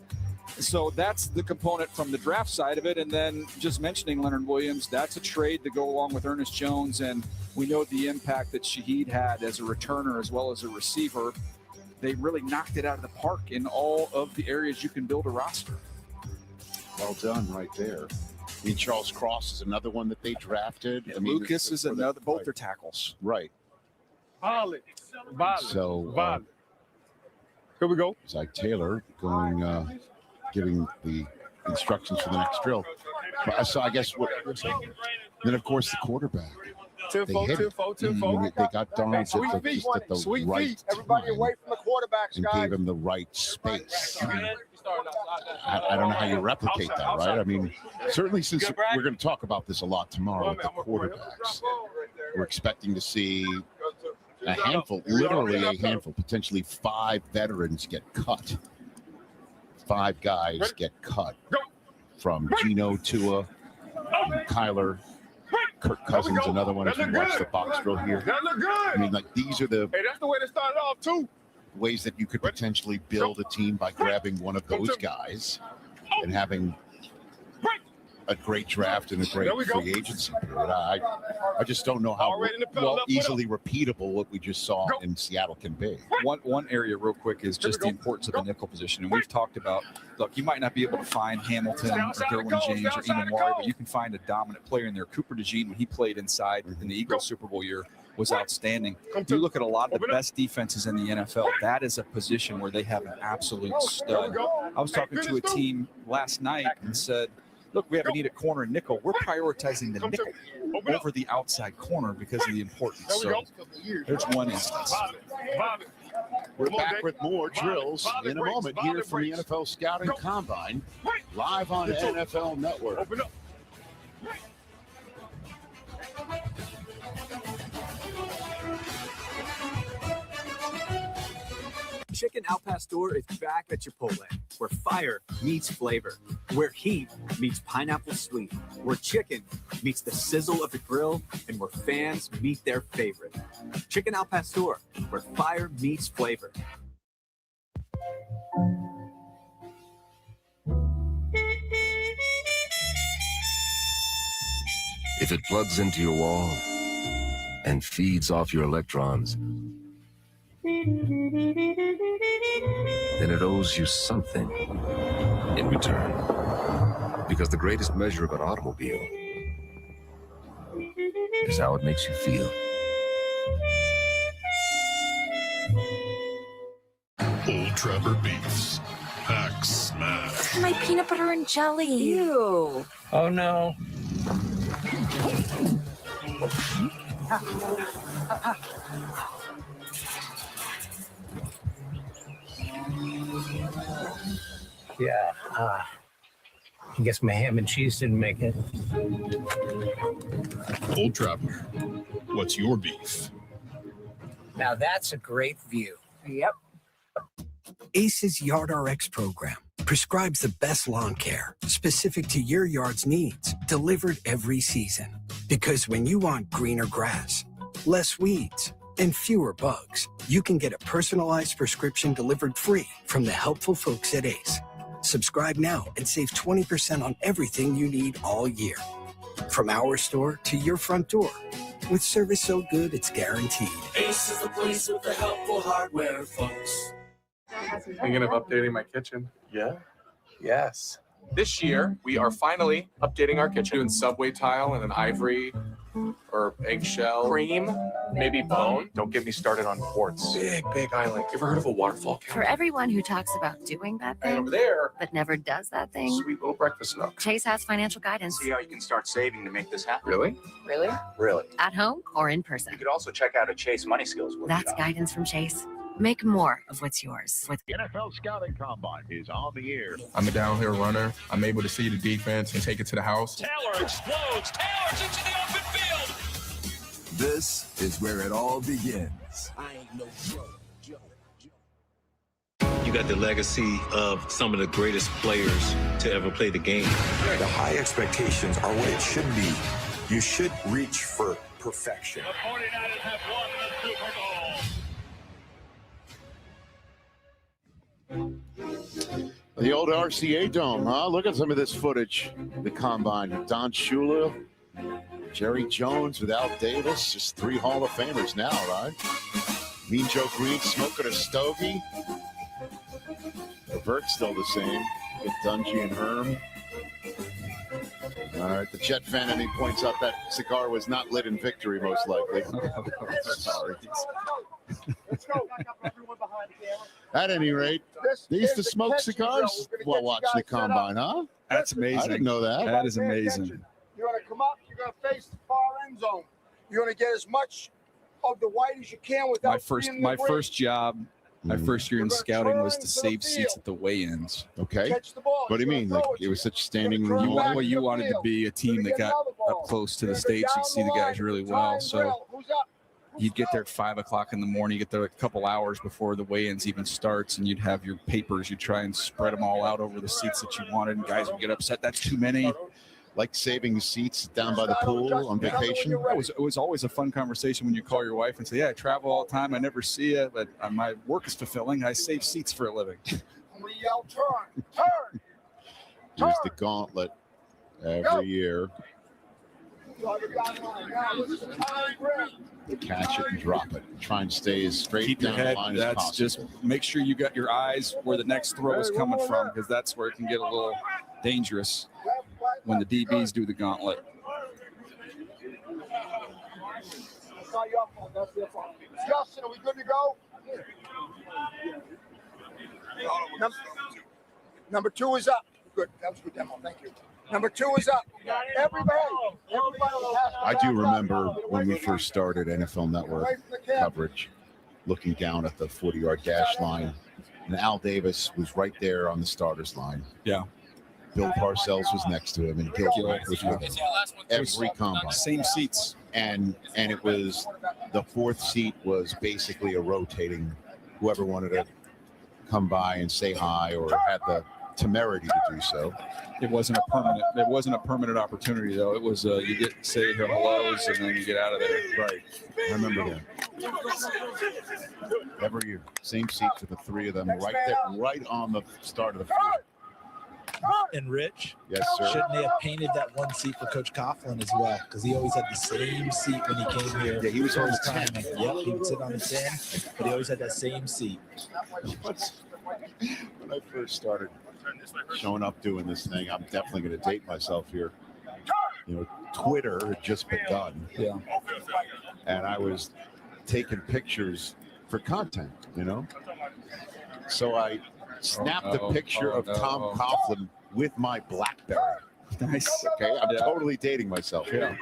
So that's the component from the draft side of it. And then just mentioning Leonard Williams, that's a trade to go along with Ernest Jones. And we know the impact that Shaheed had as a returner as well as a receiver. They really knocked it out of the park in all of the areas you can build a roster. Well done right there. I mean, Charles Cross is another one that they drafted. Yeah, I mean, Lucas is another, both their tackles. Right. Violent. So Here we go. Zach Taylor going, giving the instructions for the next drill. So I guess then of course the quarterback. They hit it. They got Darnold just at the right Everybody away from the quarterbacks, and guys. gave him the right space. I don't know how you replicate that, right? I mean, certainly since we're going to talk about this a lot tomorrow with the quarterbacks, we're expecting to see a handful, literally a handful, potentially 5 veterans get cut. 5 guys get cut from Geno, Tua, and Kyler, Kirk Cousins, another one. If you watch the box drill here, That look good. I mean, like these are the. Hey, that's the way to start it off too. ways that you could potentially build a team by grabbing one of those guys and having a great draft and a great free agency period. I just don't know how easily repeatable what we just saw in Seattle can be. One area real quick is just the importance of the nickel position. And we've talked about, look, you might not be able to find Hamilton or Derwin James or even Maury, but you can find a dominant player in there. Cooper DeJean, when he played inside in the Eagles Super Bowl year, was outstanding. You look at a lot of the best defenses in the NFL, that is a position where they have an absolute stud. I was talking to a team last night and said, look, we have a need at corner and nickel. We're prioritizing the nickel over the outside corner because of the importance. So there's one instance. We're back with more drills in a moment here from the NFL Scouting Combine, live on NFL Network. Chicken Al Pastor is back at Chipotle, where fire meets flavor, where heat meets pineapple sweet, where chicken meets the sizzle of the grill, and where fans meet their favorite. Chicken Al Pastor, where fire meets flavor. If it plugs into your wall and feeds off your electrons, then it owes you something in return. Because the greatest measure of an automobile is how it makes you feel. Old Trapper Beefs. Pack Smash. My peanut butter and jelly. Ew. Oh no. Yeah, I guess my ham and cheese didn't make it. Old Trapper. What's your beef? Now that's a great view. Yep. ACE's Yard RX program prescribes the best lawn care specific to your yard's needs, delivered every season. Because when you want greener grass, less weeds, and fewer bugs, you can get a personalized prescription delivered free from the helpful folks at ACE. Subscribe now and save 20% on everything you need all year. From our store to your front door, with service so good it's guaranteed. Ace is the place with the helpful hardware, folks. Thinking of updating my kitchen. Yeah? Yes. This year, we are finally updating our kitchen, doing subway tile and an ivory or eggshell. Cream, maybe bone. Don't get me started on quartz. Big island. You ever heard of a waterfall? For everyone who talks about doing that thing, over there, but never does that thing, sweet little breakfast nook. Chase has financial guidance. See how you can start saving to make this happen. Really? Really? Really. At home or in person. You could also check out a Chase Money Skills workshop. That's guidance from Chase. Make more of what's yours. With The NFL Scouting Combine is on the air. I'm a downhill runner. I'm able to see the defense and take it to the house. Taylor explodes. Taylor's into the open field. This is where it all begins. I ain't no Joe. You got the legacy of some of the greatest players to ever play the game. The high expectations are what it should be. You should reach for perfection. The 49ers have won the Super Bowl. The old RCA Dome, huh? Look at some of this footage. The Combine. Don Shula, Jerry Jones with Al Davis. Just 3 Hall of Famers now, right? Mean Joe Green smoking a stogie. Vert's still the same. With Dungy and Herm. All right, the Jet fan, and he points out that cigar was not lit in victory, most likely. Sorry. At any rate, they used to smoke cigars while watching the Combine, huh? That's amazing. I didn't know that. That is amazing. You're going to come up, you're going to face the far end zone. You're going to get as much of the white as you can without My first job, my first year in scouting was to save seats at the weigh-ins. Okay. What do you mean? Like it was such standing room? You wanted to be a team that got up close to the stage. You see the guys really well. So you'd get there at 5 o'clock in the morning. You get there a couple hours before the weigh-ins even starts, and you'd have your papers. You'd try and spread them all out over the seats that you wanted, and guys would get upset. That's too many. Like saving seats down by the pool on vacation. It was always a fun conversation when you call your wife and say, "Yeah, I travel all the time. I never see you, but my work is fulfilling. I save seats for a living." We yell, turn, turn. Here's the gauntlet every year. Catch it and drop it. Try and stay as straight Keep your down the head. line as That's possible. just make sure you got your eyes where the next throw is coming from, because that's where it can get a little dangerous when the DBs do the gauntlet. That's not your fault. That's their fault. Justin, are we good to go? Number 2 is up. Good. That was a good demo. Thank you. Number 2 is up. Everybody. I do remember when we first started NFL Network coverage, looking down at the 40-yard dash line, and Al Davis was right there on the starters line. Yeah. Bill Parcells was next to him, and Gil Brandt was with him. Every combine. Same seats. And it was the 4th seat was basically a rotating, whoever wanted to come by and say hi or had the temerity to do so. It wasn't a permanent opportunity, though. It was you get say your hellos and then you get out of there. Right. I remember that. Every year, same seat for the 3 of them, right there, right on the start of the field. And Rich, Yes, sir. shouldn't they have painted that one seat for Coach Coughlin as well? Because he always had the same seat when he came here. Yeah, he was on the 10. Yep, he would sit on the 10, but he always had that same seat. When I first started showing up doing this thing, I'm definitely going to date myself here. You know, Twitter had just begun. Yeah. And I was taking pictures for content, you know? So I snapped a picture of Tom Coughlin with my BlackBerry. Nice. Okay, I'm Yeah. totally dating myself here.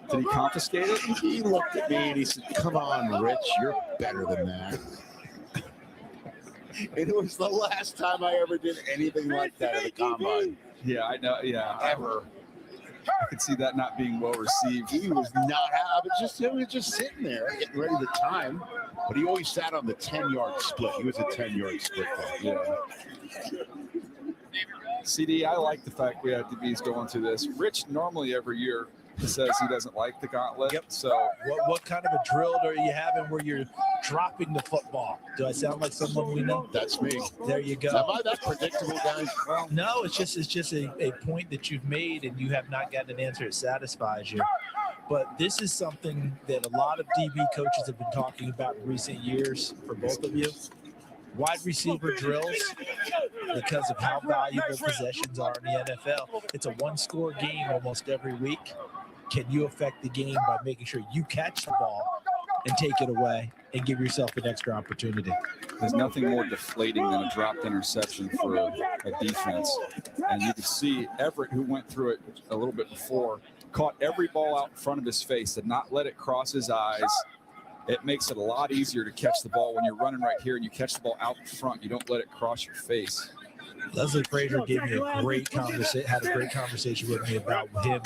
Did he confiscate it? He looked at me and he said, "Come on, Rich, you're better than that." It was the last time I ever did anything like that at the combine. Yeah, I know. Yeah, Ever. I could see that not being well received. He was not happy. He was just sitting there getting ready to time. But he always sat on the 10-yard split. He was a 10-yard split guy. Yeah. CD, I like the fact we have DBs going through this. Rich normally every year says he doesn't like the gauntlet. Yep. So What kind of a drill are you having where you're dropping the football? Do I sound like someone we know? That's me. There you go. Am I that predictable, guys? Well, no, it's just a point that you've made and you have not gotten an answer that satisfies you. But this is something that a lot of DB coaches have been talking about in recent years for both of you. Wide receiver drills, because of how valuable possessions are in the NFL. It's a one-score game almost every week. Can you affect the game by making sure you catch the ball and take it away and give yourself an extra opportunity? there's nothing more deflating than a dropped interception for a defense. And you can see Everett, who went through it a little bit before, caught every ball out in front of his face, did not let it cross his eyes. It makes it a lot easier to catch the ball when you're running right here and you catch the ball out in front. You don't let it cross your face. Leslie Frazier gave me a great conversation, had a great conversation with me about him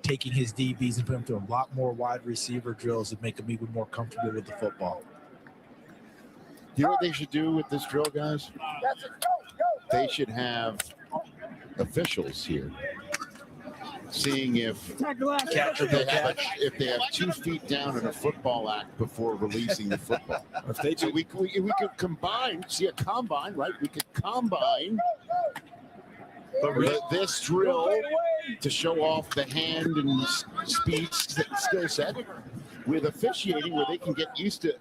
taking his DBs and putting them through a lot more wide receiver drills and make them even more comfortable with the football. You know what they should do with this drill, guys? They should have officials here, seeing if they have 2 feet down in a football act before releasing the football. If they do, we could combine. See a combine, right? We could combine this drill to show off the hand and speed skill set with officiating, where they can get used to.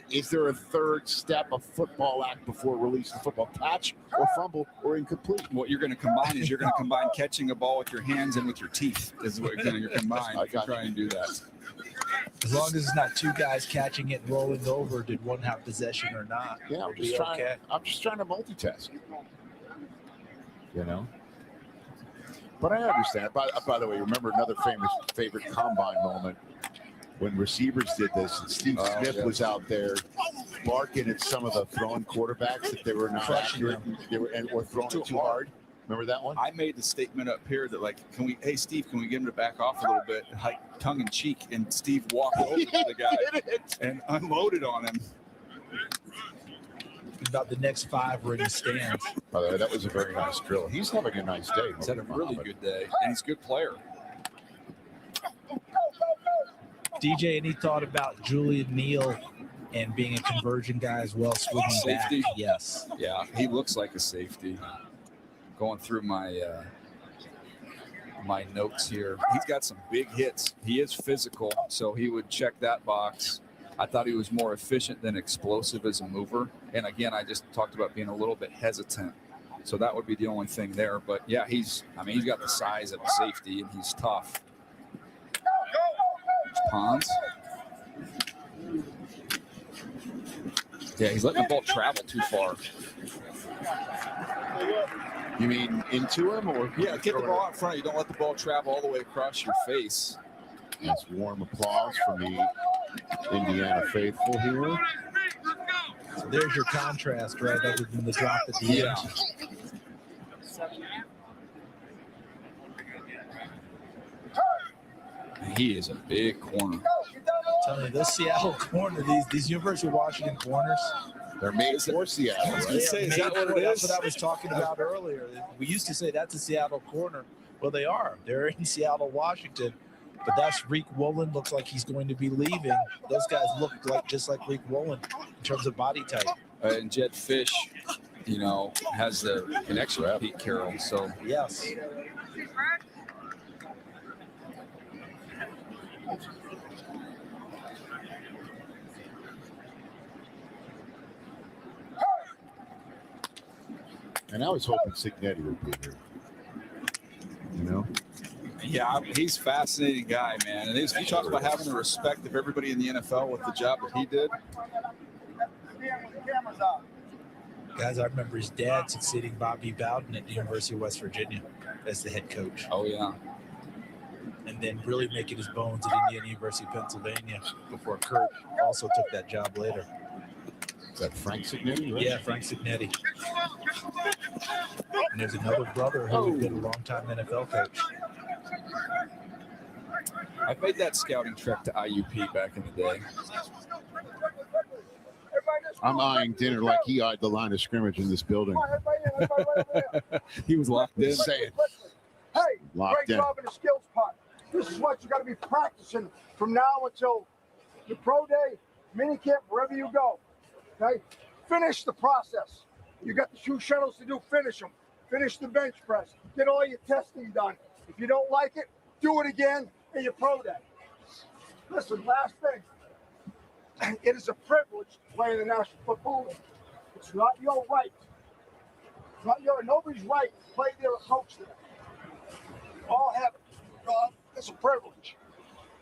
Is there a third step, a football act before releasing the football? Catch or fumble or incomplete? What you're going to combine is you're going to combine catching a ball with your hands and with your teeth is what you're going to combine. I try and do that. As long as it's not 2 guys catching it and rolling over, did one have possession or not? Yeah, I'm just trying to multitask. You know? But I understand. By the way, remember another favorite combine moment when receivers did this, and Steve Smith was out there barking at some of the throwing quarterbacks that they were not accurate, or throwing it too hard. Remember that one? I made the statement up here that, like, hey, Steve, can we get him to back off a little bit, like tongue in cheek? And Steve walked over to the guy and unloaded on him. about the next 5 are in the stands. By the way, that was a very nice drill. He's having a nice day. He's had a really good day, and he's a good player. DJ, any thought about Julian Neal and being a conversion guy as well, swinging Safety? back? Yes. Yeah, he looks like a safety. Going through my my notes here, he's got some big hits. He is physical, so he would check that box. I thought he was more efficient than explosive as a mover. And again, I just talked about being a little bit hesitant. So that would be the only thing there. But yeah, he's got the size of a safety, and he's tough. Pons. Yeah, he's letting the ball travel too far. You mean into him, or Yeah, get the ball out front. You don't let the ball travel all the way across your face. That's warm applause from the Indiana faithful here. So there's your contrast, right? Other than the drop at the Yeah. end. He is a big corner. Telling you, those Seattle corner, these University of Washington corners, they're made for Seattle. I was Right? gonna say, is that what it That's is? what I was talking about earlier. We used to say that's a Seattle corner. Well, they are. They're in Seattle, Washington. But that's Reek Woolen. Looks like he's going to be leaving. Those guys look like just like Reek Woolen in terms of body type. And Jed Fish, has the connection with Pete Carroll. So Yes. And I was hoping Signetti would be here. yeah, he's a fascinating guy, man. And you talk about having the respect of everybody in the NFL with the job that he did. Guys, I remember his dad succeeding Bobby Bowden at the University of West Virginia as the head coach. Oh, yeah. And then really making his bones at Indiana University of Pennsylvania before Kurt also took that job later. Is that Frank Signetti? Right? Yeah, Frank Signetti. And there's another brother who had been a longtime NFL coach. I made that scouting trek to IUP back in the day. I'm eyeing dinner like he eyed the line of scrimmage in this building. He was locked in. Say it. Hey, Locked great in. job in the skills part. This is what you got to be practicing from now until the pro day, mini camp, wherever you go. Okay? Finish the process. You got the 2 shuttles to do, finish them. Finish the bench press. Get all your testing done. If you don't like it, do it again in your pro day. Listen, last thing. It is a privilege to play in the National Football League. It's not your right. It's not nobody's right to play there or coach there. All have it. It's a privilege.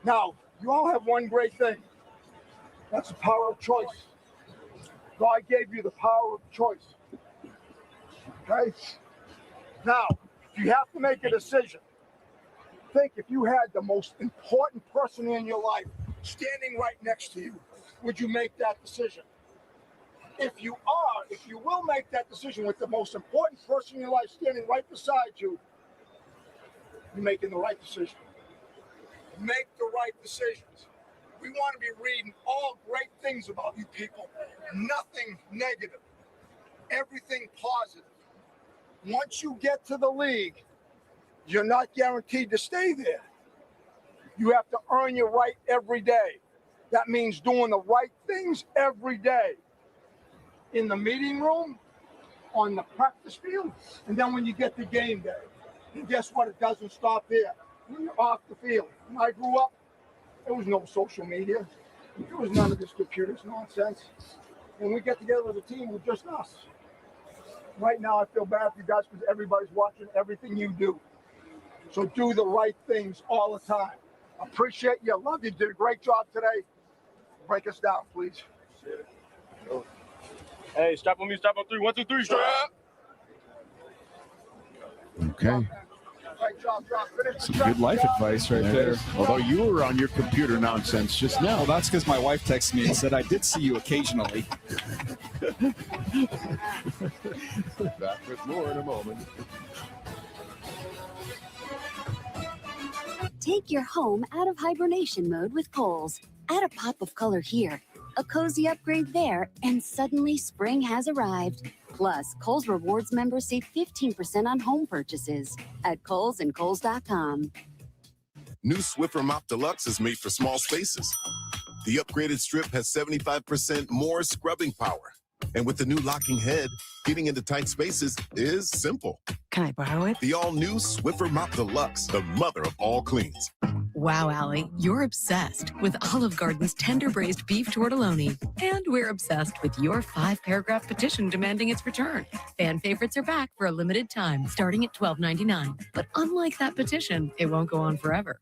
Now, you all have one great thing. That's the power of choice. God gave you the power of choice. Okay? Now, if you have to make a decision, think if you had the most important person in your life standing right next to you, would you make that decision? If you will make that decision with the most important person in your life standing right beside you, you're making the right decision. Make the right decisions. We want to be reading all great things about you people. Nothing negative. Everything positive. Once you get to the league, you're not guaranteed to stay there. You have to earn your right every day. That means doing the right things every day. In the meeting room, on the practice field, and then when you get to game day. And guess what? It doesn't stop there. When you're off the field. When I grew up, there was no social media. There was none of this computers nonsense. When we get together as a team, we're just us. Right now, I feel bad for you guys because everybody's watching everything you do. So do the right things all the time. Appreciate you. Love you. Did a great job today. Break us down, please. Hey, strap on me, strap on 3. 1, 2, 3, strap. Okay. Great job, John. Finish Some good life advice right there. Although you were on your computer nonsense just now. Well, that's because my wife texted me and said, I did see you occasionally. Back with more in a moment. Take your home out of hibernation mode with Kohl's. Add a pop of color here a cozy upgrade there, and suddenly spring has arrived. Plus, Kohl's Rewards members save 15% on home purchases at Kohl's and Kohl's.com. New Swiffer Mop Deluxe is made for small spaces. The upgraded strip has 75% more scrubbing power. And with the new locking head, getting into tight spaces is simple. Can I borrow it? The all-new Swiffer Mop Deluxe, the mother of all cleans. Wow, Allie, you're obsessed with Olive Garden's tender braised beef tortelloni. And we're obsessed with your 5-paragraph petition demanding its return. Fan favorites are back for a limited time, starting at $12.99. But unlike that petition, it won't go on forever.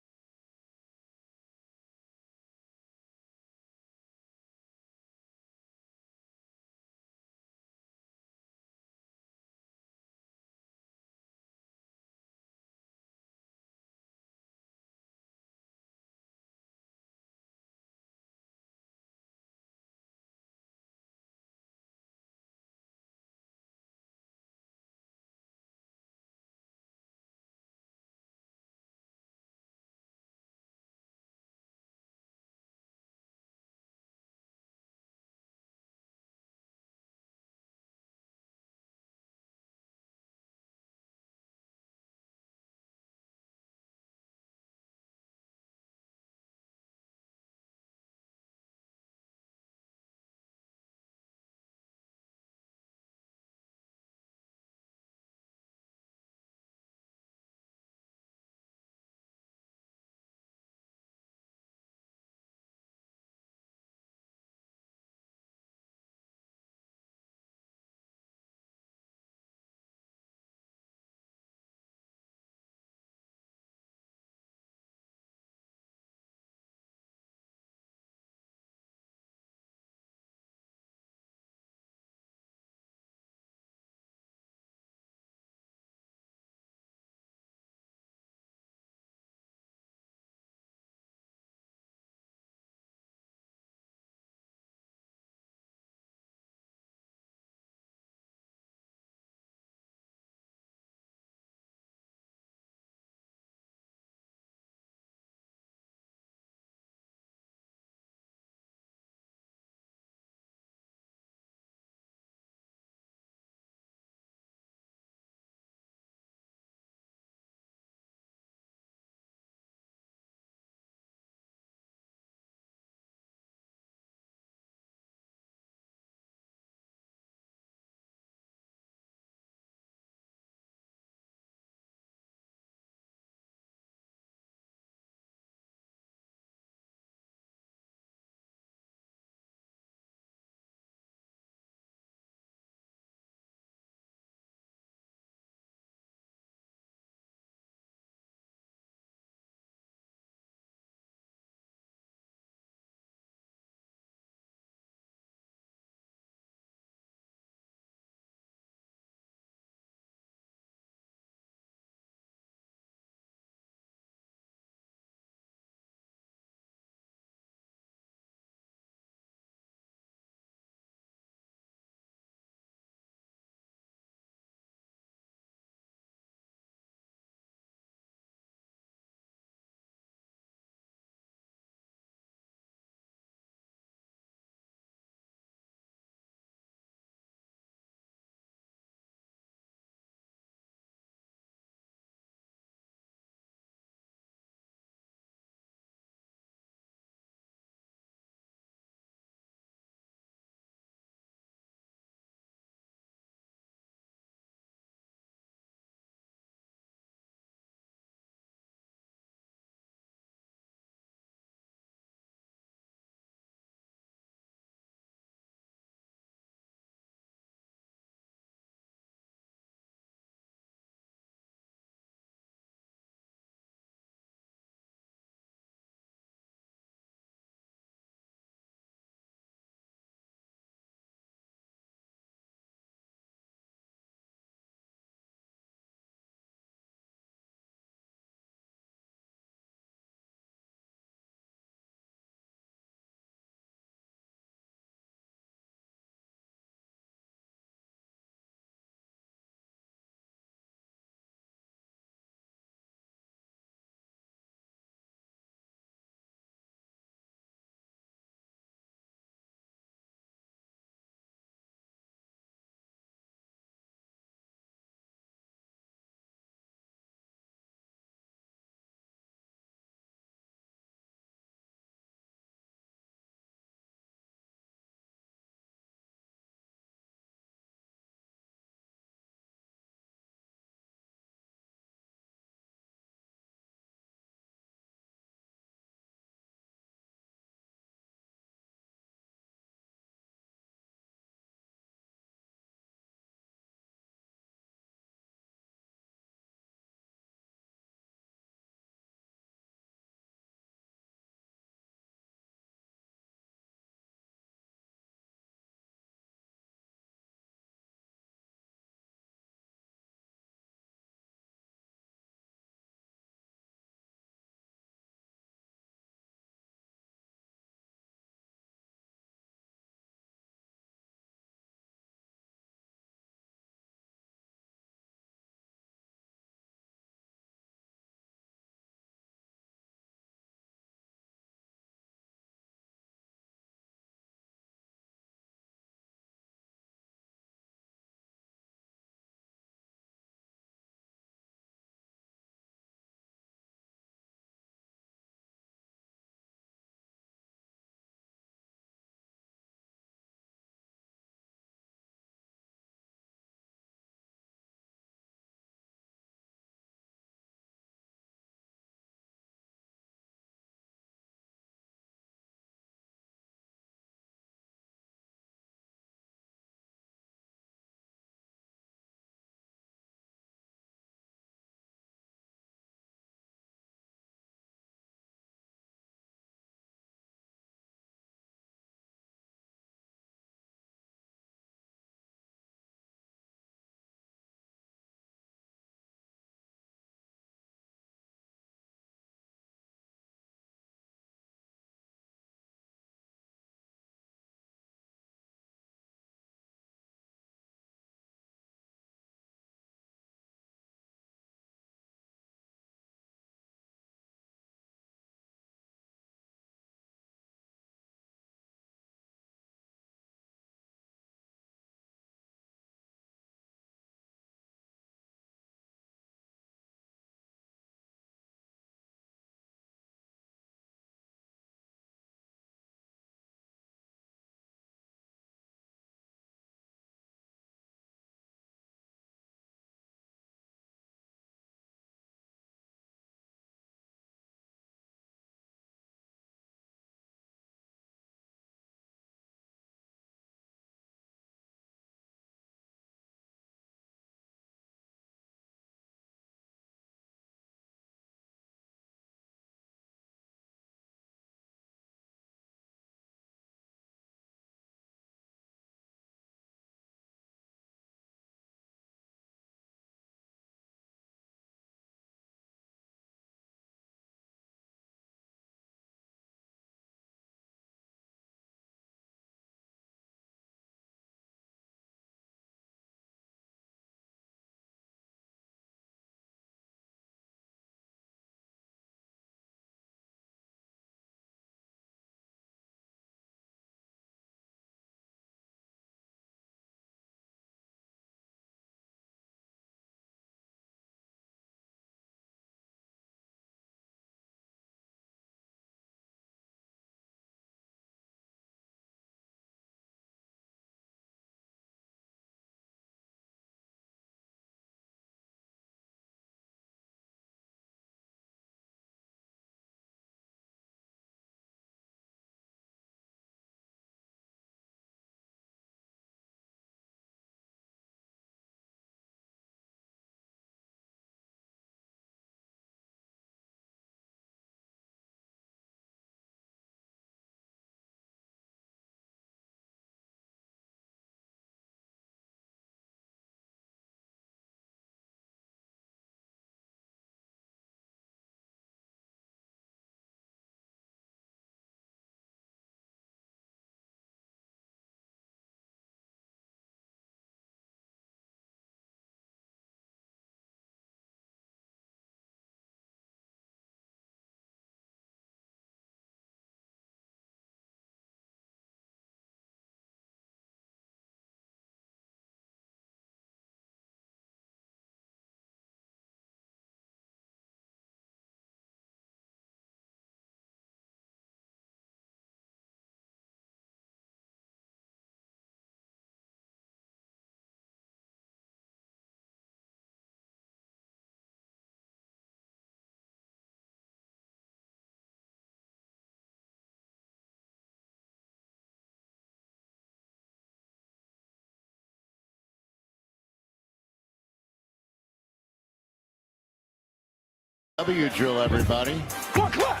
W drill, everybody. One clap.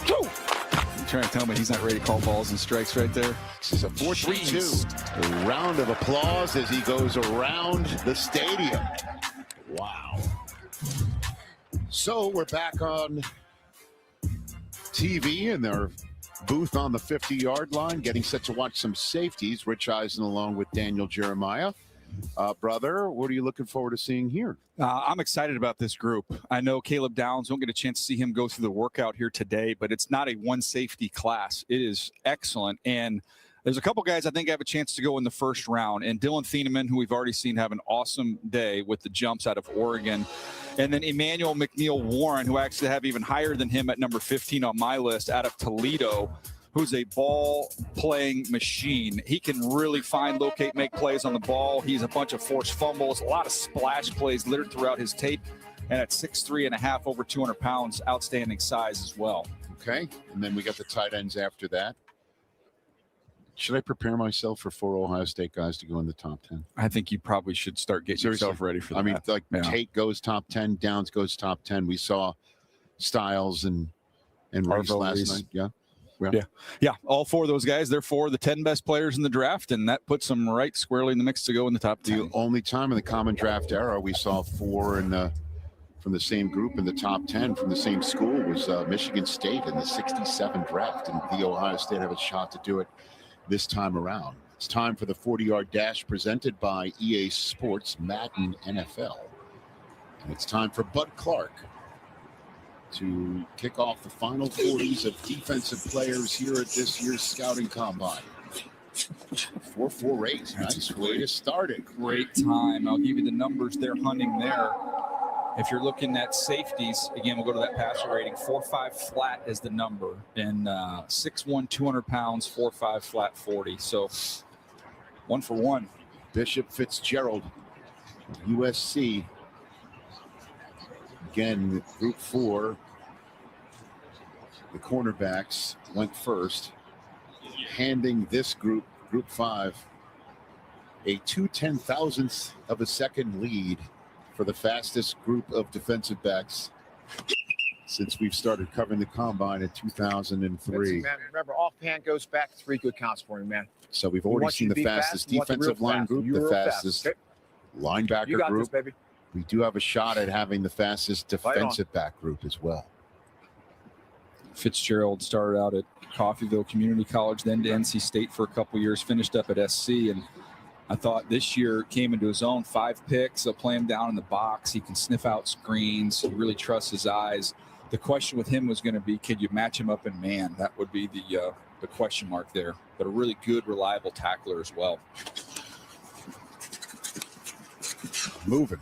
Two. You trying to tell me he's not ready to call balls and strikes right there? This is a 4-3-2. A round of applause as he goes around the stadium. Wow. So we're back on TV in their booth on the 50-yard line, getting set to watch some safeties. Rich Eisen along with Daniel Jeremiah. Brother, what are you looking forward to seeing here? I'm excited about this group. I know Caleb Downs, won't get a chance to see him go through the workout here today, but it's not a one safety class. It is excellent. And there's a couple guys I think have a chance to go in the first round. And Dylan Thieneman, who we've already seen have an awesome day with the jumps out of Oregon. And then Emmanuel McNeil Warren, who I actually have even higher than him at number 15 on my list, out of Toledo, who's a ball-playing machine. He can really find, locate, make plays on the ball. He's a bunch of forced fumbles, a lot of splash plays littered throughout his tape. And at 6'3.5", over 200 pounds, outstanding size as well. Okay, and then we got the tight ends after that. Should I prepare myself for 4 Ohio State guys to go in the top 10? I think you probably should start getting yourself ready for that. I mean, like Tate goes top 10, Downs goes top 10. We saw Styles and Reese last night. Yeah. All 4 of those guys, they're 4 of the 10 best players in the draft, and that puts them right squarely in the mix to go in the top 10. The only time in the common draft era we saw 4 from the same group in the top 10 from the same school was Michigan State in the 67 draft, and the Ohio State have a shot to do it this time around. It's time for the 40-yard dash presented by EA Sports Madden NFL. And it's time for Bud Clark to kick off the final 40s of defensive players here at this year's Scouting Combine. 4.48. Nice way to start it. Great time. I'll give you the numbers they're hunting there. If you're looking at safeties, again, we'll go to that passer rating. 4.5 flat is the number. And 6'1", 200 pounds, 4.5 flat 40. So 1 for 1. Bishop Fitzgerald, USC. Again, group 4. The cornerbacks went first. Handing this group 5, a 2/10,000th of a second lead for the fastest group of defensive backs since we've started covering the combine in 2003. Man, remember, offhand goes back 3 good counts for you, man. So we've already seen the fastest defensive line group, the fastest linebacker group. This, baby. We do have a shot at having the fastest defensive back group as well. Fitzgerald started out at Coffeyville Community College, then to NC State for a couple years, finished up at SC, and I thought this year came into his own. 5 picks. They'll play him down in the box. He can sniff out screens. He really trusts his eyes. The question with him was going to be, can you match him up in man? That would be the question mark there. But a really good, reliable tackler as well. Moving.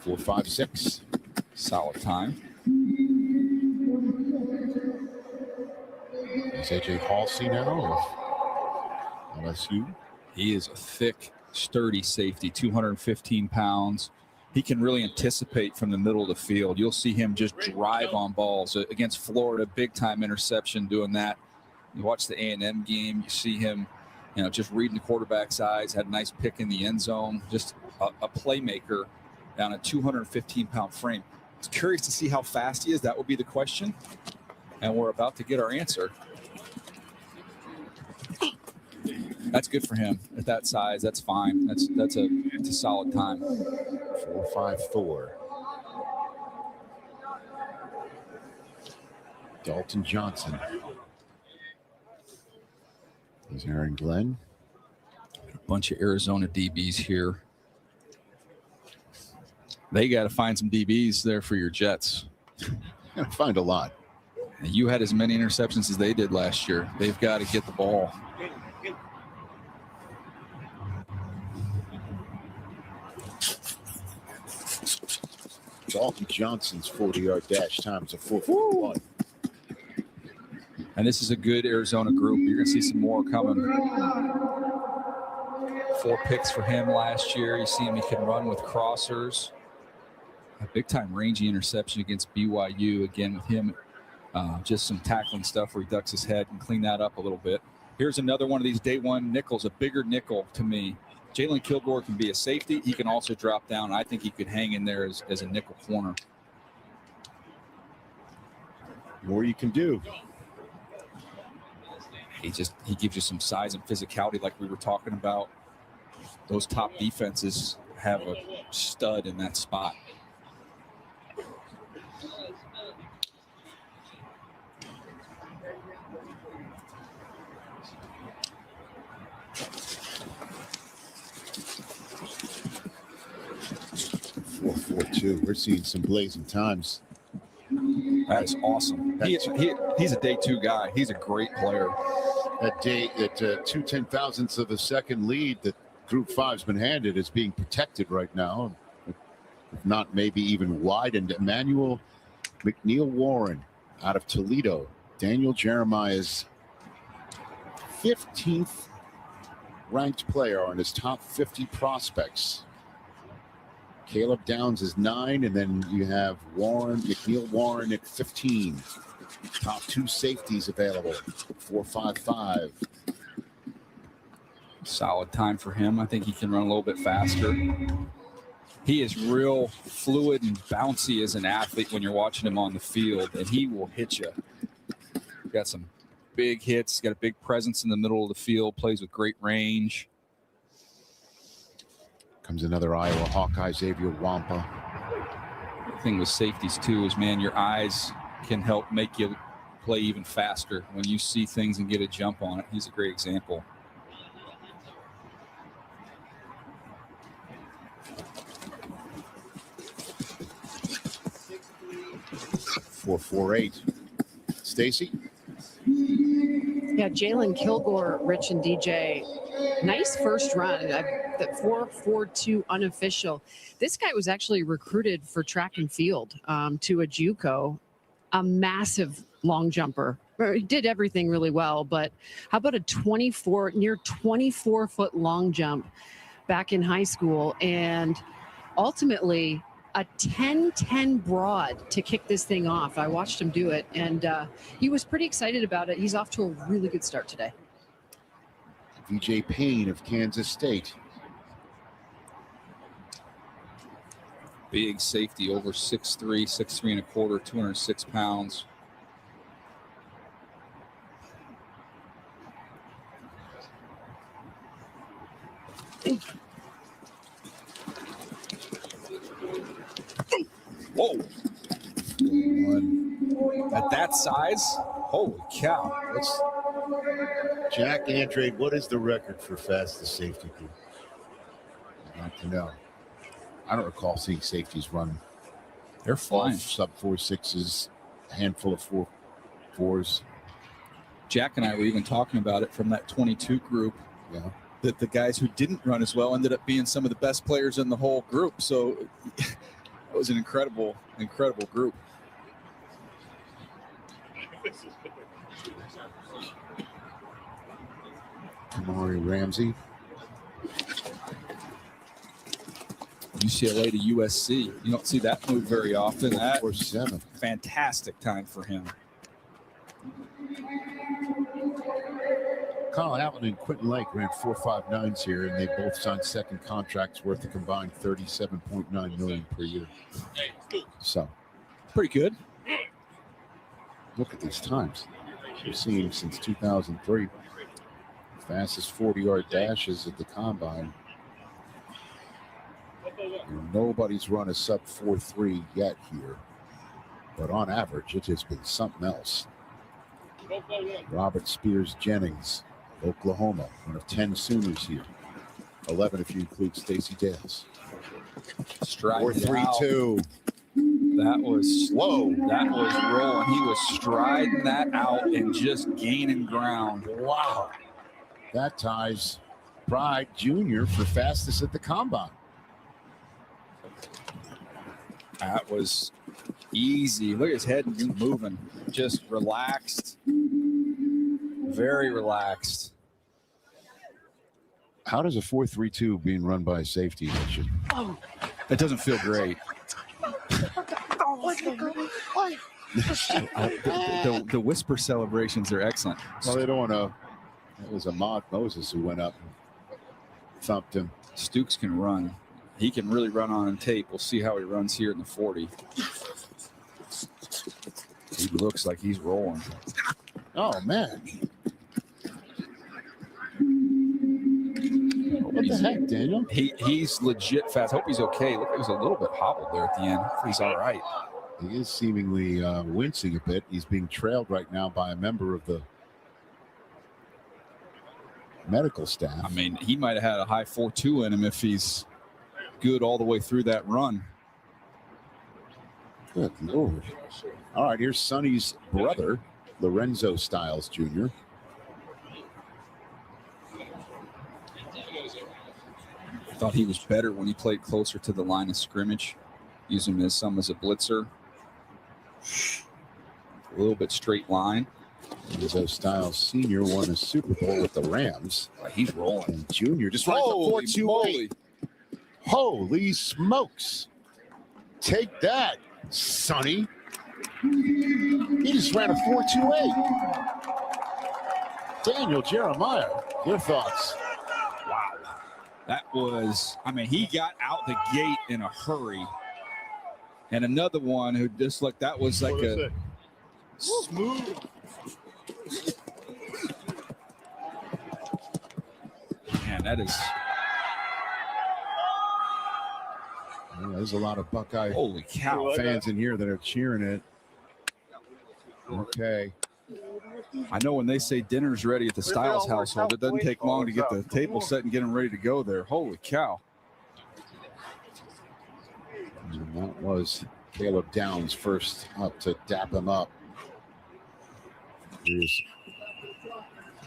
4.56. Solid time. Is AJ Halsey now of LSU? He is a thick, sturdy safety, 215 pounds. He can really anticipate from the middle of the field. You'll see him just drive on balls. Against Florida, big-time interception doing that. You watch the A&M game, you see him, just reading the quarterback's eyes, had a nice pick in the end zone, just a playmaker down a 215-pound frame. It's curious to see how fast he is. That would be the question, and we're about to get our answer. That's good for him at that size. That's fine. It's a solid time. 4.54. Dalton Johnson. There's Aaron Glenn. A bunch of Arizona DBs here. They got to find some DBs there for your Jets. Find a lot. You had as many interceptions as they did last year. They've got to get the ball. Dalton Johnson's 40-yard dash time is a 4.41. And this is a good Arizona group. You're going to see some more coming. 4 picks for him last year. You see him, he can run with crossers. A big-time rangy interception against BYU. Again, with him, just some tackling stuff where he ducks his head and clean that up a little bit. Here's another one of these day one nickels, a bigger nickel to me. Jalen Kilgore can be a safety. He can also drop down. I think he could hang in there as a nickel corner. more you can do. He gives you some size and physicality like we were talking about. Those top defenses have a stud in that spot. We're seeing some blazing times. That is awesome. He's a day two guy. He's a great player. That day at 2/10,000ths of a second lead that Group 5's been handed is being protected right now, if not maybe even widened. Emmanuel McNeil Warren out of Toledo. Daniel Jeremiah's 15th ranked player on his top 50 prospects. Caleb Downs is 9, and then you have McNeil Warren at 15. Top 2 safeties available, 4.55. Solid time for him. I think he can run a little bit faster. He is real fluid and bouncy as an athlete when you're watching him on the field, and he will hit you. Got some big hits, got a big presence in the middle of the field, plays with great range. Comes another Iowa Hawkeye, Xavier Wampa. The thing with safeties, too, is, man, your eyes can help make you play even faster when you see things and get a jump on it. He's a great example. .448. Stacy? Yeah, Jalen Kilgore, Rich and DJ. Nice first run. That 4.42 unofficial. This guy was actually recruited for track and field to a JUCO, a massive long jumper. He did everything really well, but how about a near 24-foot long jump back in high school, and ultimately a 10-10 broad to kick this thing off. I watched him do it, and he was pretty excited about it. He's off to a really good start today. VJ Payne of Kansas State. Big safety, over 6'3", 6'3 and a quarter, 206 pounds. Whoa. At that size, holy cow. Jack Andrade, what is the record for fastest safety group? I'd like to know. I don't recall seeing safeties run. They're flying. Sub 4.6s, a handful of 4.4s. Jack and I were even talking about it from that 22 group. Yeah. That the guys who didn't run as well ended up being some of the best players in the whole group. So it was an incredible group. Kamari Ramsey. UCLA to USC. You don't see that move very often. That 4.7. Fantastic time for him. Kyle Allen and Quentin Lake ran 4.59s here, and they both signed second contracts worth a combined $37.9 million per year. So, pretty good. Look at these times. We've seen since 2003. Fastest 40-yard dashes at the combine. And nobody's run a sub 4.3 yet here, but on average, it has been something else. Robert Spears Jennings, Oklahoma, one of 10 Sooners here. 11 if you include Stacey Dales. Stride 4.32. That was slow. That was rolling. He was striding that out and just gaining ground. Wow. That ties Pride Jr. for fastest at the combine. That was easy. Look at his head moving. Just relaxed. Very relaxed. How does a 4.32 being run by a safety? That doesn't feel great. The whisper celebrations are excellent. Well, they don't want to. It was Ahmad Moses who went up and thumped him. Stukes can run. He can really run on tape. We'll see how he runs here in the 40. He looks like he's rolling. Oh, man. What the heck, Daniel? He's legit fast. Hope he's okay. Look, he was a little bit hobbled there at the end. Hopefully he's all right. He is seemingly wincing a bit. He's being trailed right now by a member of the medical staff. I mean, he might have had a high 4.2 in him if he's good all the way through that run. Good Lord. All right, here's Sonny's brother, Lorenzo Styles Jr. Thought he was better when he played closer to the line of scrimmage. Use him as a blitzer. A little bit straight line. Lorenzo Styles Sr. won a Super Bowl with the Rams. He's rolling. And Junior just right for 4.28. Holy smokes. Take that, Sonny. He just ran a 4.28. Daniel Jeremiah, your thoughts? Wow. That was, I mean, he got out the gate in a hurry. And another one who just looked, that was like a smooth. Man, that is. Well, there's a lot of Buckeye holy cow fans in here that are cheering it. Okay. I know when they say dinner's ready at the Styles household, it doesn't take long to get the table set and get them ready to go there. Holy cow. And that was Caleb Downs first up to dap him up.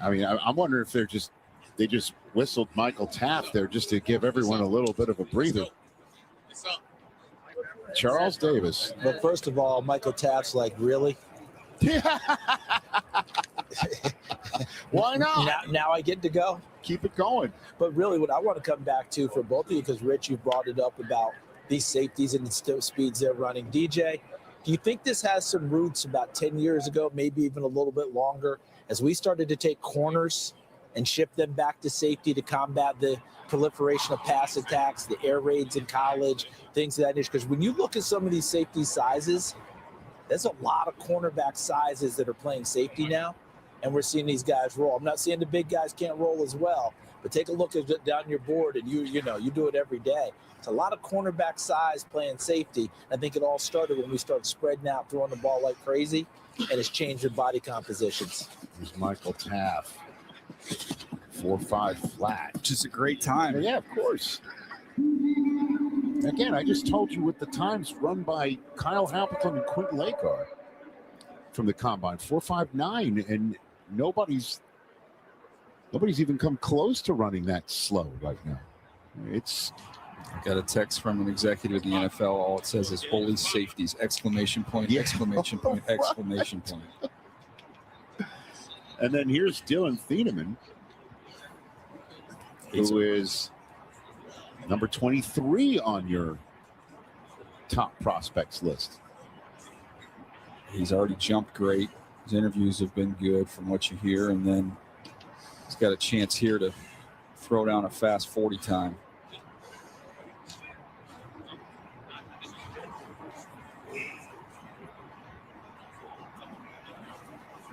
I'm wondering if they just whistled Michael Taft there just to give everyone a little bit of a breather. Charles Davis. But first of all, Michael Taft's like, really? Why not? Now I get to go? Keep it going. But really what I want to come back to for both of you, because Rich, you brought it up about these safeties and the speeds they're running. DJ, do you think this has some roots about 10 years ago, maybe even a little bit longer, as we started to take corners and ship them back to safety to combat the proliferation of pass attacks, the air raids in college, things of that nature? Because when you look at some of these safety sizes, there's a lot of cornerback sizes that are playing safety now, and we're seeing these guys roll. I'm not saying the big guys can't roll as well, but take a look at down your board, and you do it every day. It's a lot of cornerback size playing safety. I think it all started when we started spreading out, throwing the ball like crazy, and it's changed their body compositions. There's Michael Taft. 4.5 flat. Which is a great time. Yeah, of course. Again, I just told you what the times run by Kyle Hamilton and Quentin Lake are from the combine. 4.59, and nobody's even come close to running that slow right now. I got a text from an executive in the NFL. All it says is "Holy safeties!" Exclamation point! Yeah. Exclamation point! Exclamation point! And then here's Dylan Thieneman, who is number 23 on your top prospects list. He's already jumped great. His interviews have been good from what you hear, and then he's got a chance here to throw down a fast 40 time.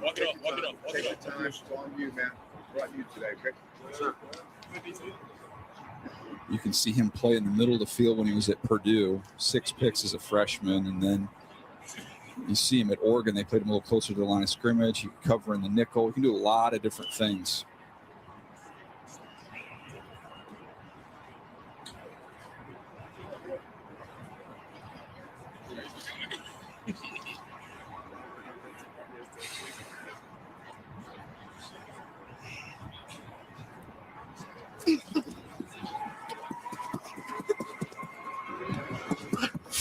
Walk it up, walk it up, walk it up. Time is on you, man. Brought you today, okay? Sir. You can see him play in the middle of the field when he was at Purdue, 6 picks as a freshman, and then you see him at Oregon. They played him a little closer to the line of scrimmage. He can cover in the nickel. He can do a lot of different things.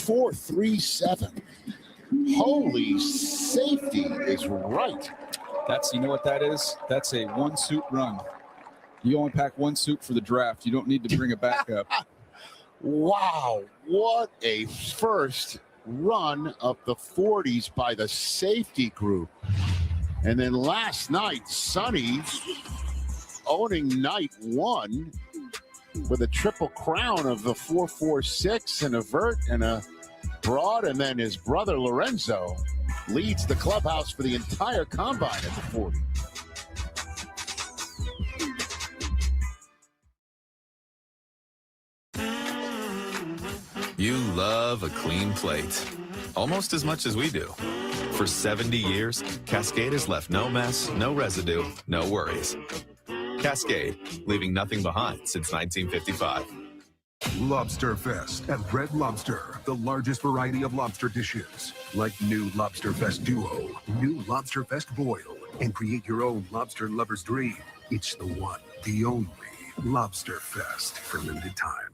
.437. Holy safety is right. You know what that is? That's a one suit run. You only pack one suit for the draft. You don't need to bring a backup. Wow, what a first run of the 40s by the safety group. And then last night, Sonny owning night one with a triple crown of the 4.46 and a vert and a broad, and then his brother Lorenzo leads the clubhouse for the entire combine at the 40. You love a clean plate, almost as much as we do. For 70 years, Cascade has left no mess, no residue, no worries. Cascade, leaving nothing behind since 1955. Lobster Fest at Red Lobster. The largest variety of lobster dishes. Like new Lobster Fest Duo, new Lobster Fest Boil, and create your own lobster lover's dream. It's the one, the only Lobster Fest for limited time.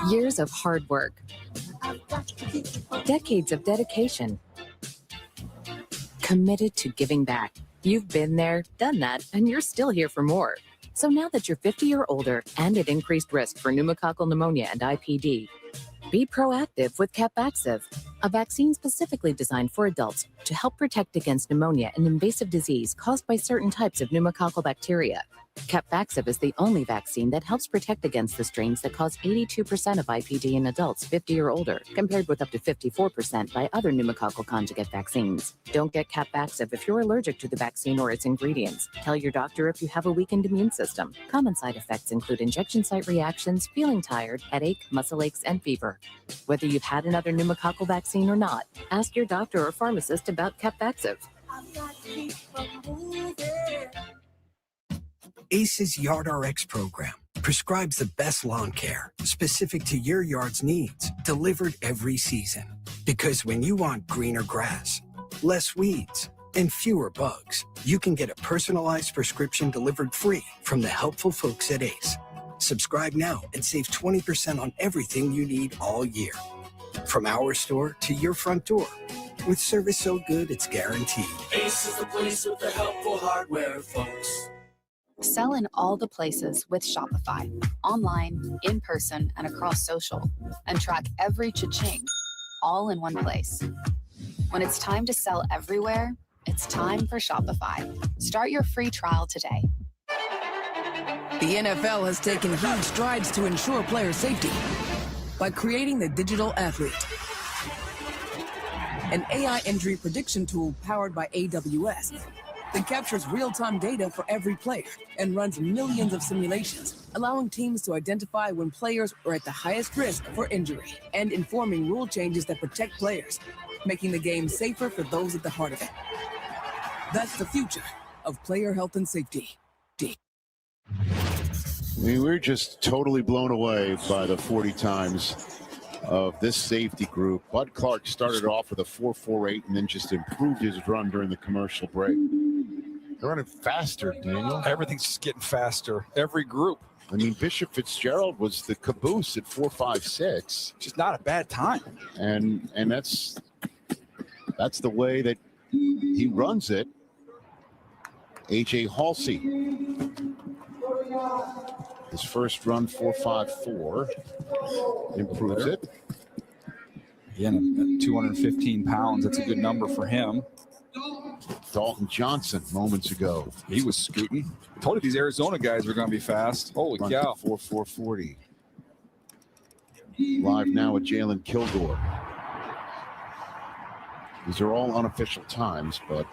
Years of hard work, decades of dedication, committed to giving back. You've been there, done that, and you're still here for more. So now that you're 50 or older and at increased risk for pneumococcal pneumonia and IPD, be proactive with Capvaxive, a vaccine specifically designed for adults to help protect against pneumonia, an invasive disease caused by certain types of pneumococcal bacteria. Capvaxive is the only vaccine that helps protect against the strains that cause 82% of IPD in adults 50 or older, compared with up to 54% by other pneumococcal conjugate vaccines. Don't get Capvaxive if you're allergic to the vaccine or its ingredients. Tell your doctor if you have a weakened immune system. Common side effects include injection site reactions, feeling tired, headache, muscle aches, and fever. Whether you've had another pneumococcal vaccine or not, ask your doctor or pharmacist about Capvaxive. ACE's YardRx program prescribes the best lawn care specific to your yard's needs, delivered every season. Because when you want greener grass, less weeds, and fewer bugs, you can get a personalized prescription delivered free from the helpful folks at ACE. Subscribe now and save 20% on everything you need all year. From our store to your front door, with service so good it's guaranteed. Ace is the place with the helpful hardware, folks. Sell in all the places with Shopify. Online, in person, and across social. And track every cha-ching, all in one place. When it's time to sell everywhere, it's time for Shopify. Start your free trial today. The NFL has taken huge strides to ensure player safety by creating the Digital Athlete, an AI injury prediction tool powered by AWS that captures real-time data for every player and runs millions of simulations, allowing teams to identify when players are at the highest risk for injury and informing rule changes that protect players, making the game safer for those at the heart of it. That's the future of player health and safety. I mean, we're just totally blown away by the 40 times of this safety group. Bud Clark started off with a 4.48 and then just improved his run during the commercial break. They're running faster, Daniel. Everything's just getting faster. Every group. I mean, Bishop Fitzgerald was the caboose at 4.56. Just not a bad time. And that's the way that he runs it. AJ Halsey. His first run, 4.54. Improves it. Again, 215 pounds. That's a good number for him. Dalton Johnson, moments ago. He was scooting. I told you these Arizona guys were going to be fast. Holy cow. 4.40. Live now with Jalen Kilgore. These are all unofficial times, but,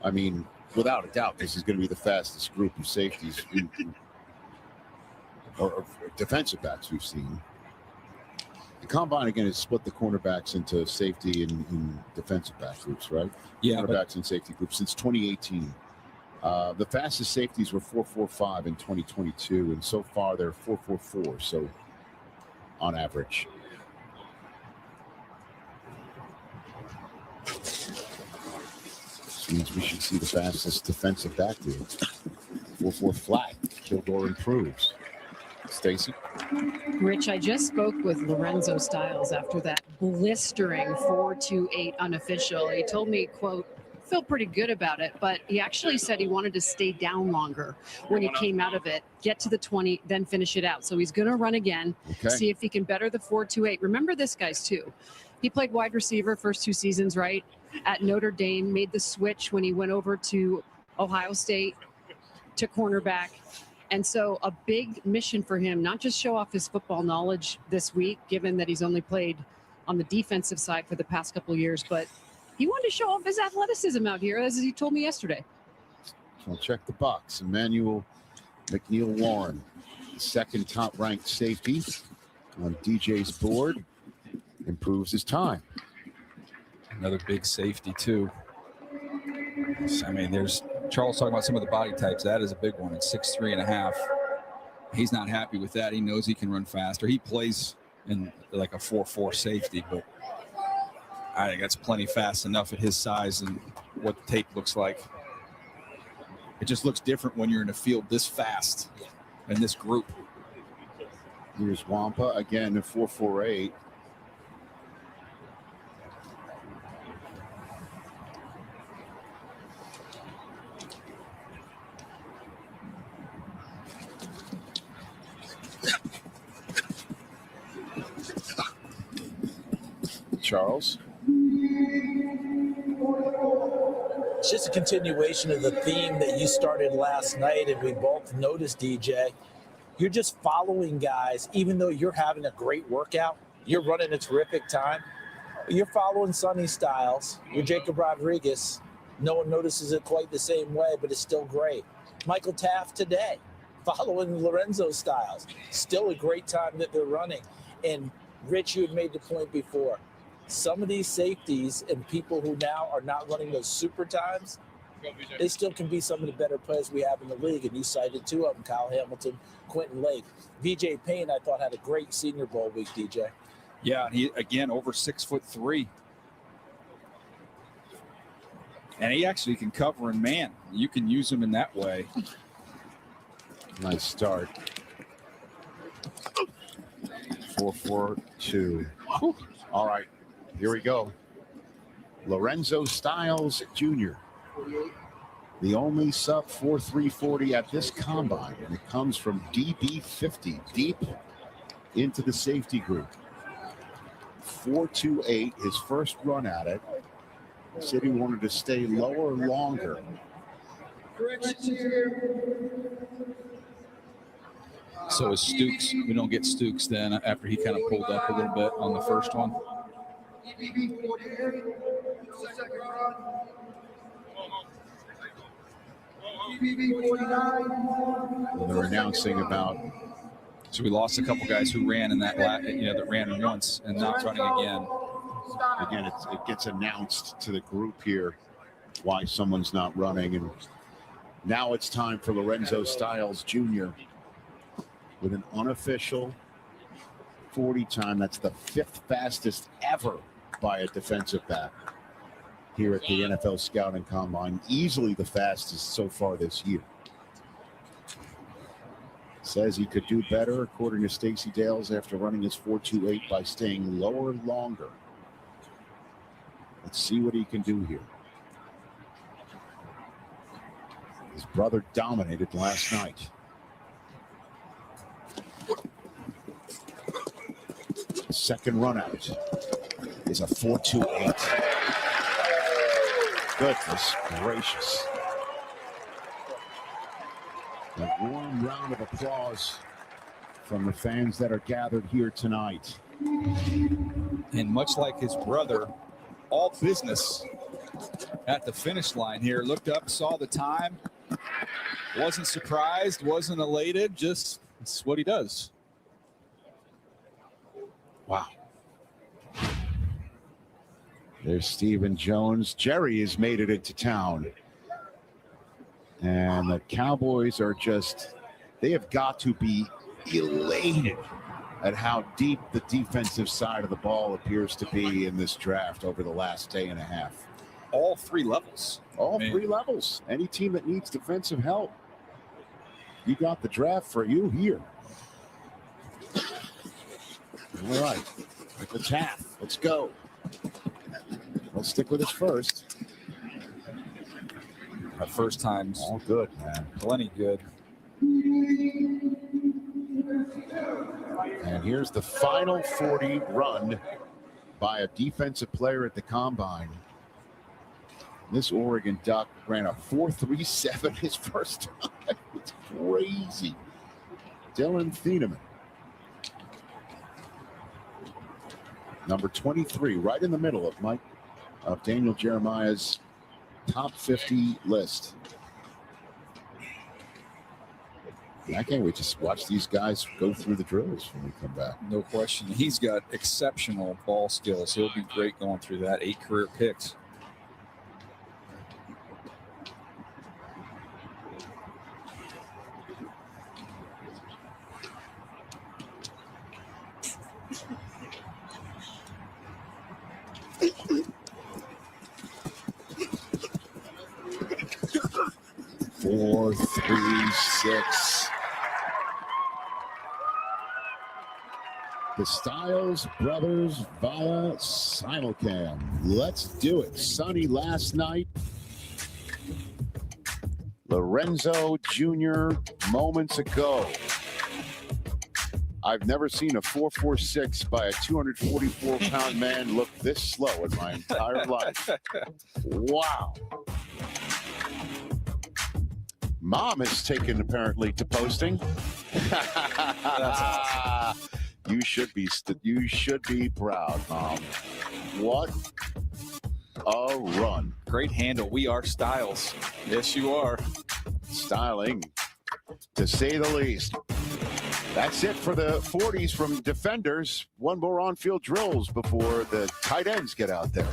I mean, without a doubt, this is going to be the fastest group of safeties or defensive backs we've seen. The combine, again, has split the cornerbacks into safety and defensive back groups, right? Yeah. Cornerbacks and safety groups since 2018. The fastest safeties were 4.45 in 2022, and so far they're 4.44, so on average. This means we should see the fastest defensive back group. 4.4 flat. Kilgore improves. Stacy? Rich, I just spoke with Lorenzo Styles after that blistering 4.28 unofficial. He told me, quote, felt pretty good about it, but he actually said he wanted to stay down longer when he came out of it, get to the 20, then finish it out. So he's going to run again, see if he can better the 4.28. Remember this, guys, too. He played wide receiver first 2 seasons, right, at Notre Dame, made the switch when he went over to Ohio State to cornerback. And so a big mission for him, not just show off his football knowledge this week, given that he's only played on the defensive side for the past couple of years, but he wanted to show off his athleticism out here, as he told me yesterday. I'll check the box. Emmanuel McNeil-Warren, the second top-ranked safety on DJ's board, improves his time. Another big safety, too. I mean, there's Charles talking about some of the body types. That is a big one. It's 6'3.5". He's not happy with that. He knows he can run faster. He plays in like a 4-4 safety, but I think that's plenty fast enough at his size and what the tape looks like. It just looks different when you're in a field this fast in this group. Here's Wampa again at 4.48. Charles. It's just a continuation of the theme that you started last night, and we both noticed, DJ. You're just following guys, even though you're having a great workout, you're running a terrific time. You're following Sonny Styles, you're Jacob Rodriguez. No one notices it quite the same way, but it's still great. Michael Taft today, following Lorenzo Styles. Still a great time that they're running. And Rich, you had made the point before. Some of these safeties and people who now are not running those super times, they still can be some of the better players we have in the league. And you cited two of them, Kyle Hamilton, Quentin Lake. VJ Payne, I thought, had a great Senior Bowl week, DJ. Yeah, he, again, over 6'3". And he actually can cover in man. You can use him in that way. Nice start. 4.42. All right, here we go. Lorenzo Styles Jr., the only sub 4.340 at this combine, and it comes from DB 50, deep into the safety group. 4.28, his first run at it. Said he wanted to stay lower longer. So is Stooks. We don't get Stooks then after he kind of pulled up a little bit on the first one. Well, they're announcing about. So we lost a couple guys who ran in that, that ran once and not running again. Again, it gets announced to the group here why someone's not running. And now it's time for Lorenzo Styles Jr. with an unofficial 40 time. That's the 5th fastest ever by a defensive back here at the NFL Scouting Combine. Easily the fastest so far this year. Says he could do better, according to Stacey Dales, after running his 4.28 by staying lower longer. Let's see what he can do here. His brother dominated last night. The second run out is a 4.28. Goodness gracious. A warm round of applause from the fans that are gathered here tonight. And much like his brother, all business at the finish line here. Looked up, saw the time, wasn't surprised, wasn't elated, just it's what he does. Wow. There's Stephen Jones. Jerry has made it into town. And the Cowboys are just, they have got to be elated at how deep the defensive side of the ball appears to be in this draft over the last day and a half. All 3 levels. All 3 levels. Any team that needs defensive help, you got the draft for you here. All right, let's let's go. We'll stick with his first. Our first time's all good, man. Plenty good. And here's the final 40 run by a defensive player at the combine. This Oregon Duck ran a 4.37 his first time. It's crazy. Dylan Thieneman. Number 23, right in the middle of Daniel Jeremiah's top 50 list. I can't wait to watch these guys go through the drills when we come back. No question. He's got exceptional ball skills. He'll be great going through that. 8 career picks. Four, 3, 6. The Styles Brothers via Simulcam. Let's do it. Sunny last night. Lorenzo Jr. moments ago. I've never seen a 4.46 by a 244-pound man look this slow in my entire life. Wow. Mom is taken apparently to posting. You should be proud, Mom. What a run. Great handle. We are Styles. Yes, you are. Styling, to say the least. That's it for the 40s from defenders. One more on-field drills before the tight ends get out there.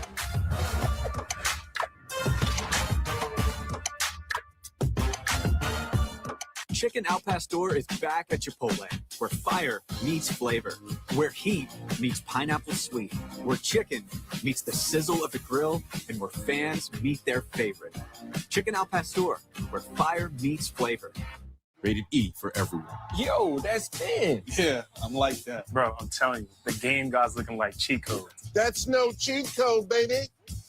Chicken Al Pastor is back at Chipotle, where fire meets flavor, where heat meets pineapple sweet, where chicken meets the sizzle of the grill, and where fans meet their favorite. Chicken Al Pastor, where fire meets flavor. Rated E for everyone. Yo, that's 10. Yeah, I'm like that. Bro, I'm telling you, the game god's looking like cheat codes. That's no cheat code, baby.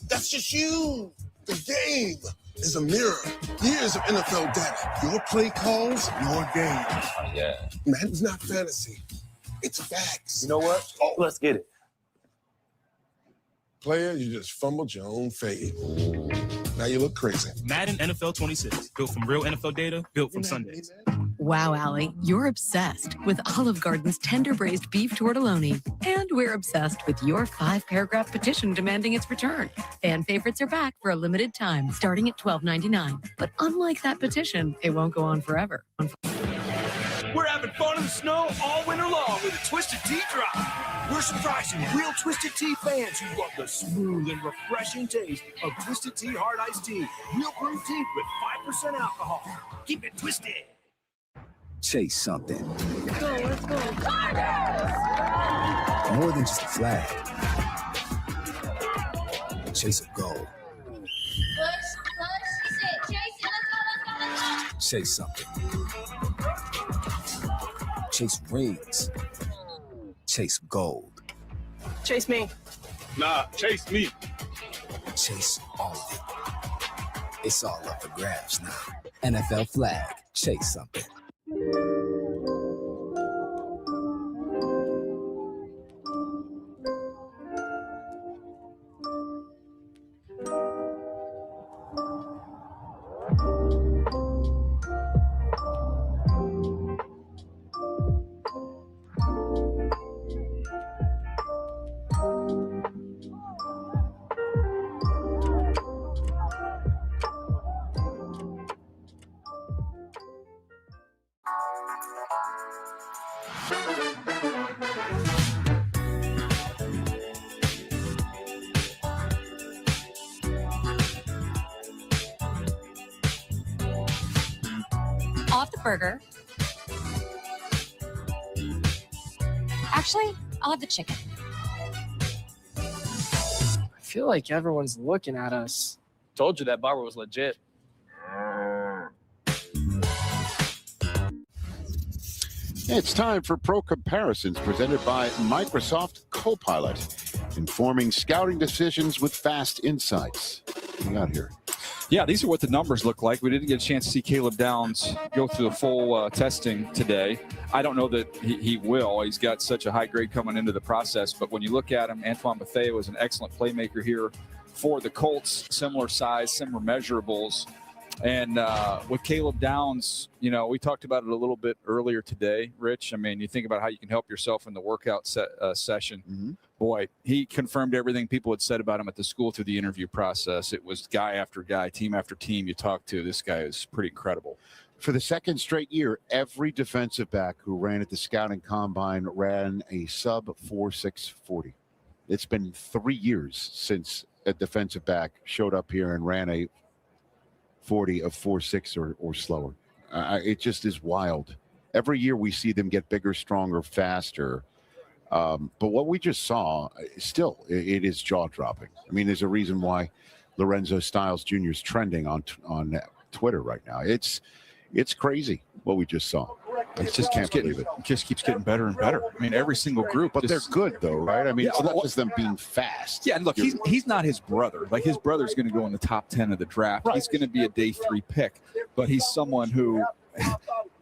That's just you. The game is a mirror. Years of NFL data. Your play calls, your game. Oh, yeah. Madden's not fantasy. It's facts. You know what? Oh, let's get it. Player, you just fumbled your own fade. Now you look crazy. Madden NFL 26, built from real NFL data, built from Sundays. Wow, Allie, you're obsessed with Olive Garden's tender braised beef tortelloni. And we're obsessed with your 5-paragraph petition demanding its return. Fan favorites are back for a limited time, starting at $12.99. But unlike that petition, it won't go on forever. We're having fun in the snow all winter long with a Twisted Tea drop. We're surprising real Twisted Tea fans who love the smooth and refreshing taste of Twisted Tea Hard Iced Tea. Real brewed tea with 5% alcohol. Keep it twisted. Chase something. Let's go, let's go. More than just a flag. Chase a goal. Chase something. Chase rings. Chase gold. Chase me. Nah, chase me. Chase all of it. It's all up for grabs now. NFL flag. Chase something. Off the burger. Actually, I'll have the chicken. I feel like everyone's looking at us. Told you that barber was legit. It's time for Pro Comparisons presented by Microsoft Copilot, informing scouting decisions with fast insights. What we got here? Yeah, these are what the numbers look like. We didn't get a chance to see Caleb Downs go through the full testing today. I don't know that he will. He's got such a high grade coming into the process. But when you look at him, Antoine Bethea was an excellent playmaker here for the Colts, similar size, similar measurables. And with Caleb Downs, you know, we talked about it a little bit earlier today, Rich. I mean, you think about how you can help yourself in the workout session. Mm-hmm. Boy, he confirmed everything people had said about him at the school through the interview process. It was guy after guy, team after team you talked to. This guy is pretty incredible. For the second straight year, every defensive back who ran at the scouting combine ran a sub 4.6 40. It's been 3 years since a defensive back showed up here and ran a 40 of 4.6 or slower. It just is wild. Every year we see them get bigger, stronger, faster. But what we just saw, still, it is jaw-dropping. I mean, there's a reason why Lorenzo Styles Jr. is trending on Twitter right now. It's crazy what we just saw. I just can't believe it. It just keeps getting better and better. I mean, every single group. But they're good, though, right? I mean, it's not just them being fast. Yeah, and look, he's not his brother. Like, his brother's going to go in the top 10 of the draft. Right. He's going to be a day 3 pick. But he's someone who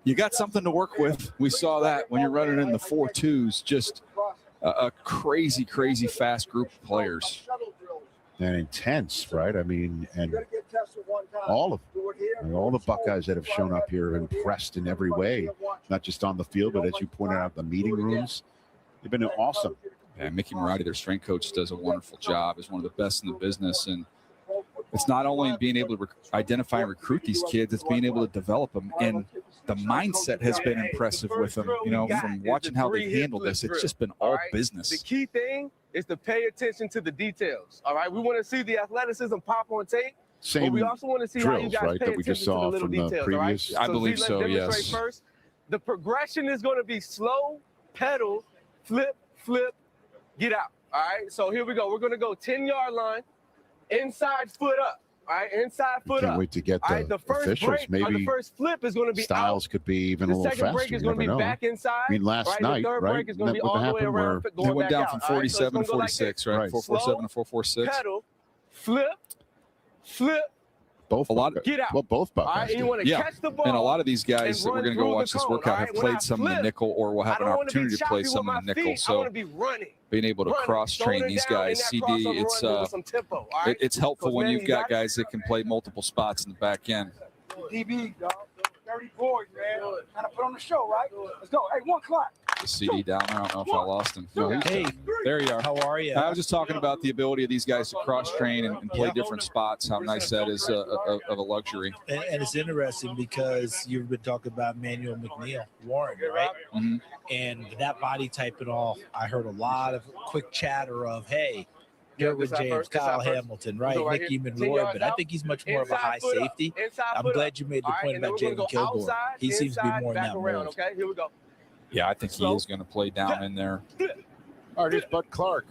you got something to work with. We saw that when you're running in the 4.2s, just a crazy, crazy fast group of players. And intense, right? I mean, and all of them. I mean, all the Buckeyes that have shown up here impressed in every way, not just on the field, but as you pointed out, the meeting rooms. They've been awesome. And Mickey Marotti, their strength coach, does a wonderful job. Is one of the best in the business. And it's not only being able to identify and recruit these kids, it's being able to develop them. And the mindset has been impressive with them. You know, from watching how they handle this, it's just been all business. The key thing is to pay attention to the details. All right, we want to see the athleticism pop on tape. Same but we also want to see how you drills, guys right, pay that we just attention saw to the little from the details. previous. All right? I believe let's so, demonstrate yes. First, the progression is going to be slow, pedal, flip, flip, get out. All right, so here we go. We're going to go 10-yard line, inside foot up. All right, inside foot Can't up. wait to get All right, the first officials. break, or the Maybe first flip is going to be Styles out. could be even a The little second faster. break is You going to never be know. back inside. I mean, last right? night, the third right? break is going to be What all the way happened around, where going They went back down out. from All right, so it's 47 to gonna go like 46, this. right? 447 to 446. Pedal, flip, flip, both get out. Well, both All right, Buckeyes. and you want to Yeah, catch the ball. And a lot of these guys and that we're run going to go through watch the this cone, workout all have right? When played I some in the flip, nickel or will have I an don't wanna be opportunity to play choppy some with in the my nickel. feet. I want So to be running. being able to Running, cross-train throwing it these down in guys, that CD, crossover it's run with some tempo, all right? it's helpful Because, when man, you've you got got- guys that can play multiple spots in the back end. DB, dog. 30 boys, man. Kind of put on the show, right? Let's go. Hey, 1 o'clock. The CD down there, I don't know if I lost him. No, Hey, there you are. how are you? I was just talking about the ability of these guys to cross-train and play different spots, how nice that is of a luxury. And it's interesting because you've been talking about Manuel McNeil, Warren, right? Mhm. And that body type and all, I heard a lot of quick chatter of, hey, Derwin James, Kyle Hamilton, right? So right Nicky here, 10 Monroy, yards but I out, think he's much more of a inside high foot up, safety. inside I'm foot glad up. you made the All right, point and then about we're gonna Jalen go Kilgore. outside, He seems to be inside, more in back that around, mold. okay? Here we go. Yeah, I think he is going to play down in there. All right, here's Bud Clark.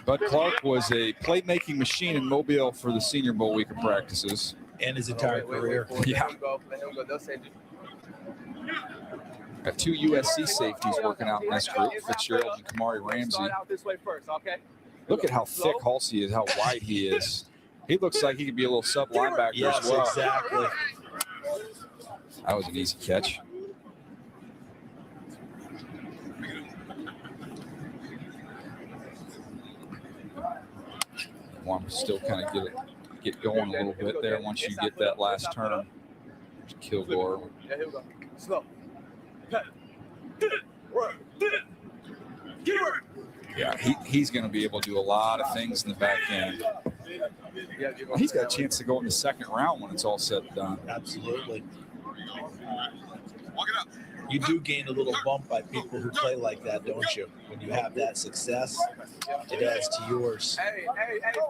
Bud Clark was a playmaking machine in Mobile for the Senior Bowl week of practices. And his entire career. Yeah. Let him go. They'll send you. Got 2 USC safeties working out in this group, Fitzgerald and Kamari Ramsey. Start out this way first, okay? Look at how thick Halsey is, how wide he is. He looks like he could be a little sub linebacker Yes, as well. exactly. That was an easy catch. Want to still kind of get going a little bit there once you get that last turn. There's Kilgore. Yeah, here we go. Slow. Yeah, he's going to be able to do a lot of things in the back end. He's got a chance to go in the second round when it's all said and done. Absolutely. You do gain a little bump by people who play like that, don't you? When you have that success, it adds to yours. Hey,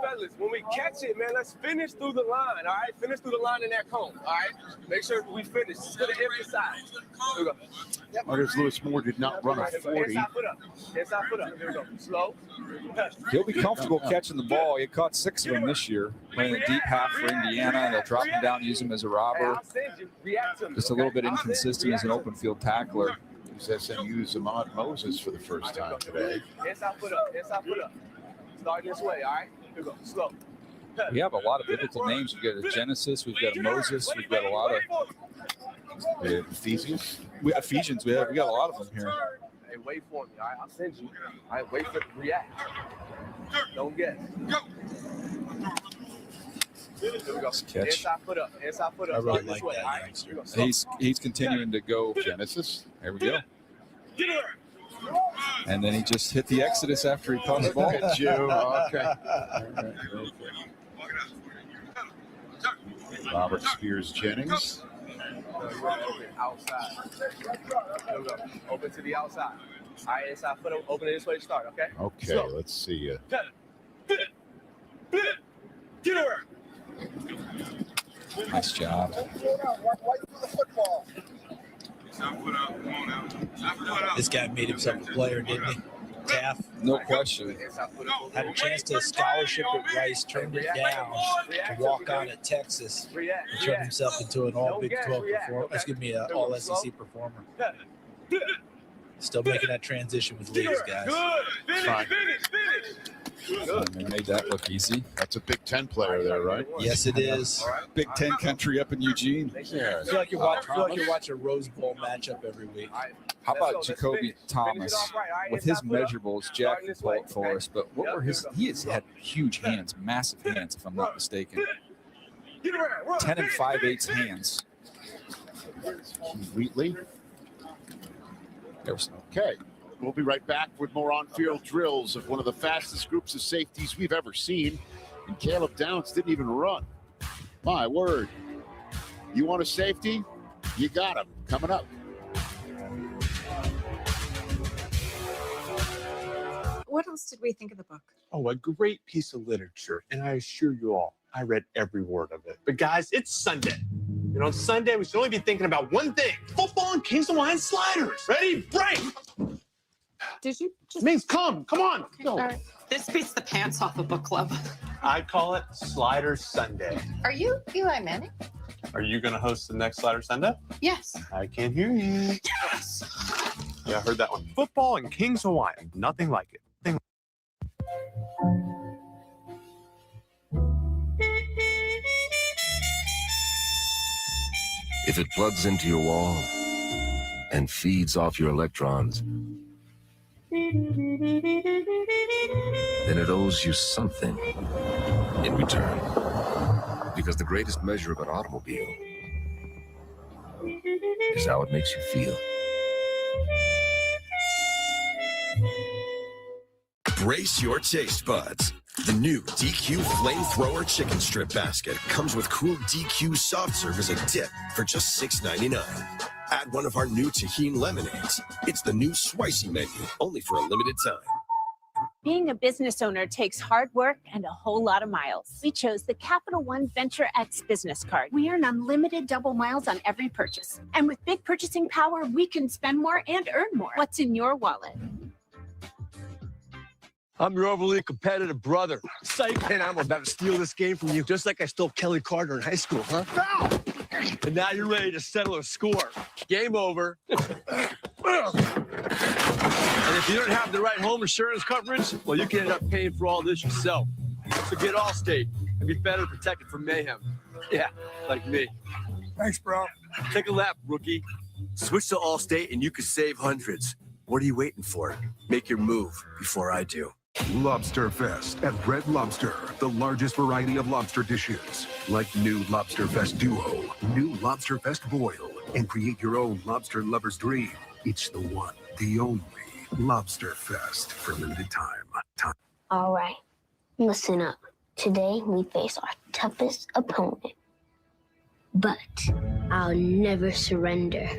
fellas, when we catch it, man, let's finish through the line, all right? Finish through the line in that cone, all right? Make sure we finish to the empty side. Here we go. Marcus Lewis Moore did not run a 40. Inside foot up. Inside foot up. Here we go. Slow. He'll be comfortable catching the ball. He caught 6 of them this year, playing the deep half for Indiana. They'll drop him down, use him as a robber. Just a little bit inconsistent as an open field tackler. He's SMU's Ahmad Moses for the first time today. Inside foot up. Inside foot up. Start this way, all right? Here we go. Slow. We have a lot of biblical names. We've got a Genesis, we've got a Moses, we've got a lot of Ephesians. Ephesians. We got a lot of them here. Hey, wait for me, all right? I'll send you. All right, wait for it to react. Don't guess. Go. Here we go. Catch. Inside foot up. Inside foot up. I really Start this like way. that All right? youngster. Here we go. Slow. He's continuing to go Genesis. There we go. And then he just hit the Exodus after he caught the ball. Look at you. Okay. Robert Spears Jennings. Open outside. Here we go. Open to the outside. All right, inside foot up. Open it this way to start, okay? Okay, Slow. let's see. Get her. Nice job. This guy made himself a player, didn't he? Taff. No question. Had a chance to scholarship at Rice, turned it down to walk on at Texas, and turned himself into an all Big 12 performer. Excuse me, an all SEC performer. Still making that transition with leagues, guys. Fine. They made that look easy. That's a Big Ten player there, right? Yes, it is. Big Ten country up in Eugene. Yeah. I feel like you're watching a Rose Bowl matchup every week. How about Jacoby Thomas with his measurables? Jack can pull it for us, but what were his? He has had huge hands, massive hands, if I'm not mistaken. 10 and 5/8 hands. Wheatley. Okay. We'll be right back with more on-field drills of one of the fastest groups of safeties we've ever seen. And Caleb Downs didn't even run. My word. You want a safety? You got him. Coming up. What else did we think of the book? Oh, a great piece of literature. And I assure you all, I read every word of it. But guys, it's Sunday. And on Sunday, we should only be thinking about one thing. Football and Kings Hawaiian sliders. Ready? Break! Did you just... Means come on. Okay, all right. This beats the pants off a book club. I call it Slider Sunday. Are you Eli Manning? Are you going to host the next Slider Sunday? Yes. I can't hear you. Yes. Yeah, I heard that one. Football and Kings Hawaiian. Nothing like it. If it plugs into your wall and feeds off your electrons, then it owes you something in return. Because the greatest measure of an automobile is how it makes you feel. Brace your taste buds. The new DQ Flamethrower Chicken Strip Basket comes with cool DQ soft serve as a dip for just $6.99. Add one of our new Tajin lemonades. It's the new Swicy menu, only for a limited time. Being a business owner takes hard work and a whole lot of miles. We chose the Capital One Venture X business card. We earn unlimited double miles on every purchase. And with big purchasing power, we can spend more and earn more. What's in your wallet? I'm your overly competitive brother. Psych, and I'm about to steal this game from you, just like I stole Kelly Carter in high school, huh? No! And now you're ready to settle a score. Game over. And if you don't have the right home insurance coverage, well, you can end up paying for all this yourself. So get Allstate and be better protected from mayhem. Yeah, like me. Thanks, bro. Take a lap, rookie. Switch to Allstate and you could save hundreds. What are you waiting for? Make your move before I do. Lobster Fest at Red Lobster, the largest variety of lobster dishes, like new Lobster Fest Duo, new Lobster Fest Boil, and create your own lobster lover's dream. It's the one, the only Lobster Fest for limited time. All right, listen up. Today we face our toughest opponent, but I'll never surrender.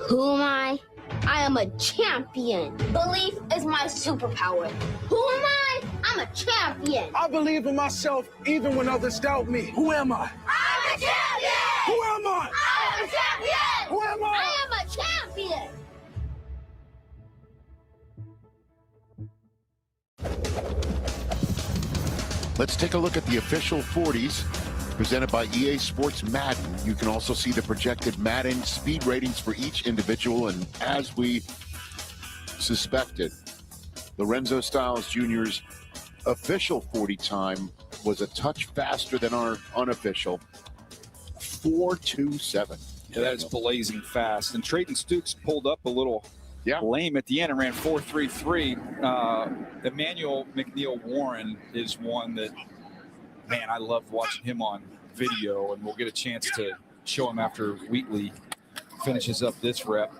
Who am I? I am a champion. Belief is my superpower. Who am I? I'm a champion. I believe in myself even when others doubt me. Who am I? I'm a champion. Who am I? I'm a champion. Who am I? I am a champion. Let's take a look at the official 40s presented by EA Sports Madden. You can also see the projected Madden speed ratings for each individual. And as we suspected, Lorenzo Styles Jr.'s official 40 time was a touch faster than our unofficial. 4.27. Yeah, that is blazing fast. And Trayton Stukes pulled up a little lame at the end and ran 4.33. Emmanuel McNeil Warren is one that, man, I love watching him on video, and we'll get a chance to show him after Wheatley finishes up this rep.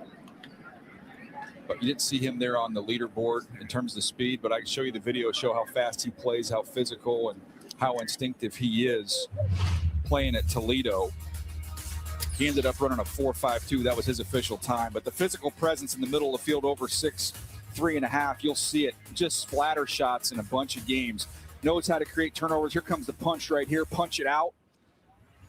But you didn't see him there on the leaderboard in terms of the speed, but I can show you the video, show how fast he plays, how physical and how instinctive he is playing at Toledo. He ended up running a 4.52. That was his official time. But the physical presence in the middle of the field over 6'3.5", you'll see it. Just splatter shots in a bunch of games. Knows how to create turnovers. Here comes the punch right here. Punch it out.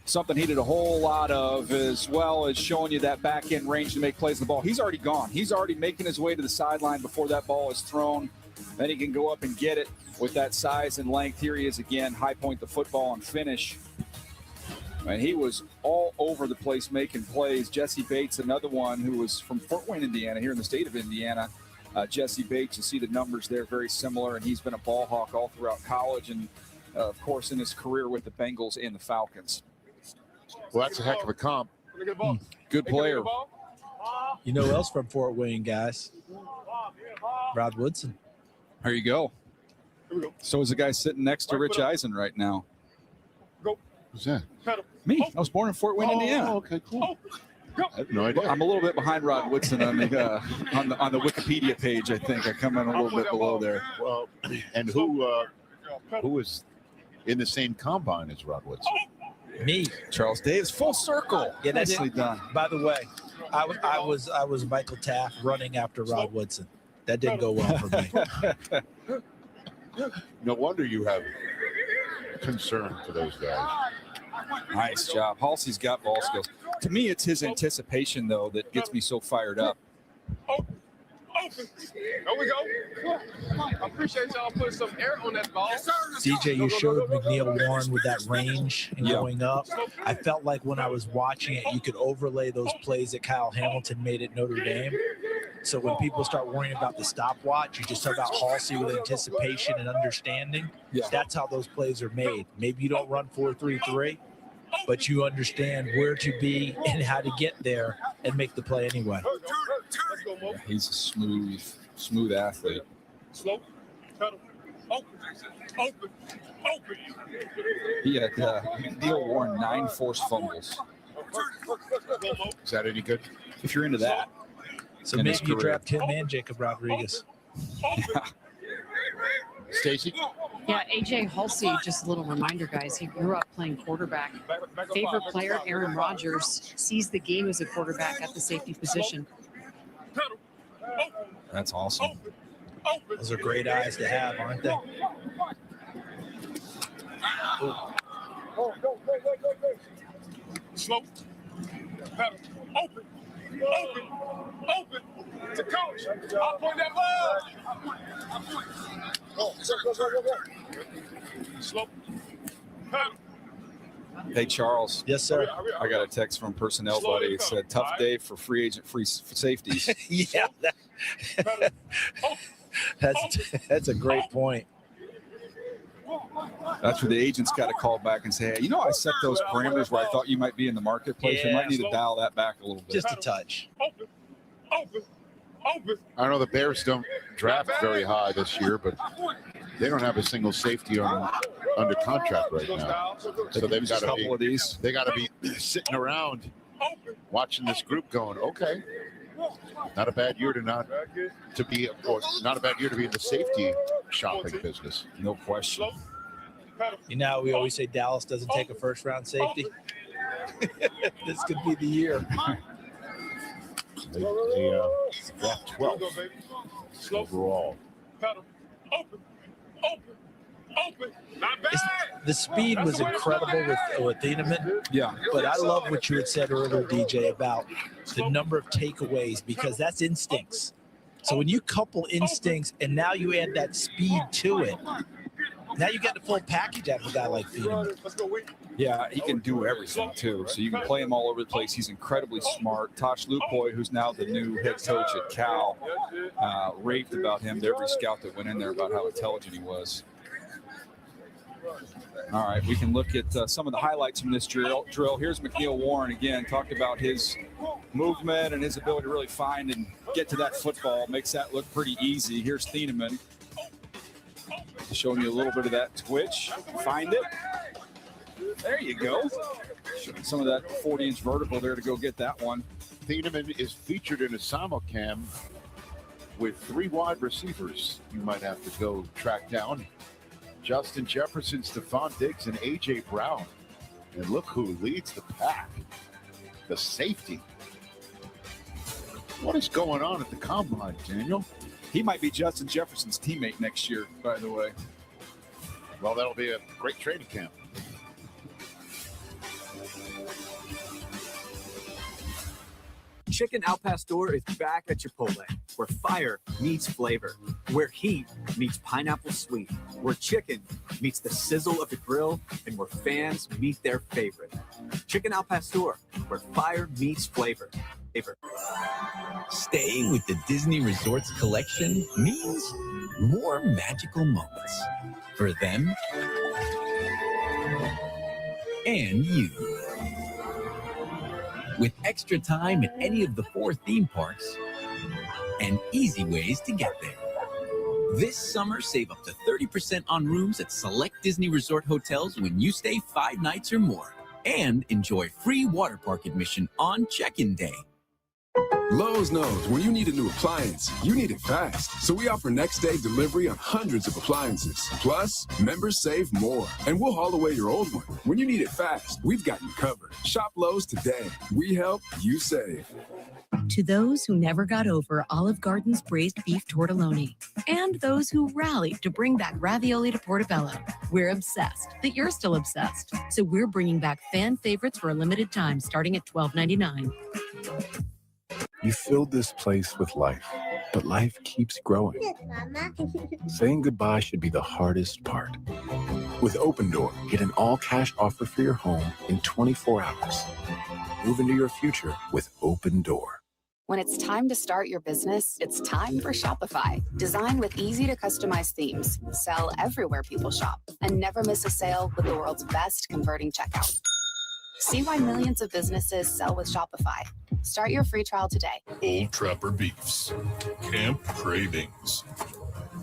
Something he did a whole lot of, as well as showing you that back end range to make plays with the ball. He's already gone. He's already making his way to the sideline before that ball is thrown. Then he can go up and get it with that size and length. Here he is again, high point the football and finish. And he was all over the place making plays. Jesse Bates, another one who was from Fort Wayne, Indiana, here in the state of Indiana. Jesse Bates, you see the numbers there, very similar, and he's been a ball hawk all throughout college and, of course, in his career with the Bengals and the Falcons. Well, that's a heck of a comp. Good player. You know who else from Fort Wayne, guys? Rod Woodson. There you go. So is the guy sitting next to Rich Eisen right now. Who's that? Me. I was born in Fort Wayne, Indiana. Okay, cool. I have no idea. I'm a little bit behind Rod Woodson on the on the Wikipedia page. I think I come in a little bit below there. Well, and who was in the same combine as Rod Woodson? Me. Charles Davis. Full circle. Yeah, that's nicely done. By the way, I was Michael Taft running after Rod Woodson. That didn't go well for me. No wonder you have concern for those guys. Nice job. Halsey's got ball skills. To me, it's his anticipation, though, that gets me so fired up. There we go. I appreciate y'all putting some air on that ball. CJ, you showed McNeil Warren with that range and going up. I felt like when I was watching it, you could overlay those plays that Kyle Hamilton made at Notre Dame. So when people start worrying about the stopwatch, you just talk about Halsey with anticipation and understanding. That's how those plays are made. Maybe you don't run 4.33, but you understand where to be and how to get there and make the play anyway. Yeah, he's a smooth athlete. Slow, pedal, open. He had McNeil Warren 9 forced fumbles. Is that any good? If you're into that. So maybe you draft him and Jacob Rodriguez. Stacy? Yeah, AJ Halsey, just a little reminder, guys. He grew up playing quarterback. Favorite player, Aaron Rodgers, sees the game as a quarterback at the safety position. That's awesome. Those are great eyes to have, aren't they? Slow, pedal, open. To coach. I'll point that ball. Slow, pedal. Hey, Charles. Yes, sir. I got a text from personnel buddy. It said, tough day for free agent safeties. Yeah. That's a great point. That's where the agents got to call back and say, hey, I set those parameters where I thought you might be in the marketplace. We might need to dial that back a little bit. Just a touch. Open. I know the Bears don't draft very high this year, but they don't have a single safety under contract right now. So they've got to be they got to be sitting around watching this group going, okay, not a bad year not a bad year to be in the safety shopping business. No question. You know, we always say Dallas doesn't take a first-round safety. This could be the year. They draft 12 overall. Open. Not bad. The speed was incredible with Thieneman. Yeah. But I love what you had said earlier, DJ, about the number of takeaways, because that's instincts. So when you couple instincts and now you add that speed to it, now you get the full package out of a guy like Thieneman. Yeah, he can do everything, too. So you can play him all over the place. He's incredibly smart. Tosh Lupoy, who's now the new head coach at Cal, raved about him to every scout that went in there about how intelligent he was. All right, we can look at some of the highlights from this drill. Here's McNeil Warren again, talked about his movement and his ability to really find and get to that football. Makes that look pretty easy. Here's Thieneman showing you a little bit of that twitch. Find it. There you go. Showing some of that 40-inch vertical there to go get that one. Thieneman is featured in a simulcam with 3 wide receivers. You might have to go track down Justin Jefferson, Stephon Diggs, and A.J. Brown. And look who leads the pack. The safety. What is going on at the combine, Daniel? He might be Justin Jefferson's teammate next year, by the way. Well, that'll be a great training camp. Chicken Al Pastor is back at Chipotle, where fire meets flavor, where heat meets pineapple sweet, where chicken meets the sizzle of the grill, and where fans meet their favorite. Chicken Al Pastor, where fire meets flavor. Staying with the Disney Resorts collection means more magical moments for them and you. With extra time at any of the 4 theme parks and easy ways to get there. This summer, save up to 30% on rooms at select Disney Resort hotels when you stay 5 nights or more. And enjoy free water park admission on check-in day. Lowe's knows when you need a new appliance, you need it fast. So we offer next day delivery on hundreds of appliances. Plus, members save more. And we'll haul away your old one. When you need it fast, we've got you covered. Shop Lowe's today. We help, you save. To those who never got over Olive Garden's braised beef tortelloni, and those who rallied to bring back ravioli to Portobello, we're obsessed that you're still obsessed. So we're bringing back fan favorites for a limited time, starting at $12.99. You filled this place with life, but life keeps growing. Saying goodbye should be the hardest part. With Open Door, get an all-cash offer for your home in 24 hours. Move into your future with Open Door. When it's time to start your business, it's time for Shopify. Designed with easy to customize themes, sell everywhere people shop, and never miss a sale with the world's best converting checkout. See why millions of businesses sell with Shopify. Start your free trial today. Old Trapper Beefs. Camp Cravings.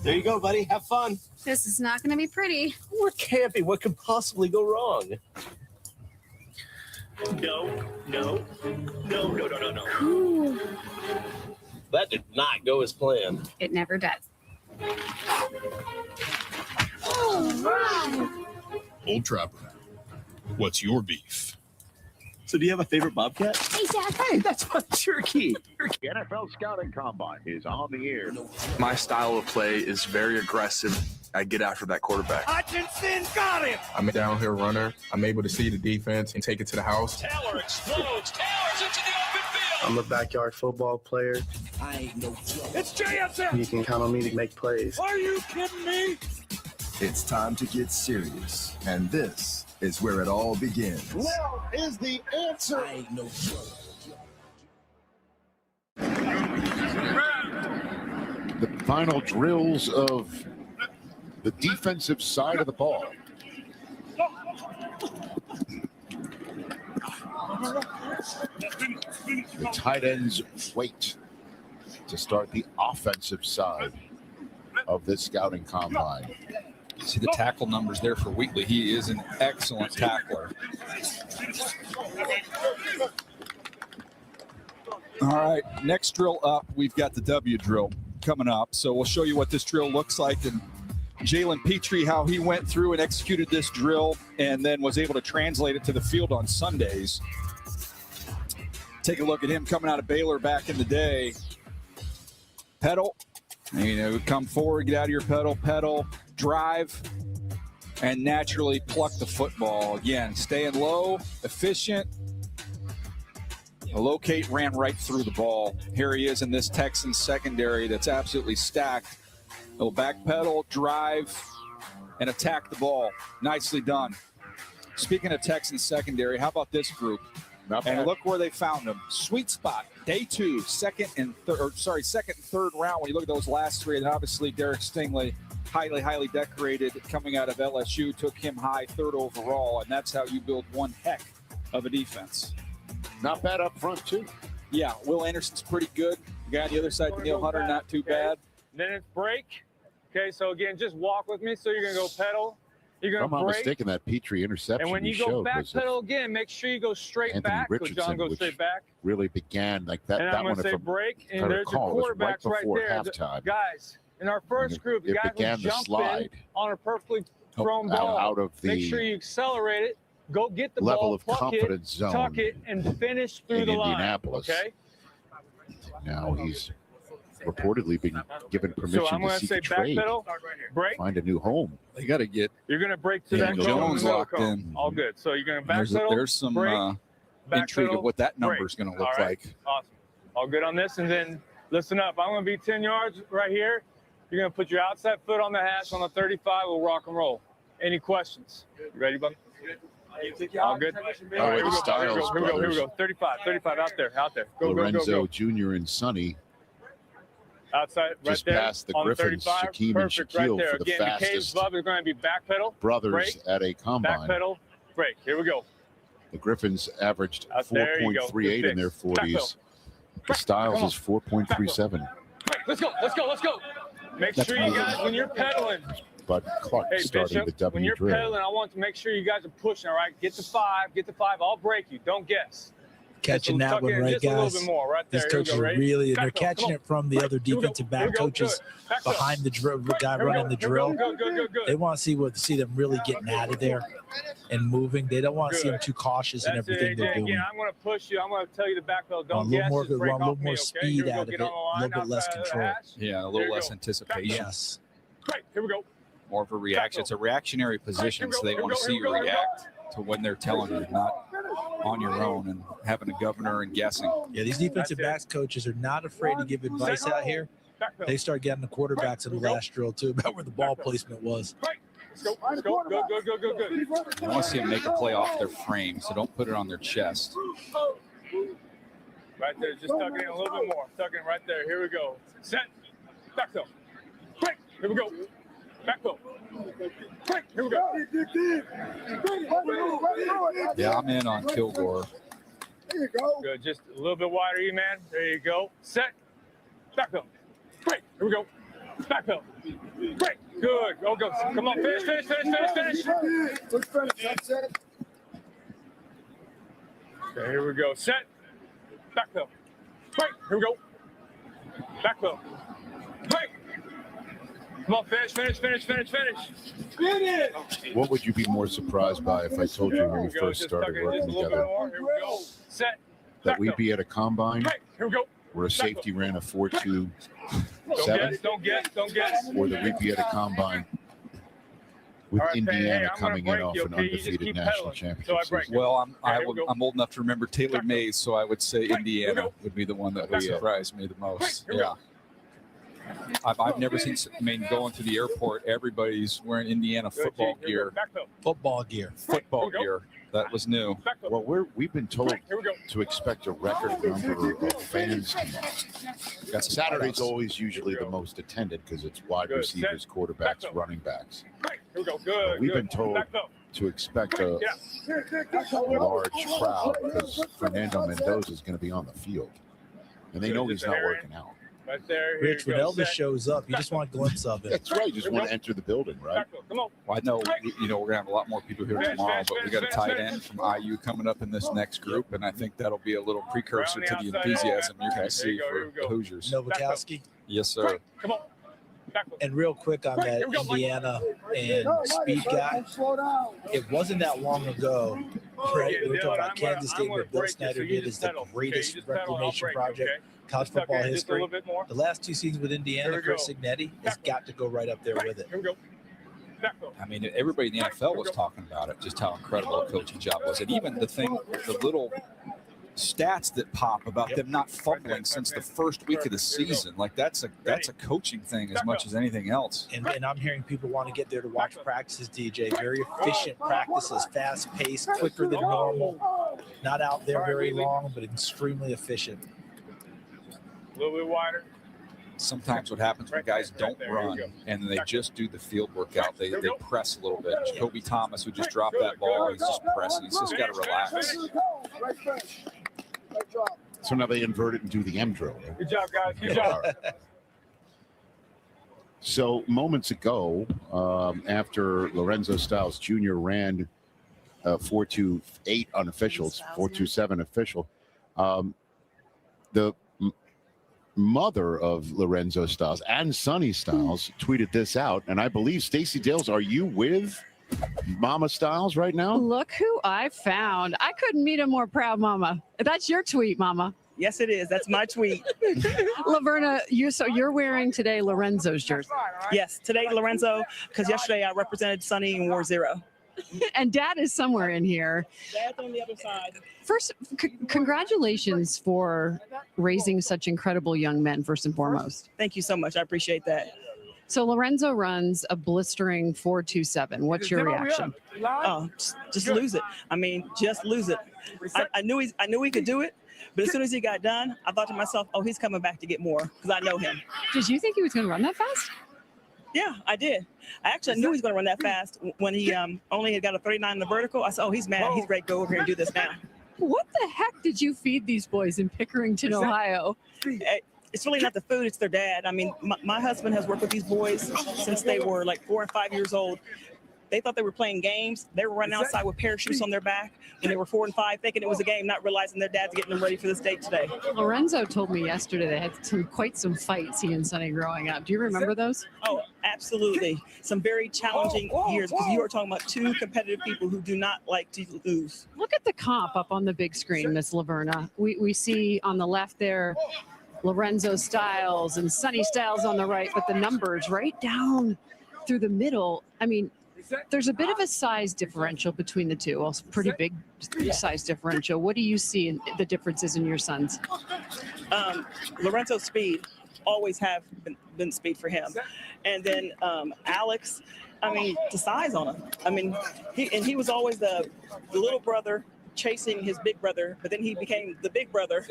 There you go, buddy. Have fun. This is not going to be pretty. We're camping. What could possibly go wrong? No. That did not go as planned. It never does. Old Trapper. What's your beef? So do you have a favorite Bobcat? Hey, Dad. Hey, that's my turkey. The NFL Scouting Combine is on the air. My style of play is very aggressive. I get after that quarterback. Hutchinson got him. I'm a downhill runner. I'm able to see the defense and take it to the house. Taylor explodes. Taylor's into the open field. I'm a backyard football player. I ain't no joke. It's JSN. You can count on me to make plays. Are you kidding me? It's time to get serious, and this is where it all begins. Well, is the answer. I ain't no joke. The final drills of the defensive side of the ball. The tight ends wait to start the offensive side of this scouting combine. See the tackle numbers there for Wheatley. He is an excellent tackler. All right, next drill up, we've got the W drill coming up. So we'll show you what this drill looks like, and Jalen Petrie, how he went through and executed this drill and then was able to translate it to the field on Sundays. Take a look at him coming out of Baylor back in the day. Pedal, come forward, get out of your pedal, drive, and naturally pluck the football. Again, staying low, efficient. Locate ran right through the ball. Here he is in this Texans secondary that's absolutely stacked. Little back pedal, drive, and attack the ball. Nicely done. Speaking of Texans secondary, how about this group? And look where they found them. Sweet spot, day 2, second and third round. When you look at those last 3, and obviously Derek Stingley, highly decorated, coming out of LSU, took him high, 3rd overall, and that's how you build one heck of a defense. Not bad up front, too. Yeah, Will Anderson's pretty good. Guy on the other side, Daniil Hunter, not too bad. Then it's break. Okay, so again, just walk with me. So you're going to go pedal. You're If going I'm to not break. mistaken, that Petrie interception And when you you go showed back was pedal again, make sure you go straight Anthony back. So Richardson, John goes which straight back. really began like that. And That I'm one, going to say if break, I and there's your recall, was right quarterbacks right before there. halftime. Guys, in our first group, the it guys began who the jump slide. in on a perfectly thrown ball. out of Make the sure you accelerate it. Go get the level ball, of pluck confidence it, zone tuck it, and finish through in the line. Indianapolis. Okay. Now he's reportedly been given permission So I'm to going to seek say a trade, backpedal, break. find a new home. They got to get You're going to break to Daniel that cone, Jones no locked cone. in. All good. So you're going to There's, backpedal, there's some break, intrigue of backpedal, what that number break. is going to look All right. like. Awesome. All good on this. And then listen up. I'm going to be 10 yards right here. You're going to put your outside foot on the hash on the 35. We'll rock and roll. Any questions? You ready, bud? All good. All right, here we go. Styles Here we go. Here we go. brothers. 35 out there. Go, Lorenzo go, go. Jr. and Sonny Outside, right just there. past the on Griffins, 35. Shaquem and Perfect, right Shaquille there. for the Again, McCabe's fastest Bub is going to be backpedal. brothers break, at a combine. Backpedal, break. Here we go. The Griffins averaged There you go. 4.38 in their Good fix. 40s. The Styles is 4.37. Right, let's go. Let's go. Let's go. Make That's sure you good. guys, when you're pedaling, But Clark hey, starting Bishop, the when W you're drill. pedaling, I want to make sure you guys are pushing, all right? Get to 5. I'll break you. Don't guess. Catching Just that tuck one in right, just a little guys. bit more, right there. These Here we coaches go, are ready? really, and they're Back pedal, catching come it from the other Here we go. defensive Here we back go. coaches Good. Back pedal. behind the drill, the guy Here we running go. the Here we go. drill. Good. They want to see them really getting out of there and moving. They don't want to see them Good. too cautious in That's everything it, they're AJ. doing. Again, I'm going to push you. I'm going to tell you the back pedal. Want Don't a little guess. more, Just break want a little off me, more okay? speed Here we go. out of Get it, on the a line, little bit less outside of the control. hash. Yeah, a Here little we less go. anticipation. Yes. Great. Here we go. More of a reaction. It's a reactionary position, so they want to see you react to when they're telling you, not on your own and having a governor and guessing. Yeah, these defensive backs coaches are not afraid to give advice out here. They start getting the quarterbacks in the last drill too about where the ball placement was. Let's go. Let's go. Good. I want to see them make a play off their frame, so don't put it on their chest. Right there. Just tuck it in a little bit more. Tuck it in right there. Here we go. Set. Back though. Break. Here we go. Back though. Break. Here we go. Yeah, I'm in on Kilgore. There you go. Good. Just a little bit wider, E-man. There you go. Set. Back though. Break. Here we go. Back though. Break. Good. Go. Come on. Finish. Let's finish. That's it. Okay, here we go. Set. Back though. Break. Here we go. Back though. Break. Come on. Finish. What would you be more surprised by if I told you when we Here we go. first Just tuck started it in working just a little bit together more. Here we go. Set. that Back we'd though. be at a combine Break. Here we go. where a safety ran a 4.27, Don't guess. or that we'd be at a combine with All right, Indiana I'm gonna coming in break off you, an okay? You just undefeated keep national pedaling. championship So I break season. Well, here we go. I'm old enough to remember Taylor Mays, so I would say Indiana would be the one that would surprise me the most. Here we Yeah. I've never seen, going to the airport, everybody's wearing Indiana football gear. Football gear. Football gear. That was new. Well, we've been told to expect a record number of fans tomorrow. Saturday's always usually the most attended because it's wide Good. receivers, Set. quarterbacks, Back up. running backs. Here we go. Good. We've good. been told Back though. to expect a large crowd because Fernando Mendoza is going to be on the field, and they know he's not working out. Right there. Here Rich, you when go. Elvis Set. shows up, you just want a glimpse of it. That's right. You just want to enter the building, right? Back though. Come on. Well, I know, we're going to have a lot more people here tomorrow, but we got a tight end from IU coming up in this next group, and I think that'll be a little precursor to the enthusiasm you're going to see for the Hoosiers. Novakowski. Yes, sir. Come on. And real quick on that Indiana and speed guy, it wasn't that long ago, right? We were talking about Kansas State, what Bill Snyder did is the greatest reclamation project, college football history. The last 2 seasons with Indiana, Chris Signetti has got to go right up there with it. Here we go. I mean, everybody in the NFL was talking about it, just how incredible a coaching job was. And even the little stats that pop about them not fumbling since the first week of the season, like that's a coaching thing as much as anything else. And I'm hearing people want to get there to watch practices, DJ. Very efficient practices, fast paced, quicker than normal. Not out there very long, but extremely efficient. A little bit wider. Sometimes what happens when guys don't run and they just do the field workout, they press a little bit. Jacoby Thomas, who just dropped that ball, he's just pressing. He's just got to relax. So now they invert it and do the M drill. Good job, guys. Good job. So moments ago, after Lorenzo Styles Jr. ran 4.28 unofficial, 4.27 official, the mother of Lorenzo Styles and Sonny Styles tweeted this out, and I believe Stacey Dales, are you with Mama Styles right now? Look who I found. I couldn't meet a more proud mama. That's your tweet, Mama. Yes, it is. That's my tweet. Laverna, you're wearing today Lorenzo's jersey. Yes, today Lorenzo, because yesterday I represented Sonny and wore 0. And Dad is somewhere in here. Dad's on the other side. First, congratulations for raising such incredible young men, first and foremost. Thank you so much. I appreciate that. So Lorenzo runs a blistering 4.27. What's your reaction? Oh, just lose it. I mean, just lose it. I knew he could do it, but as soon as he got done, I thought to myself, oh, he's coming back to get more because I know him. Did you think he was going to run that fast? Yeah, I did. I actually knew he was going to run that fast when he only had got a 39 in the vertical. I said, oh, he's mad. He's ready to go over here and do this now. What the heck did you feed these boys in Pickerington, Ohio? It's really not the food, it's their dad. I mean, my husband has worked with these boys since they were like 4 and 5 years old. They thought they were playing games. They were running outside with parachutes on their back when they were 4 and 5, thinking it was a game, not realizing their dad's getting them ready for this date today. Lorenzo told me yesterday they had quite some fights, he and Sonny, growing up. Do you remember those? Oh, absolutely. Some very challenging years because you are talking about two competitive people who do not like to lose. Look at the comp up on the big screen, Miss Laverna. We see on the left there Lorenzo Styles and Sonny Styles on the right, but the numbers right down through the middle. I mean, there's a bit of a size differential between the two. Also, pretty big size differential. What do you see in the differences in your sons? Lorenzo's speed always have been speed for him, and then Alex. I mean, the size on him. I mean, he was always the little brother chasing his big brother, but then he became the big brother.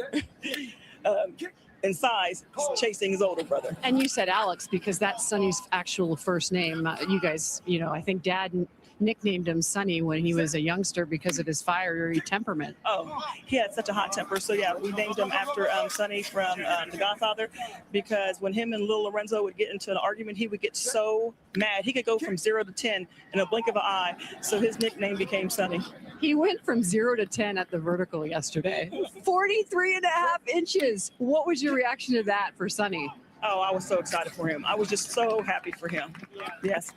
In size, chasing his older brother. And you said Alex because that's Sonny's actual first name. You guys, I think Dad nicknamed him Sonny when he was a youngster because of his fiery temperament. Oh, he had such a hot temper. So yeah, we named him after Sonny from The Godfather, because when him and little Lorenzo would get into an argument, he would get so mad. He could go from 0 to 10 in a blink of an eye. So his nickname became Sonny. He went from 0 to 10 at the vertical yesterday. 43.5 inches. What was your reaction to that for Sonny? Oh, I was so excited for him. I was just so happy for him. Yes.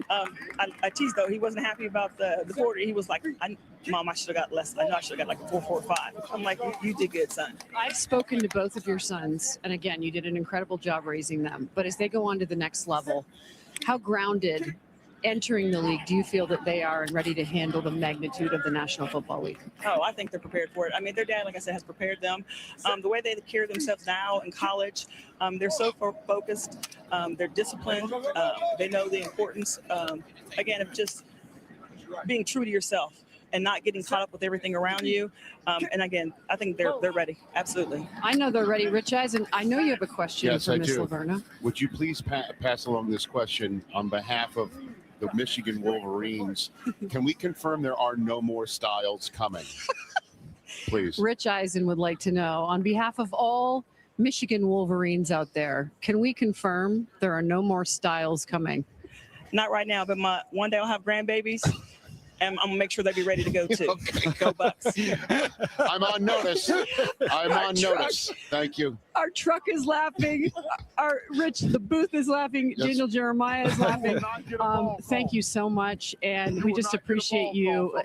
I teased, though. He wasn't happy about the 40. He was like, Mom, I should have got less. I know I should have got like a 4.45. I'm like, you did good, son. I've spoken to both of your sons. And again, you did an incredible job raising them. But as they go on to the next level, how grounded entering the league do you feel that they are and ready to handle the magnitude of the National Football League? Oh, I think they're prepared for it. I mean, their dad, like I said, has prepared them. The way they carry themselves now in college, they're so focused. They're disciplined. They know the importance, again, of just being true to yourself and not getting caught up with everything around you. And again, I think they're ready. Absolutely. I know they're ready. Rich Eisen, I know you have a question Yes, for I Ms. do. Laverna. Would you please pass along this question on behalf of the Michigan Wolverines? Can we confirm there are no more Styles coming? Please. Rich Eisen would like to know, on behalf of all Michigan Wolverines out there, can we confirm there are no more Styles coming? Not right now, but one day I'll have grandbabies. And I'm gonna make sure they be ready to go too. Okay. Go Bucks. I'm on notice. I'm on notice. Thank you. Our truck is laughing. The booth is laughing. Yes. Daniel Jeremiah is laughing. Thank you so much, and we just appreciate you.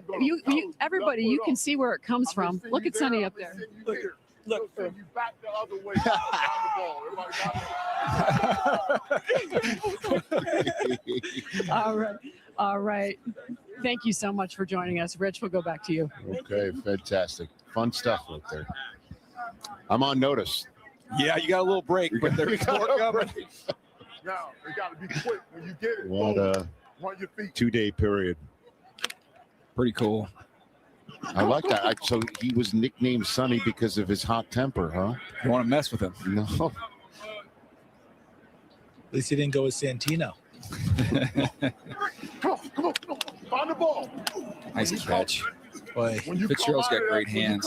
Everybody, you can see where it comes from. Look at Sonny up there. Look. You back the other way down the ball. All right. Thank you so much for joining us. Rich, we'll go back to you. Okay, fantastic. Fun stuff right there. I'm on notice. Yeah, you got a little break, but there's more coming. Now, you got to be quick when you get it. What a On your feet. 2-day period. Pretty cool. I like that. So he was nicknamed Sonny because of his hot temper, huh? You want to mess with him? No. At least he didn't go with Santino. Come on. Find the ball. Nice catch. Boy, Fitzgerald's got great hands.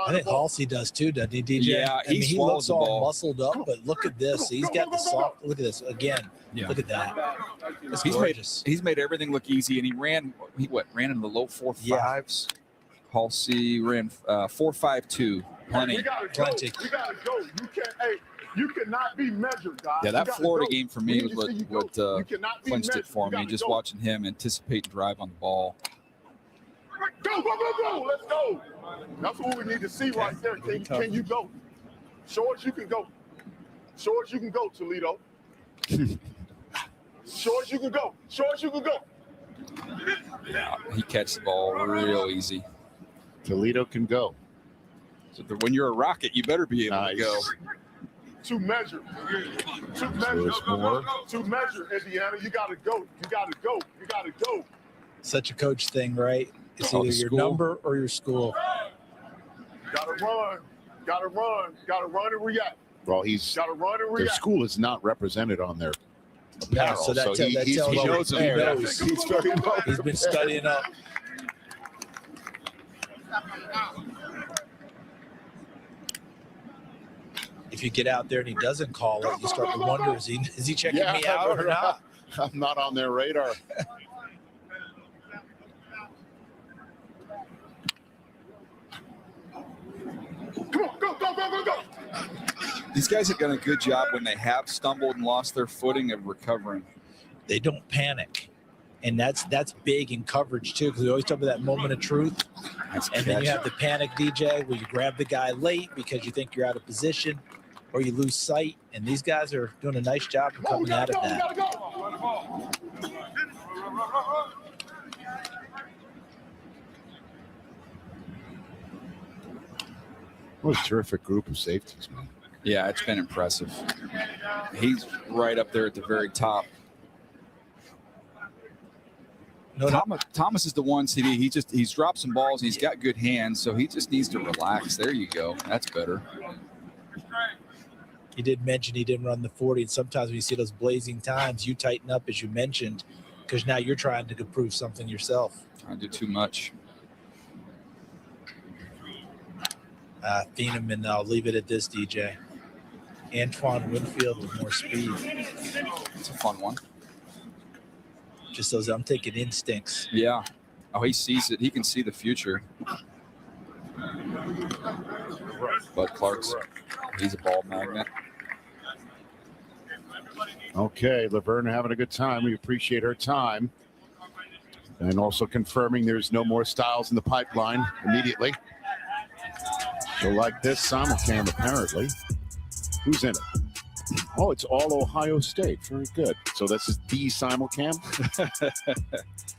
I think Halsey does too, doesn't he, DJ? Yeah, I mean, he swallows looks the all ball. muscled up, but look at this. He's got the soft. Look at this again. Yeah. Look at that. It's He's gorgeous. made everything look easy, and he ran in the low 4.5s. Halsey ran 4.52. Plenty. We gotta go. Plenty. We gotta go. You can't. Hey, you cannot be measured, guys. Yeah, You that gotta Florida go. game for We me need was to what, see you go. what You cannot be clinched it measured. for You me. gotta Just go. watching him anticipate and drive on the ball. Go, go, go, go. Let's go. That's what we need to see right there. Can you go? Show us you can go. Show us you can go, Toledo. Show us you can go. Show us you can go. He catches the ball real easy. Toledo can go. So when you're a Rocket, you better be able to go. To measure. To measure. To measure, Indiana. You got to go. You got to go. You got to go. Such a coach thing, right? It's Oh, either the your school. number or your school. Got to run. Got to run. Got to run and react. Well, he's Got to run and their react. school is not represented on their No, apparel, so that tells he you knows he them. knows. He's very well He's been prepared. studying up. If you get out there and he doesn't call it, you start to wonder, is he checking me out or not? I'm not on their radar. Come on, go, go, go, go, go. These guys have done a good job when they have stumbled and lost their footing of recovering. They don't panic. And that's big in coverage too, because we always talk about that moment of truth. And then you have the panic, DJ, where you grab the guy late because you think you're out of position or you lose sight. And these guys are doing a nice job of coming out of that. What a terrific group of safeties, man. Yeah, it's been impressive. He's right up there at the very top. Thomas is the one, CD. He's dropped some balls. And he's got good hands, so he just needs to relax. There you go. That's better. He did mention he didn't run the 40. And sometimes when you see those blazing times, you tighten up, as you mentioned, because now you're trying to prove something yourself. I do too much. Phenom, and I'll leave it at this, DJ. Antoine Winfield with more speed. It's a fun one. Just those, I'm thinking instincts. Yeah. Oh, he sees it. He can see the future. Bud Clark's, he's a ball magnet. Okay, Laverne having a good time. We appreciate her time. And also confirming there's no more Styles in the pipeline immediately. She'll like this simulcam, apparently. Who's in it? Oh, it's all Ohio State. Very good. So this is the simulcam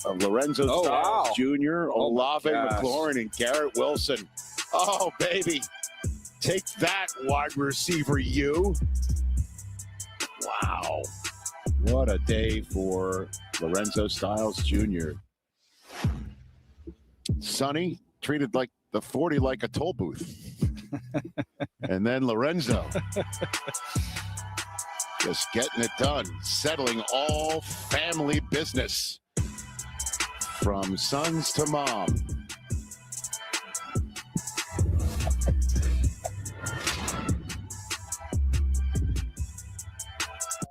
of Lorenzo Styles wow. Jr., Olave gosh. McLaurin, and Garrett Wilson. Oh, baby. Take that, wide receiver, you. Wow. What a day for Lorenzo Styles Jr. Sonny treated like the 40 like a toll booth. And then Lorenzo just getting it done, settling all family business from sons to mom.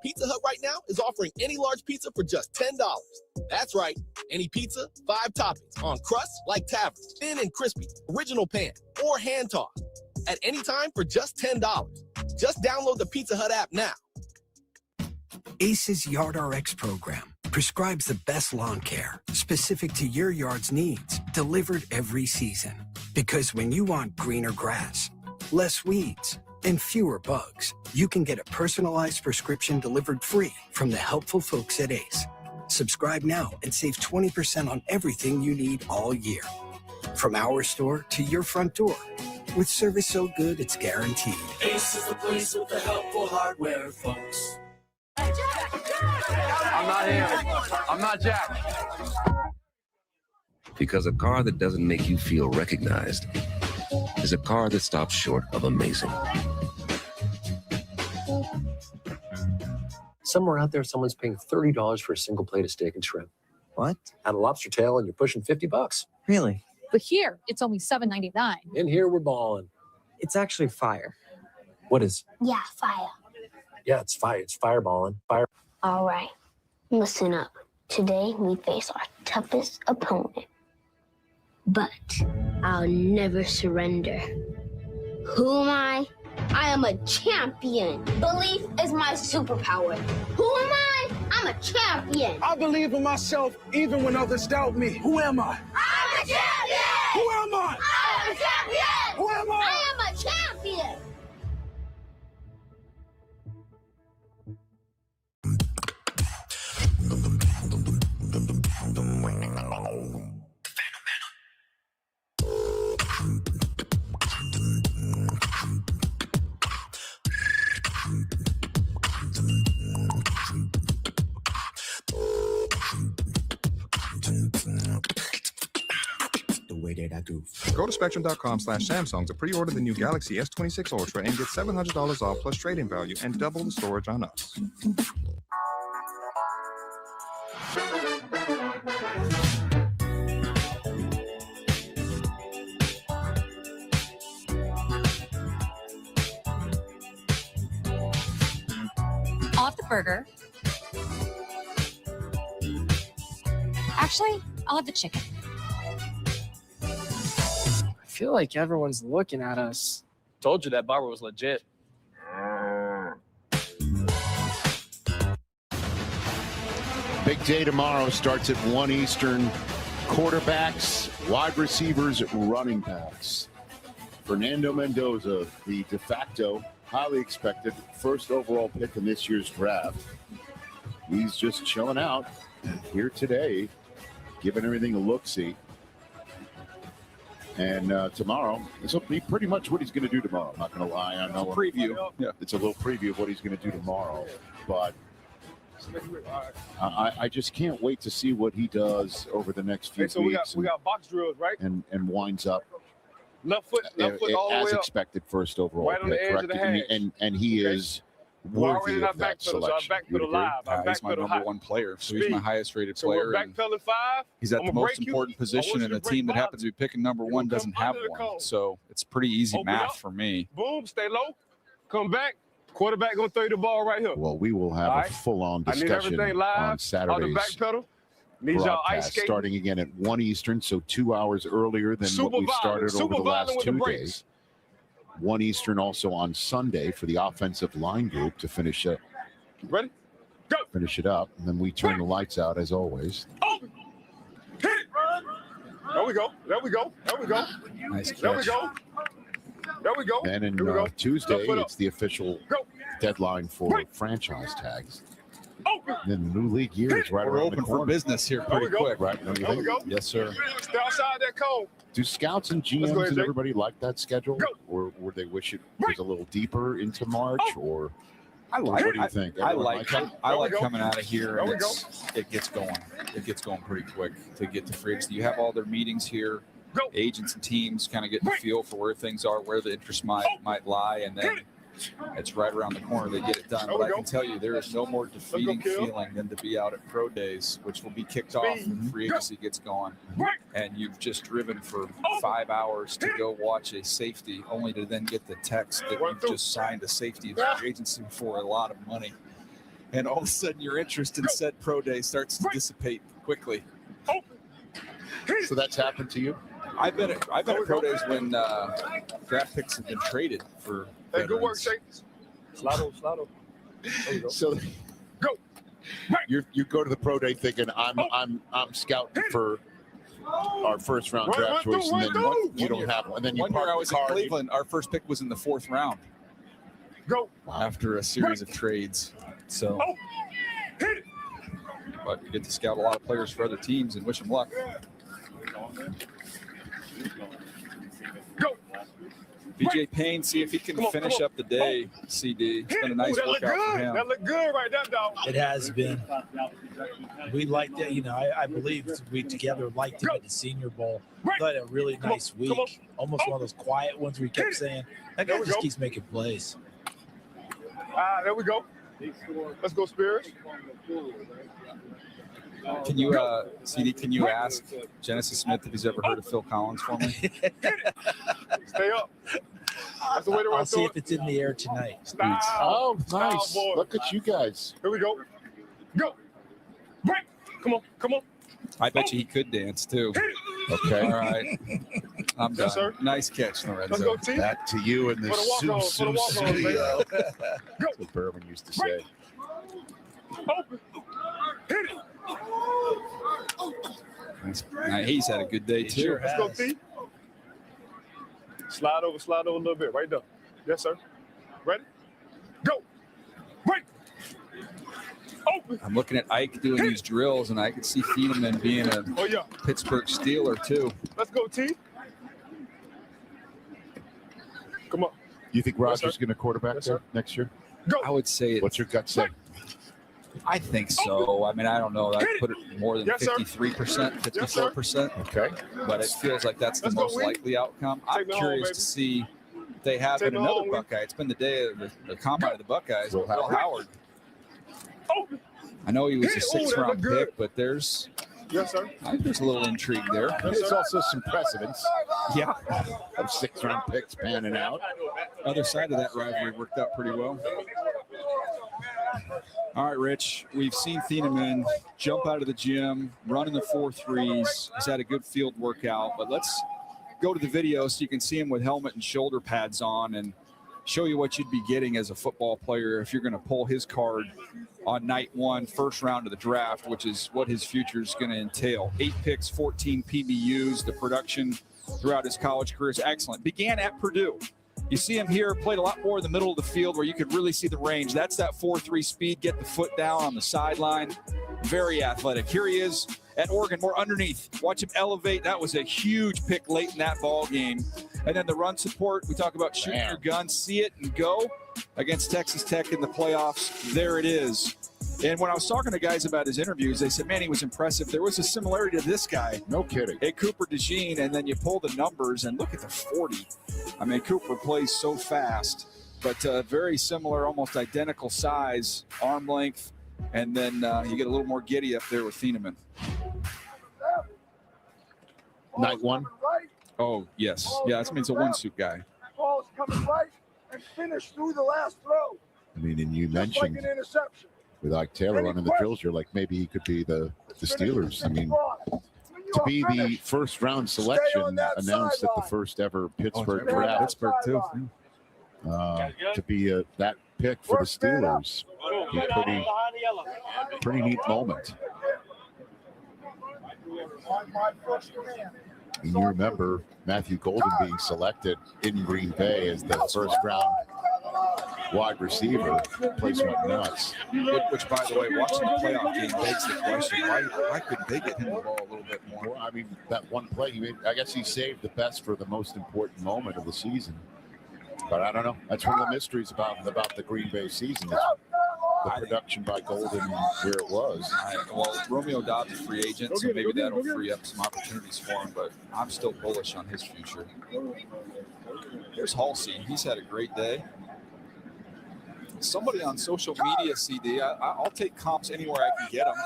Pizza Hut right now is offering any large pizza for just $10. That's right, any pizza, 5 toppings, on crust like Taverns, thin and crispy, original pan, or hand tossed. At any time for just $10. Just download the Pizza Hut app now. ACE's YardRx program prescribes the best lawn care, specific to your yard's needs, delivered every season. Because when you want greener grass, less weeds, and fewer bugs, you can get a personalized prescription delivered free from the helpful folks at ACE. Subscribe now and save 20% on everything you need all year. From our store to your front door, with service so good it's guaranteed. Ace is the place with the helpful hardware, folks. I'm not him. I'm not Jack. Because a car that doesn't make you feel recognized is a car that stops short of amazing. Somewhere out there, someone's paying $30 for a single plate of steak and shrimp. What? Add a lobster tail and you're pushing $50. Really? But here, it's only $7.99. In here, we're balling. It's actually fire. What is? Yeah, fire. Yeah, it's fire. It's fireballing. Fire. All right, listen up. Today we face our toughest opponent. But I'll never surrender. Who am I? I am a champion. Belief is my superpower. Who am I? I'm a champion. I believe in myself even when others doubt me. Who am I? I'm a champion. Who am I? I'm a champion. Who am I? I am a champion. Go to spectrum.com/Samsung to pre-order the new Galaxy S26 Ultra and get $700 off plus trade-in value and double the storage on us. I'll have the burger. Actually, I'll have the chicken. I feel like everyone's looking at us. Told you that barber was legit. Big day tomorrow. Starts at 1 Eastern. Quarterbacks, wide receivers, running backs. Fernando Mendoza, the de facto, highly expected first overall pick in this year's draft. He's just chilling out here today, giving everything a look-see. And tomorrow, this will be pretty much what he's going to do tomorrow. I'm not going to lie. I know Preview. Yeah. it's a little preview of what he's going to do tomorrow. But I just can't wait to see what he does over the next few So weeks. we got box drills, right? and winds up Left foot all the as way up. expected first overall Right on the pick, edge of correct? the And, hash. and he Okay. is We're already worthy not of that backpedaling, so I selection. You would backpedal agree? live. I He's my backpedal number high. one player, so he's Speed. my highest rated So we're player. and backpedaling 5. He's at I'm the gonna most break you. important I position, want and you a to team break that happens to be picking number one gonna doesn't come have under the one. cone. So it's pretty easy Open math up. for me. Boom, stay low. Come back. Quarterback gonna throw you the ball right here. Well, we will have All a right. full-on I need discussion everything live on on the Saturday's back pedal. Need y'all ice broadcast, skating. starting again at 1 Eastern, so 2 hours earlier than Super what we started violent. over Super the last violent with the 2 brakes. days. 1 Eastern also on Sunday for the offensive line group to finish it. Ready? Go. Finish it up, and then we turn the lights out as always. Oh. Hit it. There we go. There we go. There we go. Nice There we catch. go. There we go. Then in Here we go. Tuesday, Left foot up. it's the official Go. deadline for Right. franchise tags. Open. Then the new league year is right We're around open the for corner. business here There we pretty go. quick. Right? Don't you There we think? go. Yes, sir. Stay outside that cone. Do scouts and Let's GMs go ahead, and Jake. everybody like that schedule, Go. or would they wish it was a little deeper into March? Or I like. what do you think? I Everyone like. like it? I There we like go. coming out of here, There and we go. it gets going. It gets going pretty quick to get to free agency. You have all their meetings here. Go. Agents and teams kind of get the feel for where things are, where the interest might lie, and then it's right around the corner. They get it done. There But we I go. can tell you, there is no more defeating Kill. feeling than to be out at pro days, which will be kicked off when free agency gets going. Right. And you've just driven for 5 hours to go watch a safety, only to then get the text that you've just signed a safety free agency for a lot of money. And all of a sudden, your interest in said pro day starts to dissipate quickly. So that's happened to you? I've been at pro days when draft picks have been traded for. Hey, good work, veterans. Shake. Slado. There we go. So Go. you go to the pro day thinking I'm scouting for our first round draft choice, and then you don't have one. And then you One year I park was the in car. Cleveland. Our first pick was in the 4th round. Go. After a series of trades. So, Hit it. but you get to scout a lot of players for other teams and wish them luck. Go. BJ Payne, see if he can Come on, finish come on. up the day. CD, it's been a nice Ooh, that look workout for good. him. That look good right there, dog. It has been. We like that. I believe we together liked him at the Senior Bowl. Played a really nice week. Almost one of those quiet ones where he kept saying, that guy There we just go. keeps making plays. There we go. Let's go, Spears. Can you, CD, can you ask Genesis Smith if he's ever heard of Phil Collins for me? Stay up. That's the way to run. I'll see if it's in the air tonight. Oh, nice. Look at you guys. Here we go. Go. Break. Come on. Come on. I bet you he could dance too. Okay. All right. I'm done. Yes, sir. Nice catch, Let's go, Lorenzo. team. Back to you in the For the walk-on, Sue for the Sue walk-on, baby. studio. Go. That's what Berman used to say. Open. Hit it. He's had a good day too. Sure Let's go, has. T. Slide over a little bit. Right there. Yes, sir. Ready? Go. Break. Open. I'm looking at Ike doing these drills, and I could see Thieneman being a Oh, yeah. Pittsburgh Steeler too. Let's go, T. Come on. You think Rogers sir. going to quarterback Yes, there sir. next year? I would say What's your gut say? I think so. I mean, I don't know. I'd put it more than Yes, sir. 53%, 54%, Okay. but it feels like that's the Let's go, most Wing. likely outcome. I'm Take me home, curious baby. to see if they have Take in me another home, Wing. Buckeye. It's been the day of the combine of the Buckeyes. Will Will Howard. Open. I know he was Hit a it. Ooh, that sixth-round look good. pick, but there's Yes, sir. I think there's a little intrigue there. There's also some precedents Yeah. of 6th-round picks panning out. Other side of that rivalry worked out pretty well. All right, Rich, we've seen Thieneman jump out of the gym, running the 4.3s. He's had a good field workout, but let's go to the video so you can see him with helmet and shoulder pads on and show you what you'd be getting as a football player if you're going to pull his card on night one, first round of the draft, which is what his future is going to entail. 8 picks, 14 PBUs. The production throughout his college career is excellent. Began at Purdue. You see him here, played a lot more in the middle of the field where you could really see the range. That's that 4.3 speed, get the foot down on the sideline. Very athletic. Here he is at Oregon, more underneath. Watch him elevate. That was a huge pick late in that ball game. And then the run support, we talk about shooting your gun, see it and go against Texas Tech in the playoffs. There it is. And when I was talking to guys about his interviews, they said, man, he was impressive. There was a similarity to this guy. No kidding. Hey, Cooper DeJean, and then you pull the numbers and look at the 40. I mean, Cooper plays so fast, but very similar, almost identical size, arm length, and then you get a little more giddy up there with Thieneman. Night one. Oh, yes. Yeah, that means a one-suit guy. Ball's coming right and finish through the last throw. I mean, and you Just like mentioned an interception. with Ike Taylor running the drills, you're like, maybe he could be the Steelers. I mean, to be the first-round selection announced at the first ever Pittsburgh draft. Pittsburgh, too. To be that pick for the Steelers, pretty neat moment. My first command. And you remember Matthew Golden being selected in Green Bay as the first-round wide receiver. Place went nuts. Which, by the way, watching the playoff game begs the question, why couldn't they get him the ball a little bit more? Well, I mean, that one play, I guess he saved the best for the most important moment of the season. But I don't know. That's one of the mysteries about the Green Bay season. Is the production by Golden where it was. Well, Romeo Dobbs is a free agent, so maybe that'll free up some opportunities for him, but I'm still bullish on his future. Here's Halsey. He's had a great day. Somebody on social media, CD, I'll take comps anywhere I can get them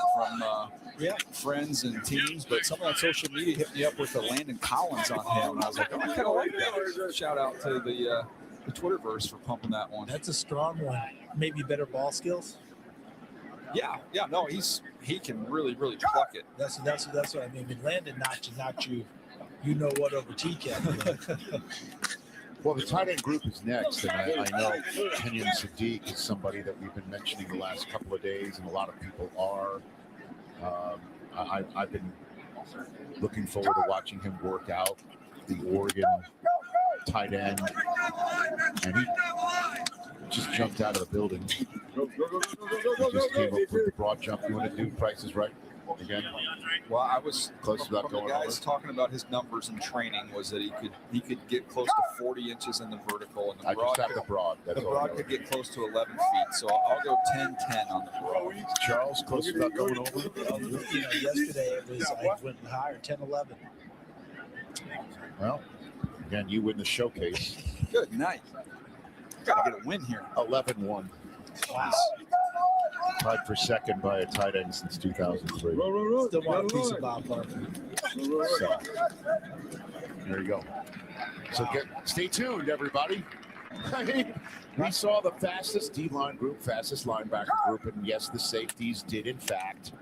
from friends and teams, but somebody on social media hit me up with a Landon Collins on him, and I was like, oh, I kind of like that. Shout out to the Twitterverse for pumping that one. That's a strong one. Maybe better ball skills. Yeah, no, he can really pluck it. That's what I mean. When Landon knocked you, you know what over TCAT. Well, the tight end group is next, and I know Kenyon Sadiq is somebody that we've been mentioning the last couple of days, and a lot of people are. I've been looking forward to watching him work out the Oregon tight end, and he just jumped out of the building. He just came up with the broad jump. You want to do Price is Right again? Well, I was close to that the going guys over. talking about his numbers in training was that he could get close to 40 inches in the vertical, and the I broad just have the broad. That's the all I broad know. could get close to 11 feet. So I'll go 10-10 on the broad. Charles, close to that going over. Yesterday it was I went higher, 10-11. Well, again, you win the showcase. Good night. Got to get a win here. 11-1. Nice. Tied for second by a tight end since 2003. Still want a piece of Bob Barkley. So, there you go. So stay tuned, everybody. We saw the fastest D-line group, fastest linebacker group, and yes, the safeties did, in fact,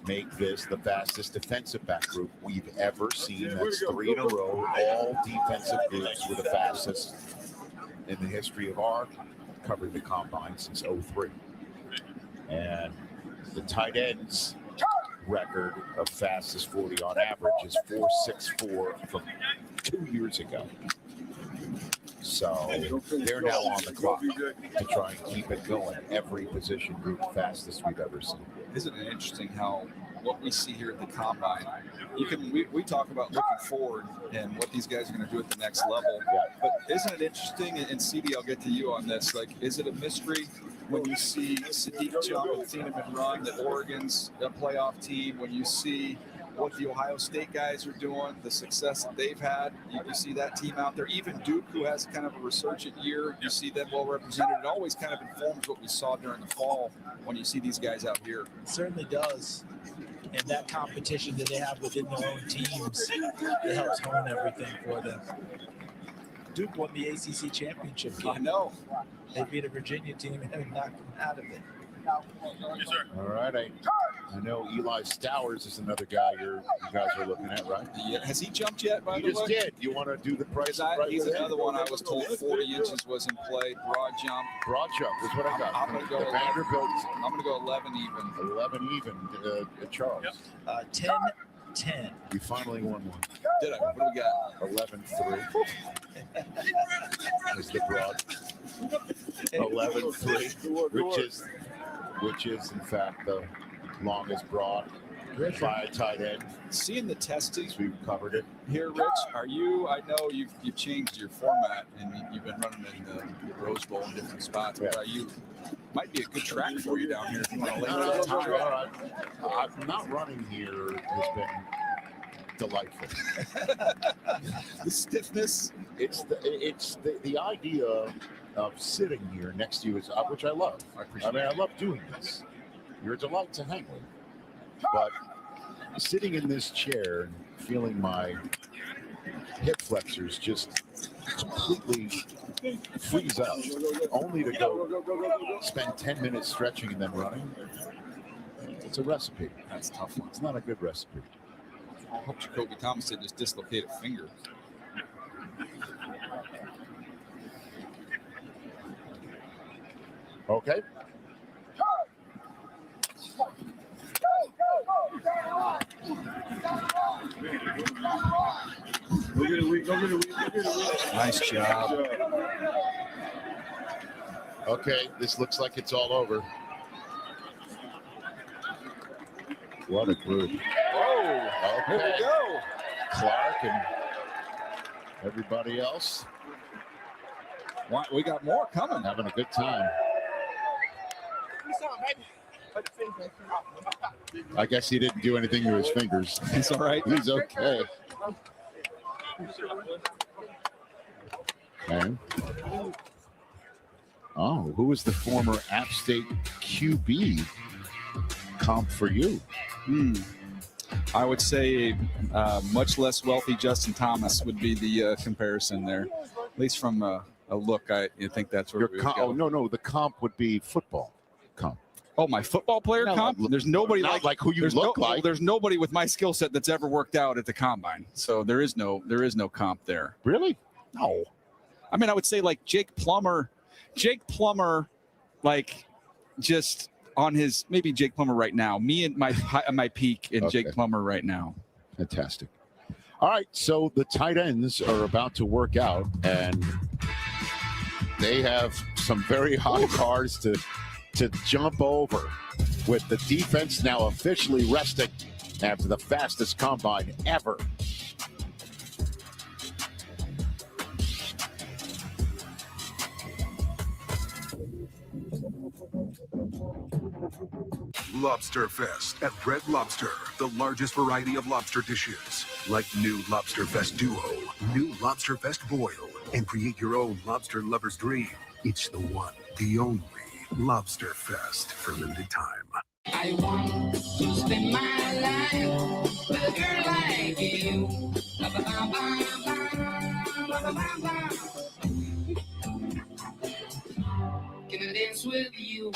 make this the fastest defensive back group we've ever seen. That's 3 in a row. All defensive groups were the fastest in the history of our covering the combine since 03. And the tight ends record of fastest 40 on average is 4.64 from 2 years ago. So they're now on the clock to try and keep it going. Every position group fastest we've ever seen. Isn't it interesting how what we see here at the combine, we talk about looking forward and what these guys are going to do at the next level. But isn't it interesting, and CD, I'll get to you on this, like, is it a mystery when you see Sadiq jump and Thieneman run, that Oregon's a playoff team, when you see what the Ohio State guys are doing, the success that they've had, you see that team out there, even Duke, who has kind of a resurgent year, you see them well represented. It always kind of informs what we saw during the fall when you see these guys out here. It certainly does. And that competition that they have within their own teams, it helps hone everything for them. Duke won the ACC championship game. I know. They beat a Virginia team and knocked them out of it. Yes, sir. All right. I know Eli Stowers is another guy you guys are looking at, right? Yeah. Has he jumped yet, by He the way? just did. You want to do the price? He's another one I was told 40 inches was in play. Broad jump. Broad jump is what I got. I'm going to go the Vanderbilt. I'm going to go 11 even. 11 even, Charles. 10-10. We finally won one. Did I? What do we got? 11-3. Is the broad. 11-3, which is in fact the longest broad by a tight end. Seeing the testing, we've covered it here, Rich. Are you? I know you've changed your format and you've been running in the Rose Bowl in different spots. But are you? Might be a good track for you down here if you want to lay the time. Not running here has been delightful. The stiffness. It's the idea of sitting here next to you, is which I love. I love doing this. You're a delight to hang with. But sitting in this chair and feeling my hip flexors just completely freeze up, only to go spend 10 minutes stretching and then running, it's a recipe. That's a tough one. It's not a good recipe. I hope Jacoby Thomas didn't just dislocate a finger. Okay. Nice job. Okay, this looks like it's all over. What a group. Oh, okay. Here we go. Clark and everybody else. We got more coming. Having a good time. I guess he didn't do anything to his fingers. He's all right. He's okay. Okay. Oh, who was the former App State QB comp for you? I would say much less wealthy Justin Thomas would be the comparison there, at least from a look. I think that's where we would go. No, the comp would be football comp. Oh, my football player comp? There's nobody like who you look like. There's nobody with my skill set that's ever worked out at the combine. So there is no comp there. Really? No. I mean, I would say like Jake Plummer, like just on his, maybe Jake Plummer right now, me and my peak and Okay. Jake Plummer right now. Fantastic. All right, so the tight ends are about to work out, and they have some very high cars to jump over, with the defense now officially resting after the fastest combine ever. Lobster Fest at Red Lobster, the largest variety of lobster dishes, like new Lobster Fest Duo, new Lobster Fest Boil, and create your own lobster lover's dream. It's the one, the only Lobster Fest for limited time. I want to spend my life with a girl like you. Can I dance with you?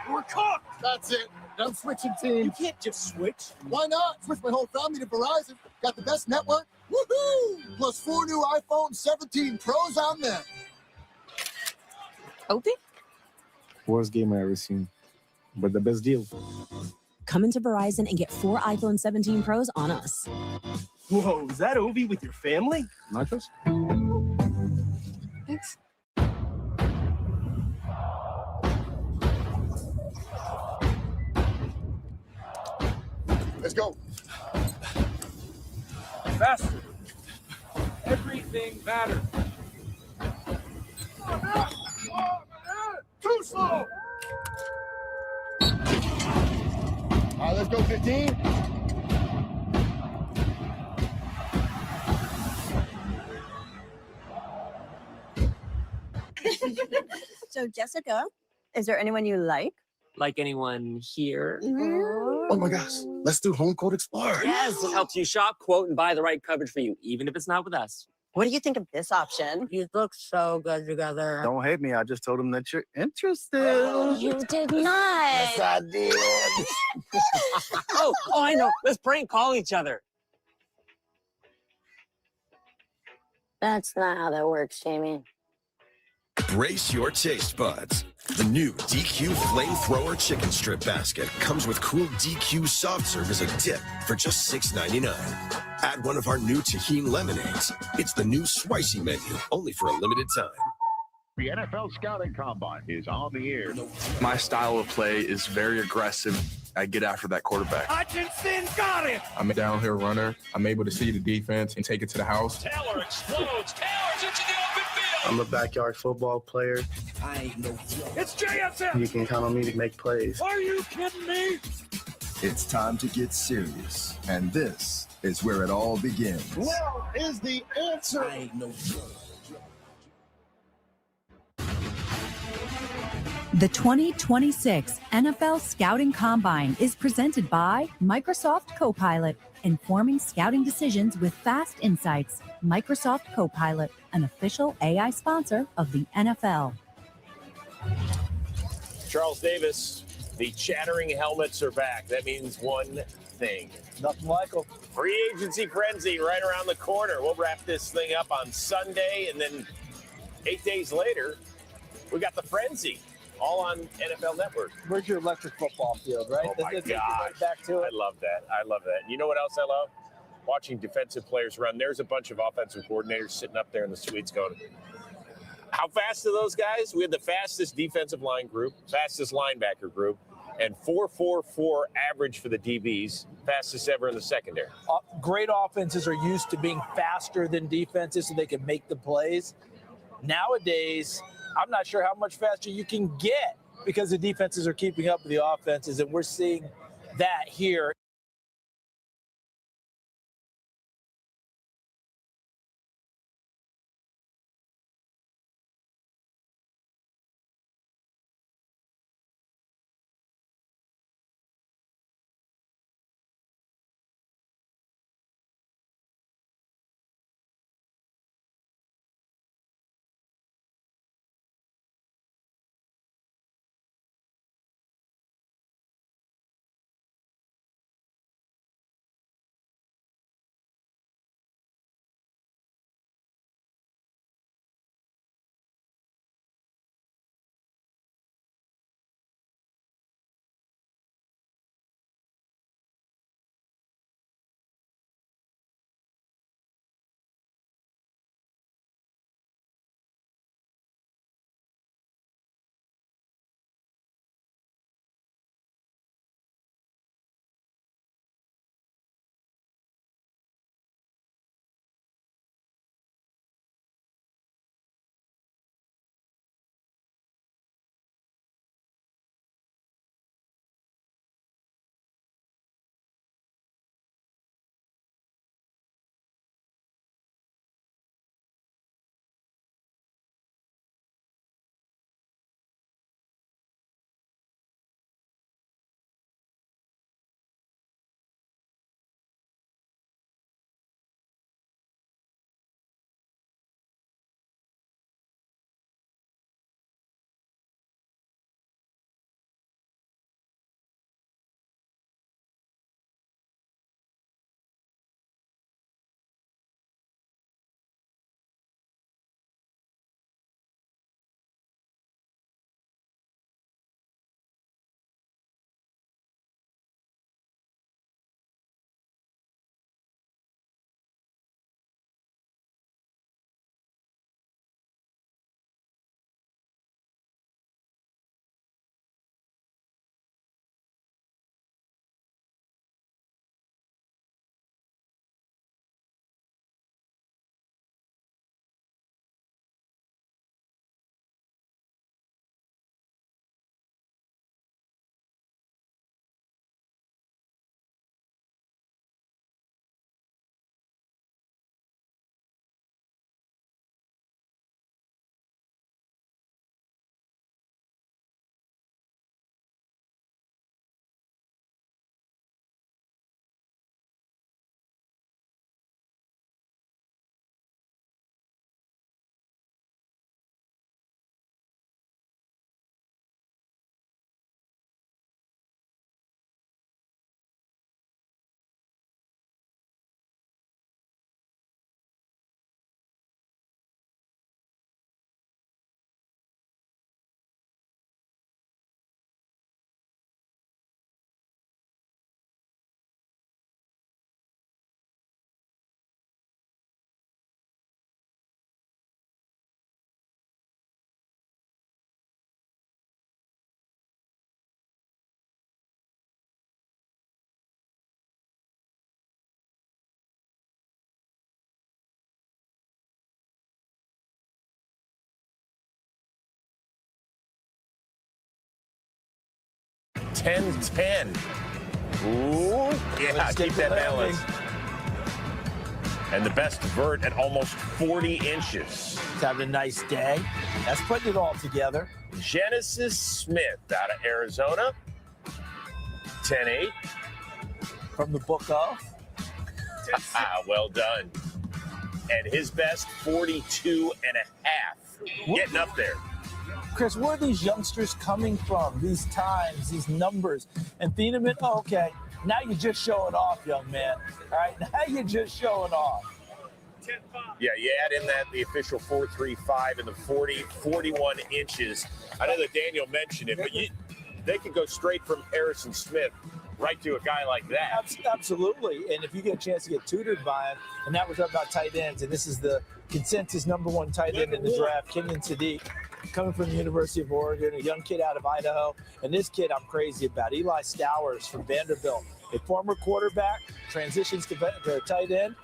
We're caught. That's it. I'm switching teams. You can't just switch. Why not? Switch my whole family to Verizon. Got the best network. Woohoo! Plus 4 new iPhone 17 Pros on them. Opie? Worst game I ever seen, but the best deal. Come into Verizon and get 4 iPhone 17 Pros on us. Whoa, is that Ovi with your family? Nachos? Thanks. Let's go. Faster. Everything matters. Too slow. All right, let's go 15. So, Jessica, is there anyone you like? Like anyone here? Oh my gosh. Let's do Home Court Explorer. Yes, it helps you shop, quote, and buy the right coverage for you, even if it's not with us. What do you think of this option? You look so good together. Don't hate me. I just told him that you're interested. You did not. Yes, I did. oh, I know. Let's prank call each other. That's not how that works, Jamie. Brace your taste buds. The new DQ Flamethrower Chicken Strip Basket comes with cool DQ soft serve as a dip for just $6.99. Add one of our new Tajin lemonades. It's the new Spicy menu, only for a limited time. The NFL Scouting Combine is on the air. My style of play is very aggressive. I get after that quarterback. Hutchinson got it. I'm a downhill runner. I'm able to see the defense and take it to the house. Taylor explodes. Taylor's into the open field. I'm a backyard football player. It's JSM. You can count on me to make plays. Are you kidding me? It's time to get serious. And this is where it all begins. Where is the answer? The 2026 NFL Scouting Combine is presented by Microsoft Copilot, informing scouting decisions with fast insights. Microsoft Copilot, an official AI sponsor of the NFL. Charles Davis, the chattering helmets are back. That means one thing. Nothing like them. Free agency frenzy right around the corner. We'll wrap this thing up on Sunday, and then 8 days later, we got the frenzy. All on NFL Network. Where's your electric football field, right? Oh, my Let's gosh. get right back to it. I love that. I love that. You know what else I love? Watching defensive players run. There's a bunch of offensive coordinators sitting up there in the suites going, how fast are those guys? We had the fastest defensive line group, fastest linebacker group, and 4.44 average for the DBs, fastest ever in the secondary. Great offenses are used to being faster than defenses so they can make the plays. Nowadays, I'm not sure how much faster you can get because the defenses are keeping up with the offenses, and we're seeing that here. 10-10. Ooh, yeah, keep that balance. And the best vert at almost 40 inches. He's having a nice day. That's putting it all together. Genesis Smith out of Arizona. 10-8. From the book of. Well done. And his best 42 and a half. Getting up there. Chris, where are these youngsters coming from? These times, these numbers. And Thieneman, oh, okay. Now you're just showing off, young man. All right, now you're just showing off. Yeah, you add in that the official 4.35 and the 41 inches. I know that Daniel mentioned it, but they could go straight from Harrison Smith right to a guy like that. Absolutely. And if you get a chance to get tutored by him, and now we're talking about tight ends, and this is the consensus #1 tight end in the draft, Kenyon Sadiq, coming from the University of Oregon, a young kid out of Idaho. And this kid I'm crazy about, Eli Stowers from Vanderbilt, a former quarterback, transitions to tight end,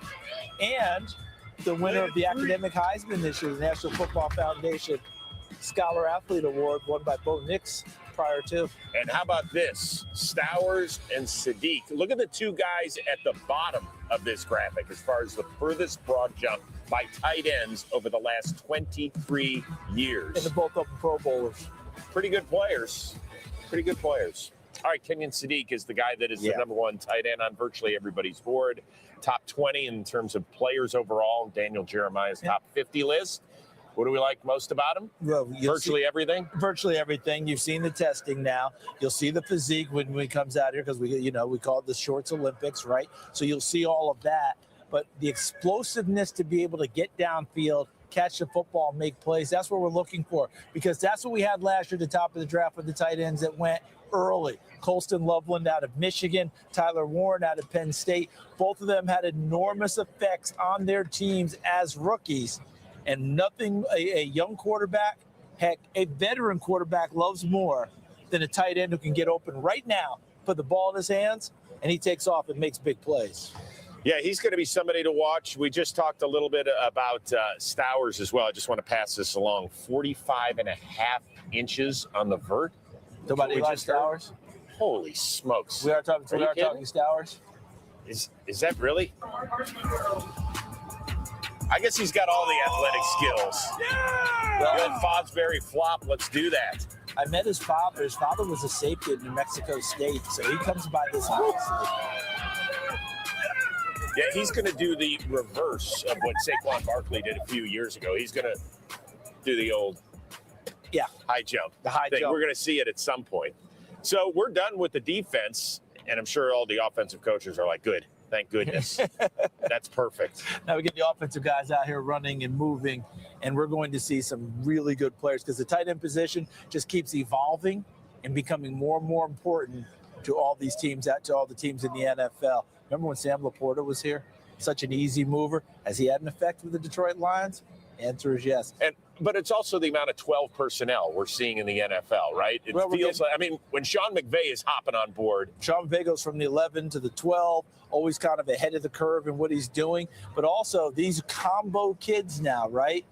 and the winner of the academic Heisman this year, the National Football Foundation Scholar Athlete Award, won by Bo Nix prior to. And how about this? Stowers and Sadiq. Look at the two guys at the bottom of this graphic as far as the furthest broad jump by tight ends over the last 23 years. And they're both up Pro Bowlers. Pretty good players. Pretty good players. All right, Kenyon Sadiq is the guy that is the #1 tight end on virtually everybody's board. Top 20 in terms of players overall. Daniel Jeremiah's top 50 list. What do we like most about him? Well, virtually everything. Virtually everything. You've seen the testing now. You'll see the physique when he comes out here because we call it the Shorts Olympics, right? So you'll see all of that. But the explosiveness to be able to get downfield, catch the football, make plays, that's what we're looking for because that's what we had last year at the top of the draft with the tight ends that went early. Colston Loveland out of Michigan, Tyler Warren out of Penn State. Both of them had enormous effects on their teams as rookies. And nothing a young quarterback, heck, a veteran quarterback loves more than a tight end who can get open right now, put the ball in his hands, and he takes off and makes big plays. Yeah, he's going to be somebody to watch. We just talked a little bit about Stowers as well. I just want to pass this along. 45 and a half inches on the vert. Talk about Eli Stowers? Holy smokes. We are talking Stowers? Is that really? I guess he's got all the athletic skills. Yeah! Good Fosbury flop. Let's do that. I met his father. His father was a safety at New Mexico State, so he comes by this house. Yeah, he's going to do the reverse of what Saquon Barkley did a few years ago. He's going to do the old high jump. The high jump. We're going to see it at some point. So we're done with the defense, and I'm sure all the offensive coaches are like, good. Thank goodness. That's perfect. Now we get the offensive guys out here running and moving, and we're going to see some really good players because the tight end position just keeps evolving and becoming more and more important to all these teams, to all the teams in the NFL. Remember when Sam Laporta was here? Such an easy mover. Has he had an effect with the Detroit Lions? Answer is yes. But it's also the amount of 12 personnel we're seeing in the NFL, right? It feels like, when Sean McVay is hopping on board. Sean McVay goes from the 11 to the 12, always kind of ahead of the curve in what he's doing. But also these combo kids now, right?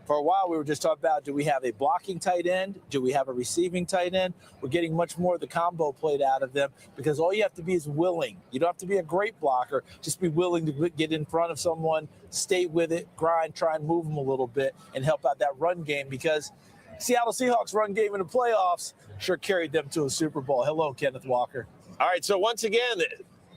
For a while, we were just talking about, do we have a blocking tight end? Do we have a receiving tight end? We're getting much more of the combo played out of them because all you have to be is willing. You don't have to be a great blocker. Just be willing to get in front of someone, stay with it, grind, try and move them a little bit, and help out that run game because Seattle Seahawks run game in the playoffs sure carried them to a Super Bowl. Hello, Kenneth Walker. All right, so once again,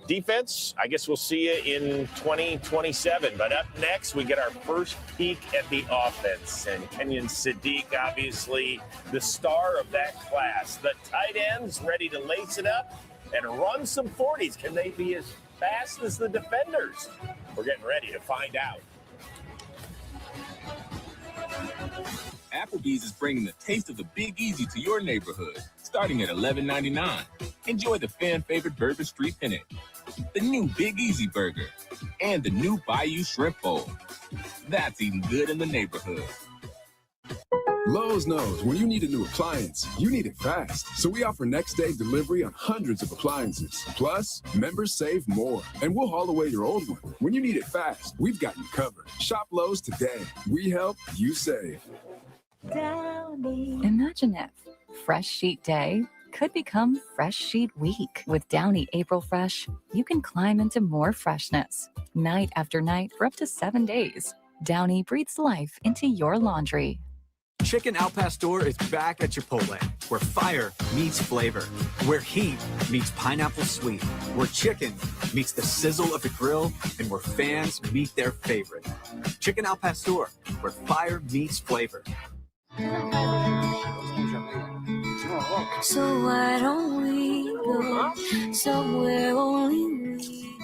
defense, I guess we'll see you in 2027. But up next, we get our first peek at the offense. And Kenyon Sadiq, obviously the star of that class. The tight ends ready to lace it up and run some 40s. Can they be as fast as the defenders? We're getting ready to find out. Applebee's is bringing the taste of the Big Easy to your neighborhood, starting at $11.99. Enjoy the fan-favorite Bourbon Street Penne, the new Big Easy Burger, and the new Bayou Shrimp Bowl. That's eating good in the neighborhood. Lowe's knows when you need a new appliance, you need it fast. So we offer next-day delivery on hundreds of appliances. Plus, members save more, and we'll haul away your old one. When you need it fast, we've got you covered. Shop Lowe's today. We help, you save. Imagine if fresh sheet day could become Fresh Sheet Week. With Downy April Fresh, you can climb into more freshness, night after night for up to 7 days. Downy breathes life into your laundry. Chicken Al Pastor is back at Chipotle, where fire meets flavor, where heat meets pineapple sweet, where chicken meets the sizzle of the grill, and where fans meet their favorite. Chicken Al Pastor, where fire meets flavor. So why don't we go somewhere only we,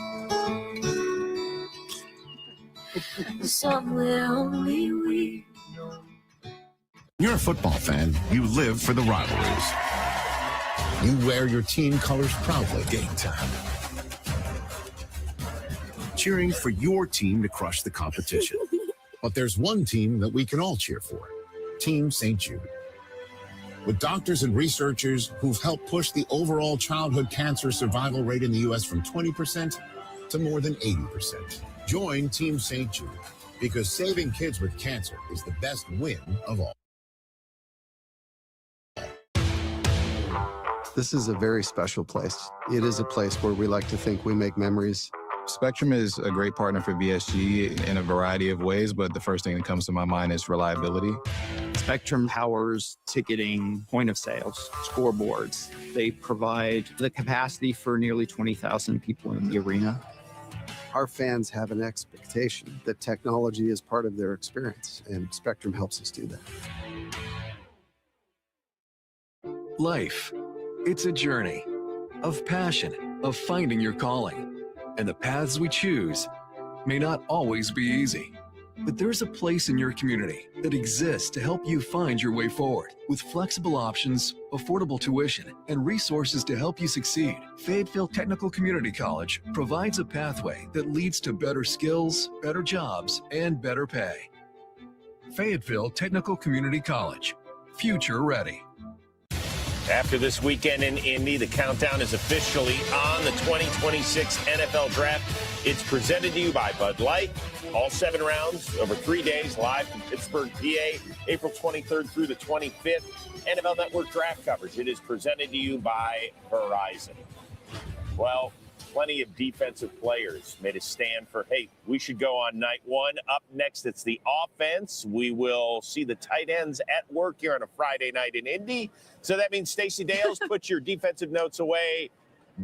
somewhere only we. You're a football fan. You live for the rivalries. You wear your team colors proudly. Game time. Cheering for your team to crush the competition. But there's one team that we can all cheer for. Team St. Jude. With doctors and researchers who've helped push the overall childhood cancer survival rate in the U.S. from 20% to more than 80%. Join Team St. Jude, because saving kids with cancer is the best win of all. This is a very special place. It is a place where we like to think we make memories. Spectrum is a great partner for VSG in a variety of ways, but the first thing that comes to my mind is reliability. Spectrum powers ticketing, point of sales, scoreboards. They provide the capacity for nearly 20,000 people in the arena. Our fans have an expectation that technology is part of their experience, and Spectrum helps us do that. Life, it's a journey of passion, of finding your calling. And the paths we choose may not always be easy. But there's a place in your community that exists to help you find your way forward. With flexible options, affordable tuition, and resources to help you succeed, Fayetteville Technical Community College provides a pathway that leads to better skills, better jobs, and better pay. Fayetteville Technical Community College. Future ready. After this weekend in Indy, the countdown is officially on. The 2026 NFL Draft. It's presented to you by Bud Light. All 7 rounds over 3 days, live from Pittsburgh, PA, April 23rd through the 25th. NFL Network Draft coverage. It is presented to you by Verizon. Well, plenty of defensive players made a stand for, hey, we should go on night one. Up next, it's the offense. We will see the tight ends at work here on a Friday night in Indy. So that means Stacey Dales, put your defensive notes away.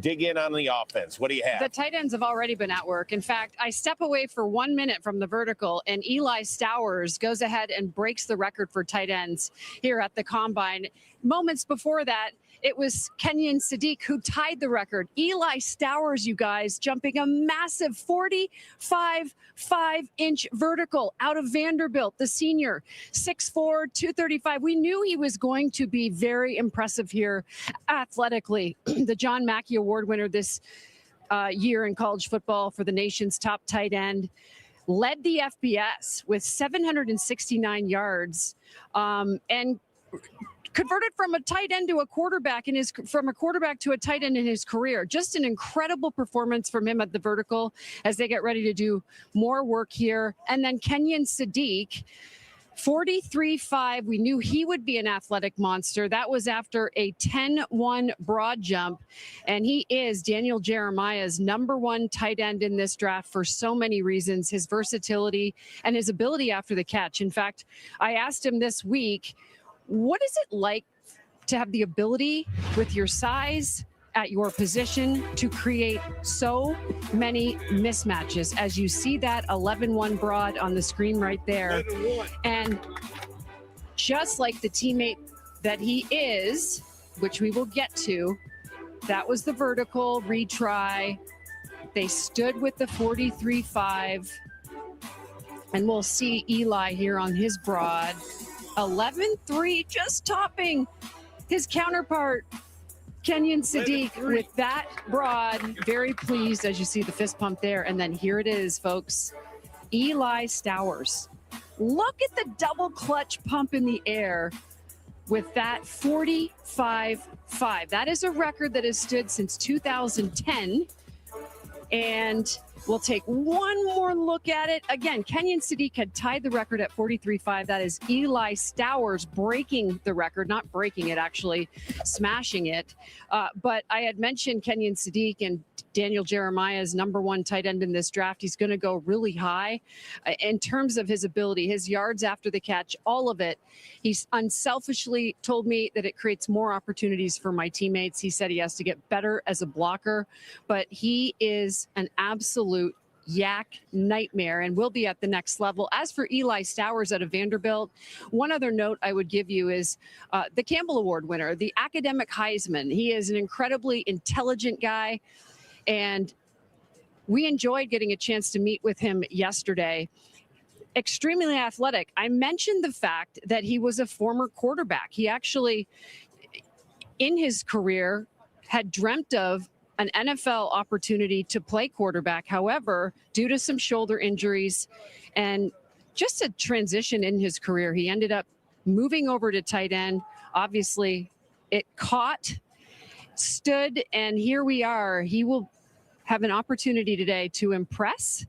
Dig in on the offense. What do you have? The tight ends have already been at work. In fact, I step away for 1 minute from the vertical, and Eli Stowers goes ahead and breaks the record for tight ends here at the Combine. Moments before that, it was Kenyon Sadiq who tied the record. Eli Stowers, you guys, jumping a massive 45.5-inch vertical out of Vanderbilt, the senior, 6'4", 235. We knew he was going to be very impressive here athletically. The John Mackey Award winner this year in college football for the nation's top tight end, led the FBS with 769 yards and converted from a tight end to a quarterback from a quarterback to a tight end in his career. Just an incredible performance from him at the vertical as they get ready to do more work here. And then Kenyon Sadiq, 43.5. We knew he would be an athletic monster. That was after a 10-1 broad jump. And he is Daniel Jeremiah's #1 tight end in this draft for so many reasons, his versatility and his ability after the catch. In fact, I asked him this week, what is it like to have the ability with your size at your position to create so many mismatches? As you see that 11-1 broad on the screen right there. And just like the teammate that he is, which we will get to, that was the vertical retry. They stood with the 43.5. And we'll see Eli here on his broad. 11.3, just topping his counterpart, Kenyon Sadiq, with that broad. Very pleased as you see the fist pump there. And then here it is, folks. Eli Stowers. Look at the double clutch pump in the air with that 45.5. That is a record that has stood since 2010. And We'll take one more look at it. Again, Kenyon Sadiq had tied the record at 43.5. That is Eli Stowers breaking the record, not breaking it, actually smashing it. But I had mentioned Kenyon Sadiq and Daniel Jeremiah's number one tight end in this draft. He's going to go really high in terms of his ability, his yards after the catch, all of it. He's unselfishly told me that it creates more opportunities for my teammates. He said he has to get better as a blocker, but he is an absolute yak nightmare and will be at the next level. As for Eli Stowers out of Vanderbilt, one other note I would give you is the Campbell Award winner, the academic Heisman. He is an incredibly intelligent guy, and we enjoyed getting a chance to meet with him yesterday. Extremely athletic. I mentioned the fact that he was a former quarterback. He actually, in his career, had dreamt of an NFL opportunity to play quarterback. However, due to some shoulder injuries and just a transition in his career, he ended up moving over to tight end. Obviously, it caught, stood, and here we are. He will have an opportunity today to impress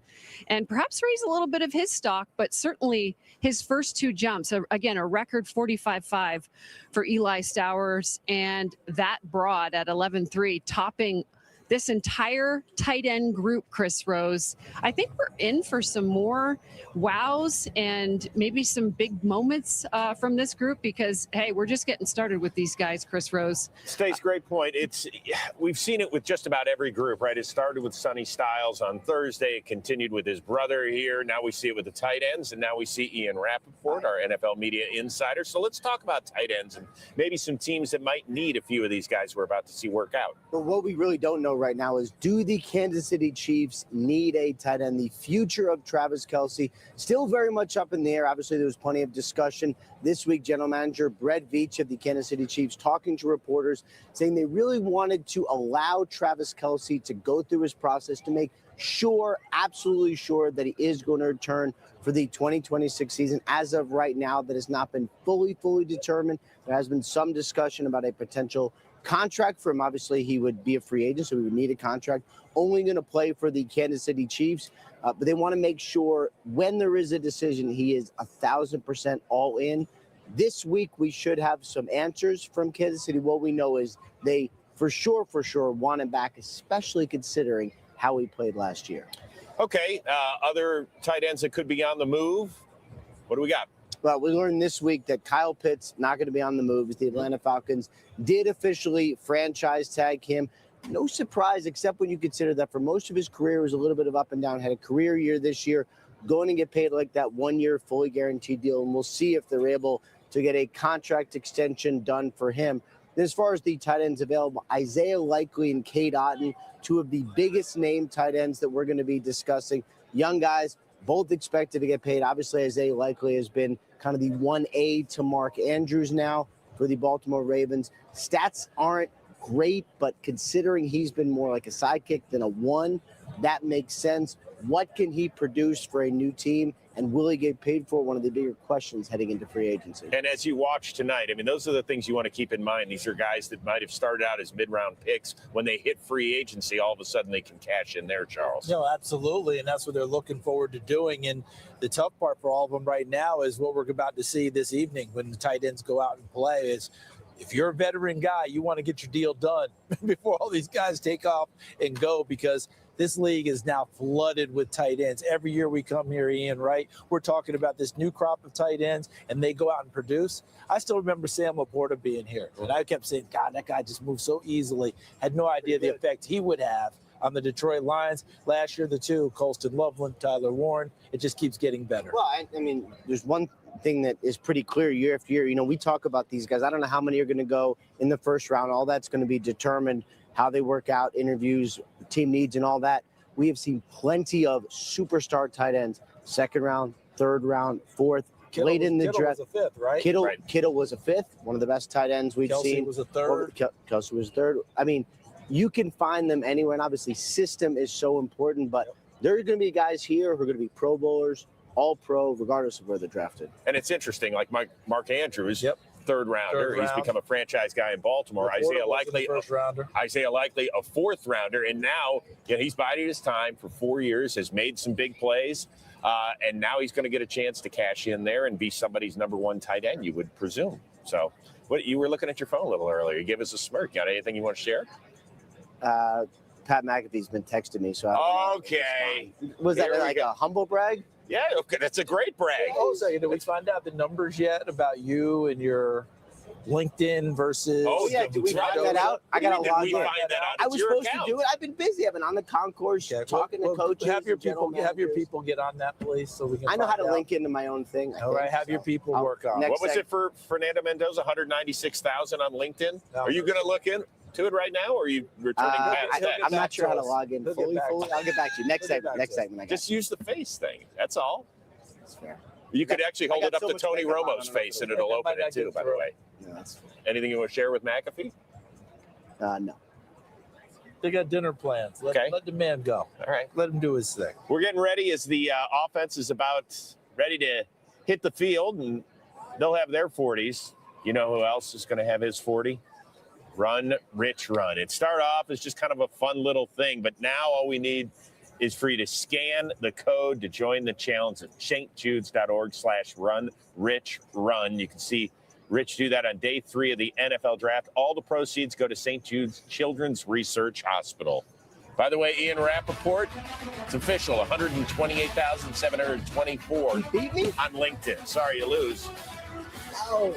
and perhaps raise a little bit of his stock, but certainly his first two jumps, again, a record 45.5 for Eli Stowers, and that broad at 11.3, topping this entire tight end group, Chris Rose. I think we're in for some more wows and maybe some big moments from this group because, hey, we're just getting started with these guys, Chris Rose. Stace, great point. We've seen it with just about every group, right? It started with Sonny Styles on Thursday. It continued with his brother here. Now we see it with the tight ends, and now we see Ian Rappaport, our NFL media insider. So let's talk about tight ends and maybe some teams that might need a few of these guys we're about to see work out. But what we really don't know right now is, do the Kansas City Chiefs need a tight end? The future of Travis Kelce still very much up in the air. Obviously, there was plenty of discussion this week. General Manager Brett Veach of the Kansas City Chiefs talking to reporters, saying they really wanted to allow Travis Kelce to go through his process to make sure, absolutely sure, that he is going to return for the 2026 season. As of right now, that has not been fully determined. There has been some discussion about a potential contract for him. Obviously, he would be a free agent, so he would need a contract. Only going to play for the Kansas City Chiefs, but they want to make sure when there is a decision, he is 1,000% all in. This week, we should have some answers from Kansas City. What we know is they for sure want him back, especially considering how he played last year. Okay, other tight ends that could be on the move. What do we got? Well, we learned this week that Kyle Pitts not going to be on the move. The Atlanta Falcons did officially franchise tag him. No surprise, except when you consider that for most of his career, it was a little bit of up and down. Had a career year this year, going to get paid like that 1 year fully guaranteed deal. And we'll see if they're able to get a contract extension done for him. And as far as the tight ends available, Isaiah Likely and Cade Otton, two of the biggest name tight ends that we're going to be discussing. Young guys, both expected to get paid. Obviously, Isaiah Likely has been kind of the 1A to Mark Andrews now for the Baltimore Ravens. Stats aren't great, but considering he's been more like a sidekick than a one, that makes sense. What can he produce for a new team, and will he get paid for? One of the bigger questions heading into free agency. And as you watch tonight, I mean, those are the things you want to keep in mind. These are guys that might have started out as mid-round picks. When they hit free agency, all of a sudden they can cash in there, Charles. No, absolutely, and that's what they're looking forward to doing. And the tough part for all of them right now is what we're about to see this evening when the tight ends go out and play is, if you're a veteran guy, you want to get your deal done before all these guys take off and go, because this league is now flooded with tight ends. Every year we come here, Ian, right? We're talking about this new crop of tight ends, and they go out and produce. I still remember Sam Laporta being here, and I kept saying, God, that guy just moves so easily. Had no idea the effect he would have on the Detroit Lions. Last year, the two, Colston Loveland, Tyler Warren, it just keeps getting better. Well, I mean, there's one thing that is pretty clear year after year. You know, we talk about these guys. I don't know how many are going to go in the first round. All that's going to be determined, how they work out, interviews, team needs, and all that. We have seen plenty of superstar tight ends, second round, third round, fourth, late in the draft. Kittle was a fifth, right? Kittle was a fifth, one of the best tight ends we've seen. Kelce was a third. Kelce was third. I mean, you can find them anywhere, and obviously system is so important, but there are going to be guys here who are going to be Pro Bowlers, all pro, regardless of where they're drafted. And it's interesting, like Mark Andrews, third rounder. Third He's round. become a franchise guy in Baltimore. Laporta Isaiah wasn't Likely, a first rounder. Isaiah Likely, a fourth rounder, and now he's biding his time for 4 years. Has made some big plays, and now he's going to get a chance to cash in there and be somebody's number one tight end. You would presume. So, what you were looking at your phone a little earlier. You gave us a smirk. Got anything you want to share? Pat McAfee's been texting me, so I don't know. Okay. Was that Here we like go. a humble brag? Yeah, okay, that's a great brag. Hold on a second. Did we find out the numbers yet about you and your LinkedIn versus? Oh, Yeah, did we find that out? I got to log in. I was supposed to do it. I've been busy. I've been on the concourse talking to coaches. Have your and general people. Have your managers. people get on that, please, so we can. I know how to find out. link into my own thing. All right, have your people work on. What was it for Fernando Mendoza? 196,000 on LinkedIn. Are you going to look into it right now, or are you returning Pat's text? I'm not sure how to log in He'll get fully. back to us. I'll get back to you next time. Next time when I Just use the face thing. That's all. That's fair. You could actually hold I it got up so to much Tony makeup on, Romo's I don't know face, if and it'll- it'll open might not it too. get By the through. way, No, that's anything you want to share with McAfee? no. They got dinner plans. Let the man go. All right. Let him do his thing. We're getting ready as the offense is about ready to hit the field, and they'll have their 40s. You know who else is going to have his 40? Run, Rich, Run. It started off as just kind of a fun little thing, but now all we need is for you to scan the code to join the challenge at stjudes.org/run-rich-run. You can see Rich do that on day 3 of the NFL draft. All the proceeds go to St. Jude's Children's Research Hospital. By the way, Ian Rappaport, it's official, 128,724 He beat me? on LinkedIn. Sorry you lose. Oh.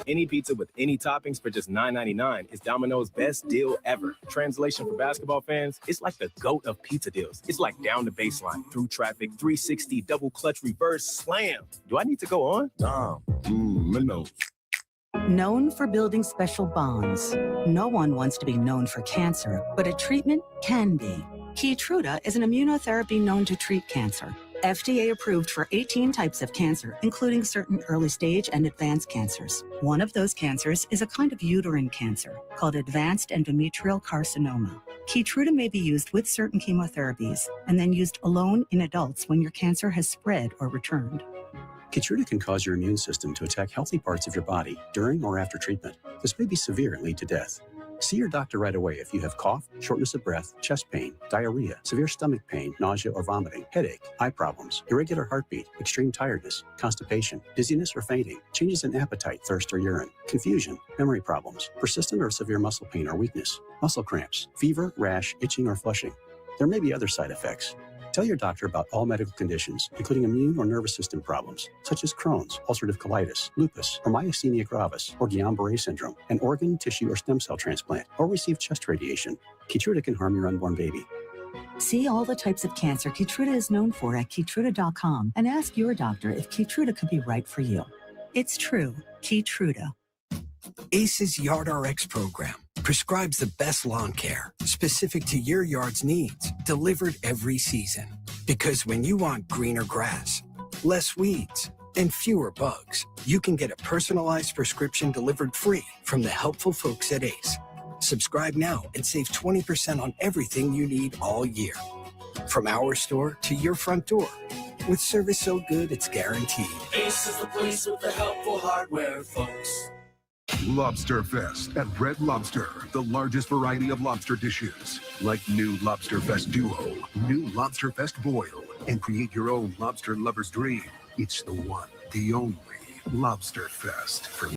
Any pizza with any toppings for just $9.99 is Domino's best deal ever. Translation for basketball fans, it's like the GOAT of pizza deals. It's like down the baseline, through traffic, 360, double clutch, reverse, slam. Do I need to go on? Domino's. Known for building special bonds, no one wants to be known for cancer, but a treatment can be. Keytruda is an immunotherapy known to treat cancer. FDA approved for 18 types of cancer, including certain early stage and advanced cancers. One of those cancers is a kind of uterine cancer called advanced endometrial carcinoma. Keytruda may be used with certain chemotherapies and then used alone in adults when your cancer has spread or returned. Keytruda can cause your immune system to attack healthy parts of your body during or after treatment. This may be severe and lead to death. See your doctor right away if you have cough, shortness of breath, chest pain, diarrhea, severe stomach pain, nausea or vomiting, headache, eye problems, irregular heartbeat, extreme tiredness, constipation, dizziness or fainting, changes in appetite, thirst or urine, confusion, memory problems, persistent or severe muscle pain or weakness, muscle cramps, fever, rash, itching or flushing. There may be other side effects. Tell your doctor about all medical conditions, including immune or nervous system problems, such as Crohn's, ulcerative colitis, lupus, or myasthenia gravis, or Guillain-Barré syndrome, an organ, tissue, or stem cell transplant, or receive chest radiation. Keytruda can harm your unborn baby. See all the types of cancer Keytruda is known for at Keytruda.com and ask your doctor if Keytruda could be right for you. It's true, Keytruda. ACE's YardRx program prescribes the best lawn care specific to your yard's needs, delivered every season. Because when you want greener grass, less weeds, and fewer bugs, you can get a personalized prescription delivered free from the helpful folks at ACE. Subscribe now and save 20% on everything you need all year. From our store to your front door, with service so good it's guaranteed. Ace is the place with the helpful hardware, folks. Lobster Fest at Red Lobster. The largest variety of lobster dishes. Like new Lobster Fest Duo, new Lobster Fest Boil, and create your own lobster lover's dream. It's the one, the only Lobster Fest for